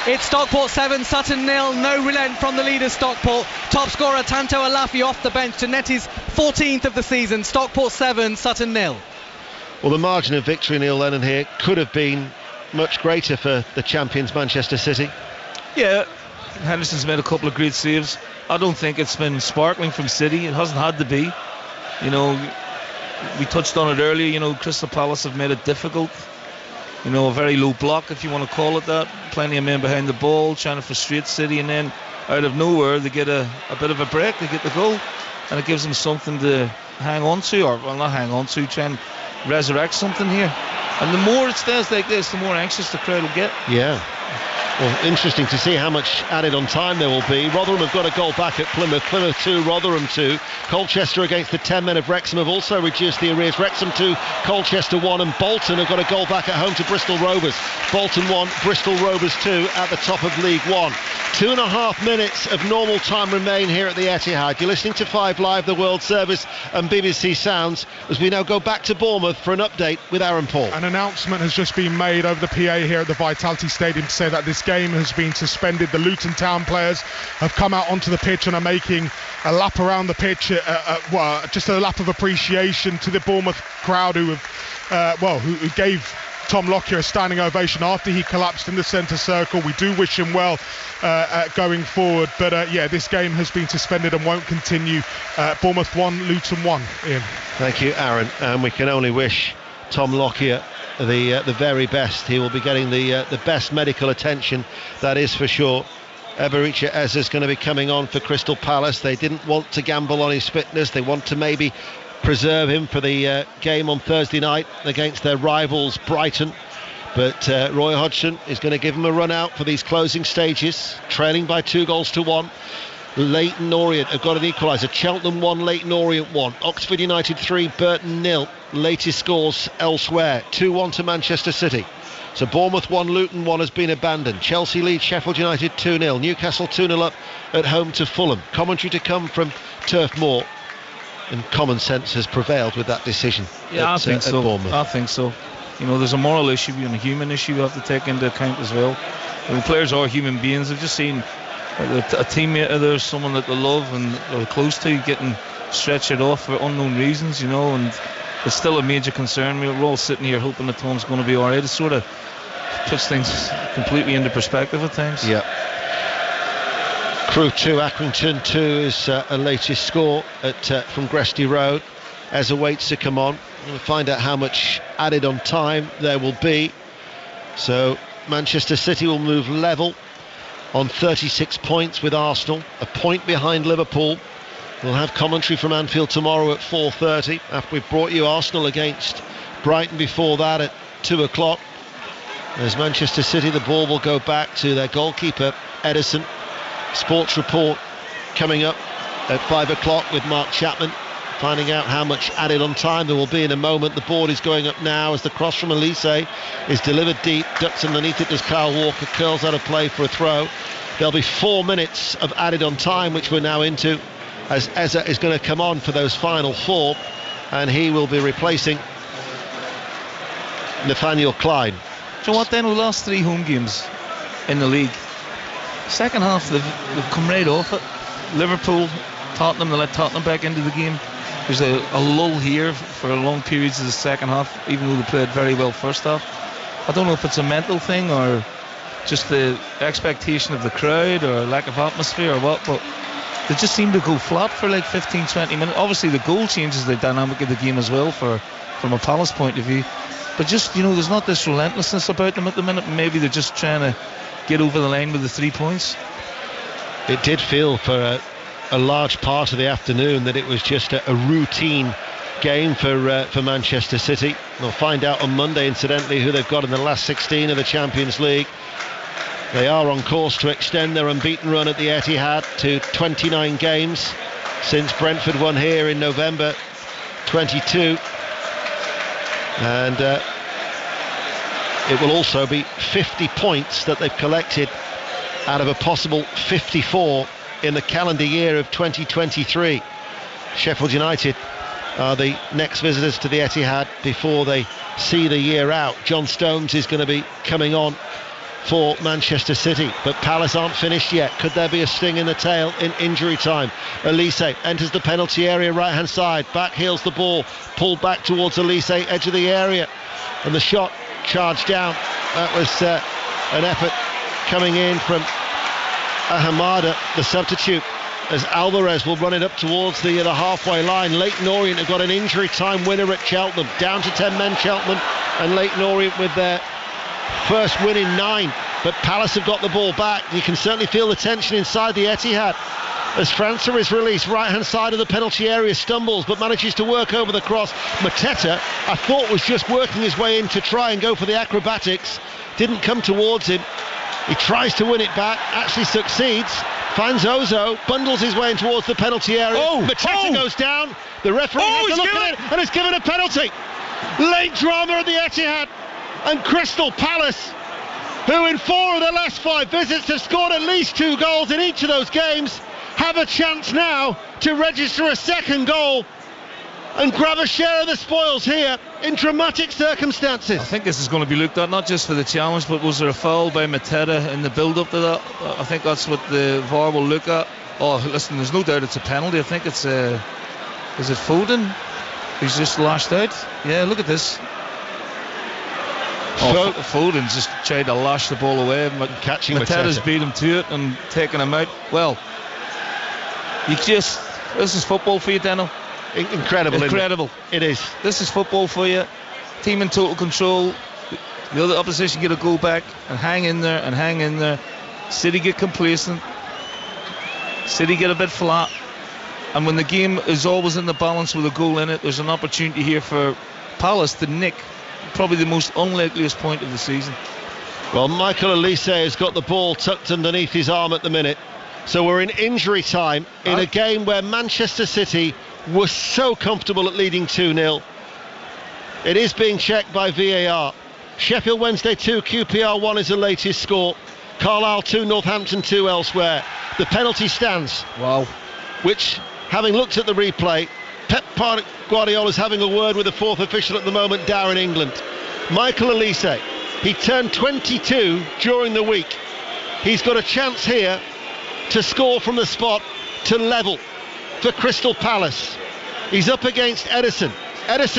It's Stockport 7, Sutton 0. No relent from the leaders, Stockport. Top scorer Tanto Alafi off the bench to net his 14th of the season. Stockport 7, Sutton 0. Well, the margin of victory, Neil Lennon, here could have been much greater for the champions Manchester City. Yeah, Henderson's made a couple of great saves. I don't think it's been sparkling from City. It hasn't had to be. You know, we touched on it earlier. You know, Crystal Palace have made it difficult. You know, a very low block, if you want to call it that. Plenty of men behind the ball trying to frustrate City, and then out of nowhere they get a bit of a break. They get the goal, and it gives them something to hang on to, or well, not hang on to, try and resurrect something here. And the more it stays like this, the more anxious the crowd will get. Yeah. Well, interesting to see how much added on time there will be. Rotherham have got a goal back at Plymouth. Plymouth 2, Rotherham 2. Colchester against the 10 men of Wrexham have also reduced the arrears. Wrexham 2, Colchester 1, and Bolton have got a goal back at home to Bristol Rovers. Bolton 1, Bristol Rovers 2 at the top of League 1. 2.5 minutes of normal time remain here at the Etihad. You're listening to 5 Live, the World Service and BBC Sounds, as we now go back to Bournemouth for an update with Aaron Paul. An announcement has just been made over the PA here at the Vitality Stadium to say that this game has been suspended. The Luton Town players have come out onto the pitch and are making a lap around the pitch, just a lap of appreciation to the Bournemouth crowd who gave Tom Lockyer a standing ovation after he collapsed in the centre circle. We do wish him well going forward, but this game has been suspended and won't continue. Bournemouth 1, Luton 1. Ian. Thank you, Aaron, and we can only wish Tom Lockyer the very best. He will be getting the best medical attention, that is for sure. Eberechi Eze is going to be coming on for Crystal Palace. They didn't want to gamble on his fitness. They want to maybe preserve him for the game on Thursday night against their rivals Brighton, but Roy Hodgson is going to give him a run out for these closing stages, trailing by 2-1. Leyton Orient have got an equaliser. Cheltenham 1, Leyton Orient 1. Oxford United 3, Burton 0. Latest scores elsewhere. 2-1 to Manchester City. So Bournemouth 1, Luton 1 has been abandoned. Chelsea leads Sheffield United 2-0. Newcastle 2-0 up at home to Fulham. Commentary to come from Turf Moor. And common sense has prevailed with that decision. Yeah, I think so. Bournemouth. I think so. You know, there's a moral issue and a human issue you have to take into account as well. I mean, players are human beings. They've just seen a teammate of theirs, someone that they love and are close to, getting stretched off for unknown reasons, you know, and it's still a major concern. We're all sitting here hoping that Tom's going to be alright. It sort of puts things completely into perspective at times. Yeah. Crewe 2, Accrington 2 is a latest score from Gresty Road. Eze waits to come on. We'll find out how much added on time there will be. So Manchester City will move level on 36 points with Arsenal, a point behind Liverpool. We'll have commentary from Anfield tomorrow at 4:30 after we've brought you Arsenal against Brighton before that at 2 o'clock. As Manchester City, the ball will go back to their goalkeeper Ederson. Sports report coming up at 5 o'clock with Mark Chapman, finding out how much added on time there will be in a moment. The board is going up now as the cross from Elise is delivered deep, ducks underneath it as Kyle Walker curls out of play for a throw. There'll be 4 minutes of added on time, which we're now into, as Eze is going to come on for those final 4, and he will be replacing Nathaniel Klein. Do you know what then? We lost 3 home games in the league. Second half they've come right off it. Liverpool, Tottenham, they let Tottenham back into the game. There's a lull here for long periods of the second half, even though they played very well first half. I don't know if it's a mental thing or just the expectation of the crowd or lack of atmosphere or what, but they just seem to go flat for like 15-20 minutes. Obviously the goal changes the dynamic of the game as well from a Palace point of view, but just, you know, there's not this relentlessness about them at the minute. Maybe they're just trying to get over the line with the 3 points. It did feel for a large part of the afternoon that it was just a routine game for Manchester City. We'll find out on Monday, incidentally, who they've got in the last 16 of the Champions League. They are on course to extend their unbeaten run at the Etihad to 29 games since Brentford won here in November 22. And it will also be 50 points that they've collected out of a possible 54 in the calendar year of 2023. Sheffield United are the next visitors to the Etihad before they see the year out. John Stones is going to be coming on for Manchester City, but Palace aren't finished yet. Could there be a sting in the tail in injury time? Elise enters the penalty area, right hand side, back heels the ball, pulled back towards Elise, edge of the area, and the shot charged down. That was an effort coming in from Ahamada, the substitute, as Alvarez will run it up towards the halfway line. Leyton Orient have got an injury time winner at Cheltenham, down to 10 men Cheltenham, and Leyton Orient with their first win in 9. But Palace have got the ball back. You can certainly feel the tension inside the Etihad as França is released, right hand side of the penalty area, stumbles but manages to work over the cross. Mateta, I thought, was just working his way in to try and go for the acrobatics, didn't come towards him. He tries to win it back, actually succeeds, finds Ozo, bundles his way in towards the penalty area. Mateta goes down, the referee has to look at it and has given a penalty. Late drama at the Etihad, and Crystal Palace, who in 4 of their last 5 visits have scored at least 2 goals in each of those games, have a chance now to register a second goal and grab a share of the spoils here in dramatic circumstances. I think this is going to be looked at not just for the challenge, but was there a foul by Mateta in the build-up to that? I think that's what the VAR will look at. Oh, listen, there's no doubt it's a penalty. I think it's is it Foden? He's just lashed out. Yeah, look at this. Foden's just tried to lash the ball away. Catching Mateta's beat him to it and taking him out. Well, this is football for you, Daniel. Incredible. It is. This is football for you. Team in total control. The other opposition get a goal back and hang in there. City get complacent. City get a bit flat. And when the game is always in the balance with a goal in it, there's an opportunity here for Palace to nick probably the most unlikeliest point of the season. Well, Michael Elise has got the ball tucked underneath his arm at the minute. So we're in injury time in a game where Manchester City was so comfortable at leading 2-0. It is being checked by VAR. Sheffield Wednesday 2, QPR 1 is the latest score. Carlisle 2, Northampton 2 elsewhere. The penalty stands. Wow. Which, having looked at the replay, Pep Guardiola's having a word with the 4th official at the moment, Darren England. Michael Elise, he turned 22 during the week. He's got a chance here to score from the spot to level for Crystal Palace. He's up against Ederson,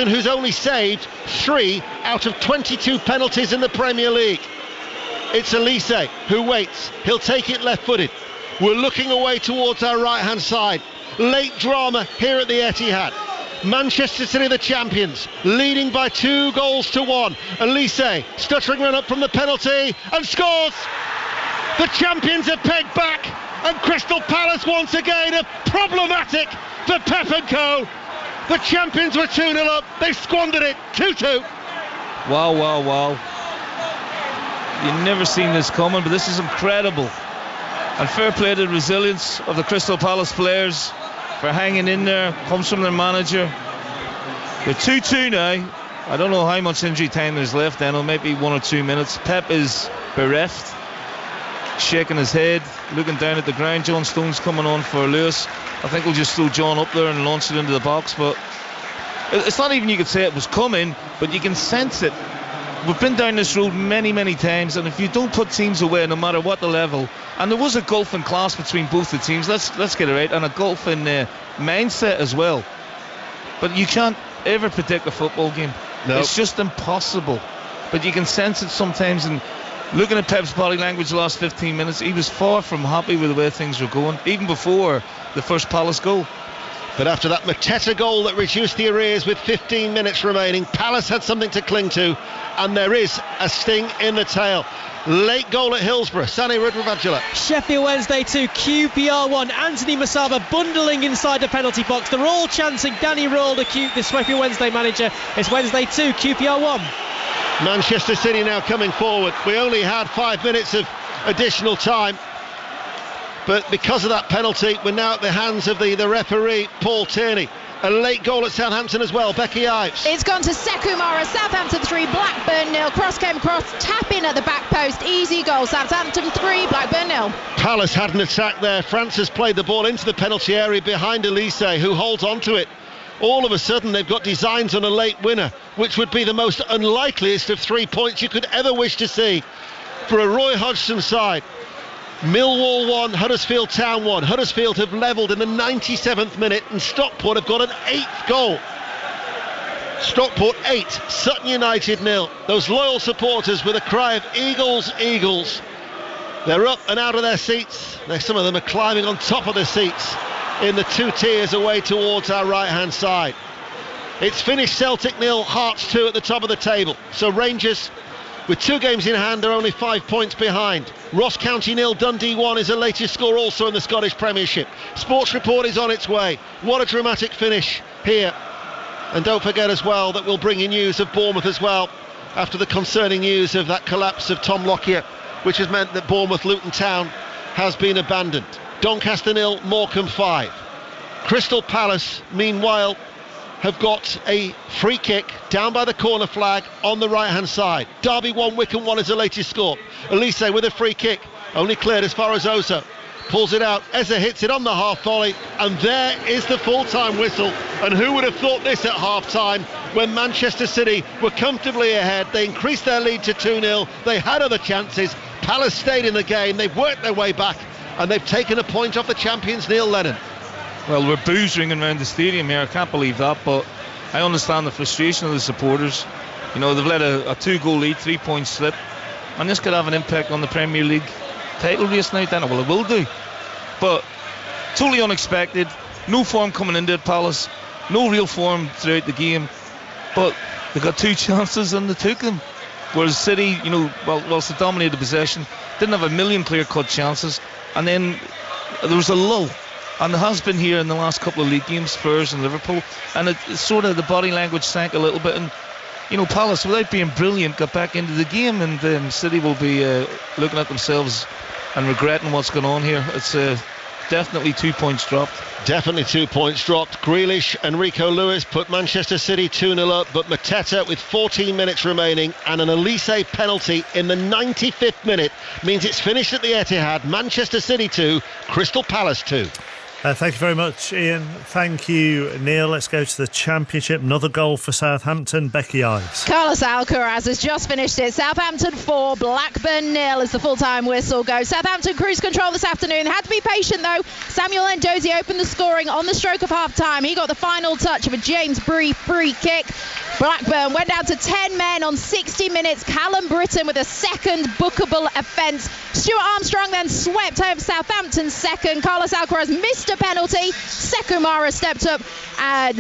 who's only saved 3 out of 22 penalties in the Premier League. It's Elise who waits. He'll take it left-footed. We're looking away towards our right-hand side. Late drama here at the Etihad. Manchester City, the champions, leading by 2-1. Elise stuttering run up from the penalty and scores. The champions are pegged back, and Crystal Palace once again are problematic for Pep and Co. The champions were 2-0 up, they squandered it, 2-2. Wow. You've never seen this coming, but this is incredible. And fair play to the resilience of the Crystal Palace players for hanging in there. Comes from their manager. They're 2-2 now. I don't know how much injury time there's left then. It might be 1 or 2 minutes. Pep is bereft, shaking his head, looking down at the ground. John Stones coming on for Lewis. I think we'll just throw John up there and launch it into the box. But it's not even you could say it was coming, but you can sense it. We've been down this road many times, and if you don't put teams away, no matter what the level, and there was a gulf in class between both the teams, let's get it right, and a gulf in mindset as well. But you can't ever predict a football game. Nope. It's just impossible. But you can sense it sometimes, and looking at Pep's body language the last 15 minutes, he was far from happy with the way things were going, even before the first Palace goal. But after that Mateta goal that reduced the arrears with 15 minutes remaining, Palace had something to cling to, and there is a sting in the tail. Late goal at Hillsborough, Sani Rudravajula. Sheffield Wednesday 2, QPR 1. Anthony Masaba bundling inside the penalty box. They're all chanting Danny Röhl, the Sheffield Wednesday manager. It's Wednesday 2, QPR 1. Manchester City now coming forward. We only had 5 minutes of additional time, but because of that penalty, we're now at the hands of the referee, Paul Tierney. A late goal at Southampton as well, Becky Ives. It's gone to Sekou Mara, Southampton 3, Blackburn 0. Cross came across, tap in at the back post, easy goal. Southampton 3, Blackburn 0. Palace had an attack there. Francis played the ball into the penalty area behind Elise, who holds on to it. All of a sudden they've got designs on a late winner, which would be the most unlikeliest of 3 points you could ever wish to see for a Roy Hodgson side. Millwall 1, Huddersfield Town 1. Huddersfield have levelled in the 97th minute, and Stockport have got an 8th goal. Stockport 8, Sutton United 0. Those loyal supporters with a cry of Eagles, Eagles. They're up and out of their seats. Some of them are climbing on top of their seats in the 2 tiers away towards our right hand side. It's finished Celtic 0, Hearts 2 at the top of the table. So Rangers, with 2 games in hand, are only 5 points behind. Ross County 0, Dundee 1 is the latest score also in the Scottish Premiership. Sports Report is on its way. What a dramatic finish here. And don't forget as well that we'll bring you news of Bournemouth as well, after the concerning news of that collapse of Tom Lockyer, which has meant that Bournemouth Luton Town has been abandoned. Doncaster 0, Morecambe 5. Crystal Palace, meanwhile, have got a free kick down by the corner flag on the right hand side. Derby 1, Wycombe 1 is the latest score. Elise with a free kick, only cleared as far as Ozo. Pulls it out, Eza hits it on the half volley, and there is the full-time whistle. And who would have thought this at half-time, when Manchester City were comfortably ahead? They increased their lead to 2-0, they had other chances, Palace stayed in the game, they've worked their way back, and they've taken a point off the champions, Neil Lennon. Well, we're boos ringing around the stadium here, I can't believe that, but I understand the frustration of the supporters. You know, they've let a 2-goal lead, 3-point slip, and this could have an impact on the Premier League title race now, then. Well, it will do, but totally unexpected. No form coming into it, Palace, no real form throughout the game, but they got 2 chances and they took them, whereas City, you know, whilst they dominated the possession, didn't have a million clear-cut chances. And then there was a lull, and there has been here in the last couple of league games, Spurs and Liverpool, and it sort of, the body language sank a little bit, and you know, Palace, without being brilliant, got back into the game, and City will be looking at themselves and regretting what's going on here. It's definitely 2 points dropped. Definitely 2 points dropped. Grealish and Rico Lewis put Manchester City 2-0 up, but Mateta, with 14 minutes remaining and an Elise penalty in the 95th minute, means it's finished at the Etihad. Manchester City 2, Crystal Palace 2. Thank you very much, Ian. Thank you, Neil. Let's go to the Championship. Another goal for Southampton, Becky Ives. Carlos Alcaraz has just finished it. Southampton 4, Blackburn 0 as the full-time whistle goes. Southampton cruise control this afternoon. They had to be patient though. Samuel Ndozi opened the scoring on the stroke of half-time. He got the final touch of a James Bree free kick. Blackburn went down to 10 men on 60 minutes. Callum Britton with a second bookable offence. Stuart Armstrong then swept home Southampton's second. Carlos Alcaraz missed a penalty. Sekou Mara stepped up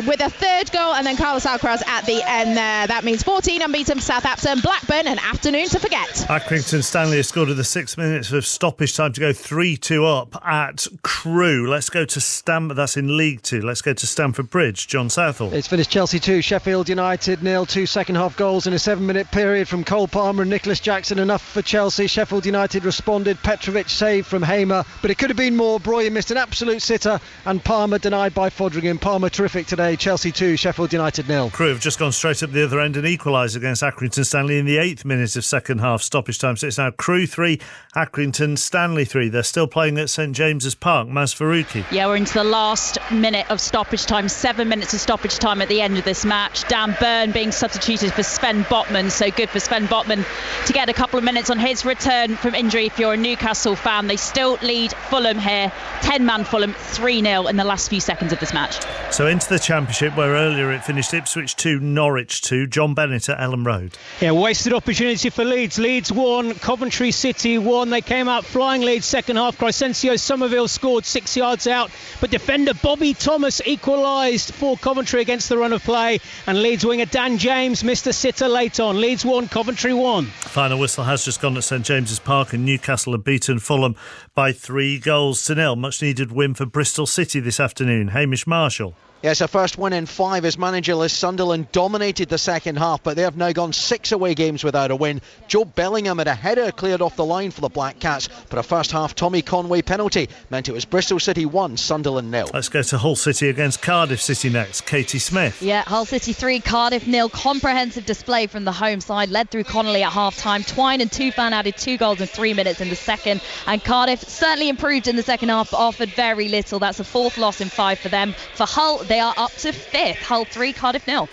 with a third goal, and then Carlos Alcaraz at the end there. That means 14 unbeaten for Southampton. Blackburn, an afternoon to forget. Accrington Stanley has scored with the 6 minutes of stoppage time to go 3-2 up at Crewe. Let's go to Stamford. That's in League 2. Let's go to Stamford Bridge. John Southall. It's finished Chelsea 2, Sheffield United 0. 2 second-half goals in a 7-minute period from Cole Palmer and Nicholas Jackson. Enough for Chelsea. Sheffield United responded. Petrovic saved from Hamer, but it could have been more. Breuer missed an absolute sitter, and Palmer denied by Foderingham. Palmer terrific today. Chelsea 2, Sheffield United 0. Crewe have just gone straight up the other end and equalised against Accrington Stanley in the 8th minute of second-half stoppage time. So it's now Crewe 3, Accrington Stanley 3. They're still playing at St James's Park. Maz Faruqi. Yeah, we're into the last minute of stoppage time. 7 minutes of stoppage time at the end of this match. Dan Burn Byrne being substituted for Sven Botman. So good for Sven Botman to get a couple of minutes on his return from injury. If you're a Newcastle fan, they still lead Fulham here. 10-man Fulham, 3-0 in the last few seconds of this match. So into the Championship, where earlier it finished Ipswich 2, Norwich 2. John Bennett at Ellen Road. Yeah, wasted opportunity for Leeds. Leeds won, Coventry City won. They came out flying Leeds second half. Crescencio Somerville scored 6 yards out, but defender Bobby Thomas equalised for Coventry against the run of play, and Leeds winger Dan James missed a sitter late on. Leeds won, Coventry won. Final whistle has just gone at St James's Park, and Newcastle have beaten Fulham by 3-0. Much needed win for Bristol City this afternoon. Hamish Marshall. Yes, a first win in 5 as managerless Sunderland dominated the second half, but they have now gone 6 away games without a win. Joe Bellingham had a header cleared off the line for the Black Cats, but a first half Tommy Conway penalty meant it was Bristol City 1, Sunderland 0. Let's go to Hull City against Cardiff City next. Katie Smith. Yeah, Hull City 3, Cardiff 0. Comprehensive display from the home side, led through Connolly at half-time. Twine and Tufan added 2 goals in 3 minutes in the second, and Cardiff certainly improved in the second half, but offered very little. That's a 4th loss in 5 for them. For Hull, they are up to 5th. Hull 3, Cardiff 0.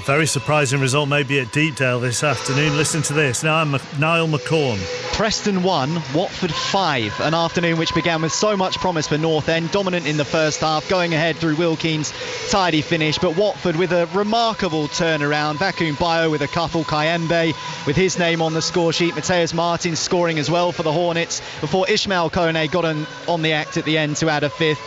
Very surprising result maybe at Deepdale this afternoon. Listen to this. Now Niall McCorn. Preston 1, Watford 5. An afternoon which began with so much promise for North End, dominant in the first half, going ahead through Wilkins' tidy finish. But Watford with a remarkable turnaround. Vacuum Bio with a couple, Kayembe with his name on the score sheet. Mateus Martin scoring as well for the Hornets before Ishmael Kone got on the act at the end to add a 5th.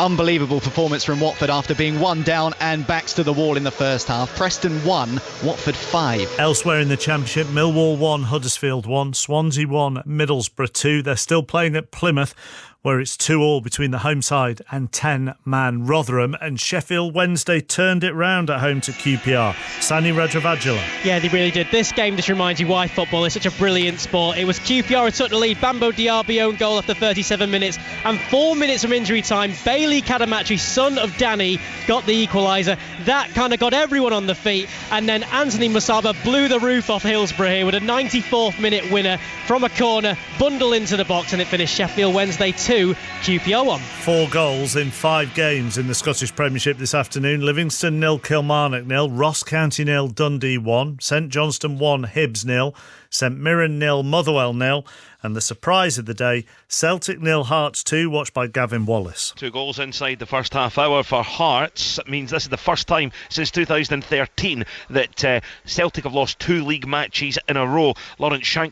Unbelievable performance from Watford after being 1 down and backs to the wall in the first half. Preston 1, Watford 5. Elsewhere in the Championship, Millwall 1, Huddersfield 1, Swansea 1, Middlesbrough 2. They're still playing at Plymouth, where it's 2-2 between the home side and 10-man Rotherham, and Sheffield Wednesday turned it round at home to QPR. Sani Rajavajula. Yeah, they really did. This game just reminds you why football is such a brilliant sport. It was QPR who took the lead. Bambo Diaby own goal after 37 minutes, and 4 minutes from injury time, Bailey Kadamachi, son of Danny, got the equaliser. That kind of got everyone on the feet, and then Anthony Musaba blew the roof off Hillsborough here with a 94th minute winner from a corner, bundle into the box, and it finished Sheffield Wednesday 2, QPR 1. 4 goals in 5 games in the Scottish Premiership this afternoon. Livingston 0, Kilmarnock 0, Ross County 0, Dundee 1, St Johnstone 1, Hibs 0, St Mirren 0, Motherwell 0, and the surprise of the day, Celtic 0, Hearts 2, watched by Gavin Wallace. 2 goals inside the first half hour for Hearts. It means this is the first time since 2013 that Celtic have lost 2 league matches in a row. Lawrence Shankland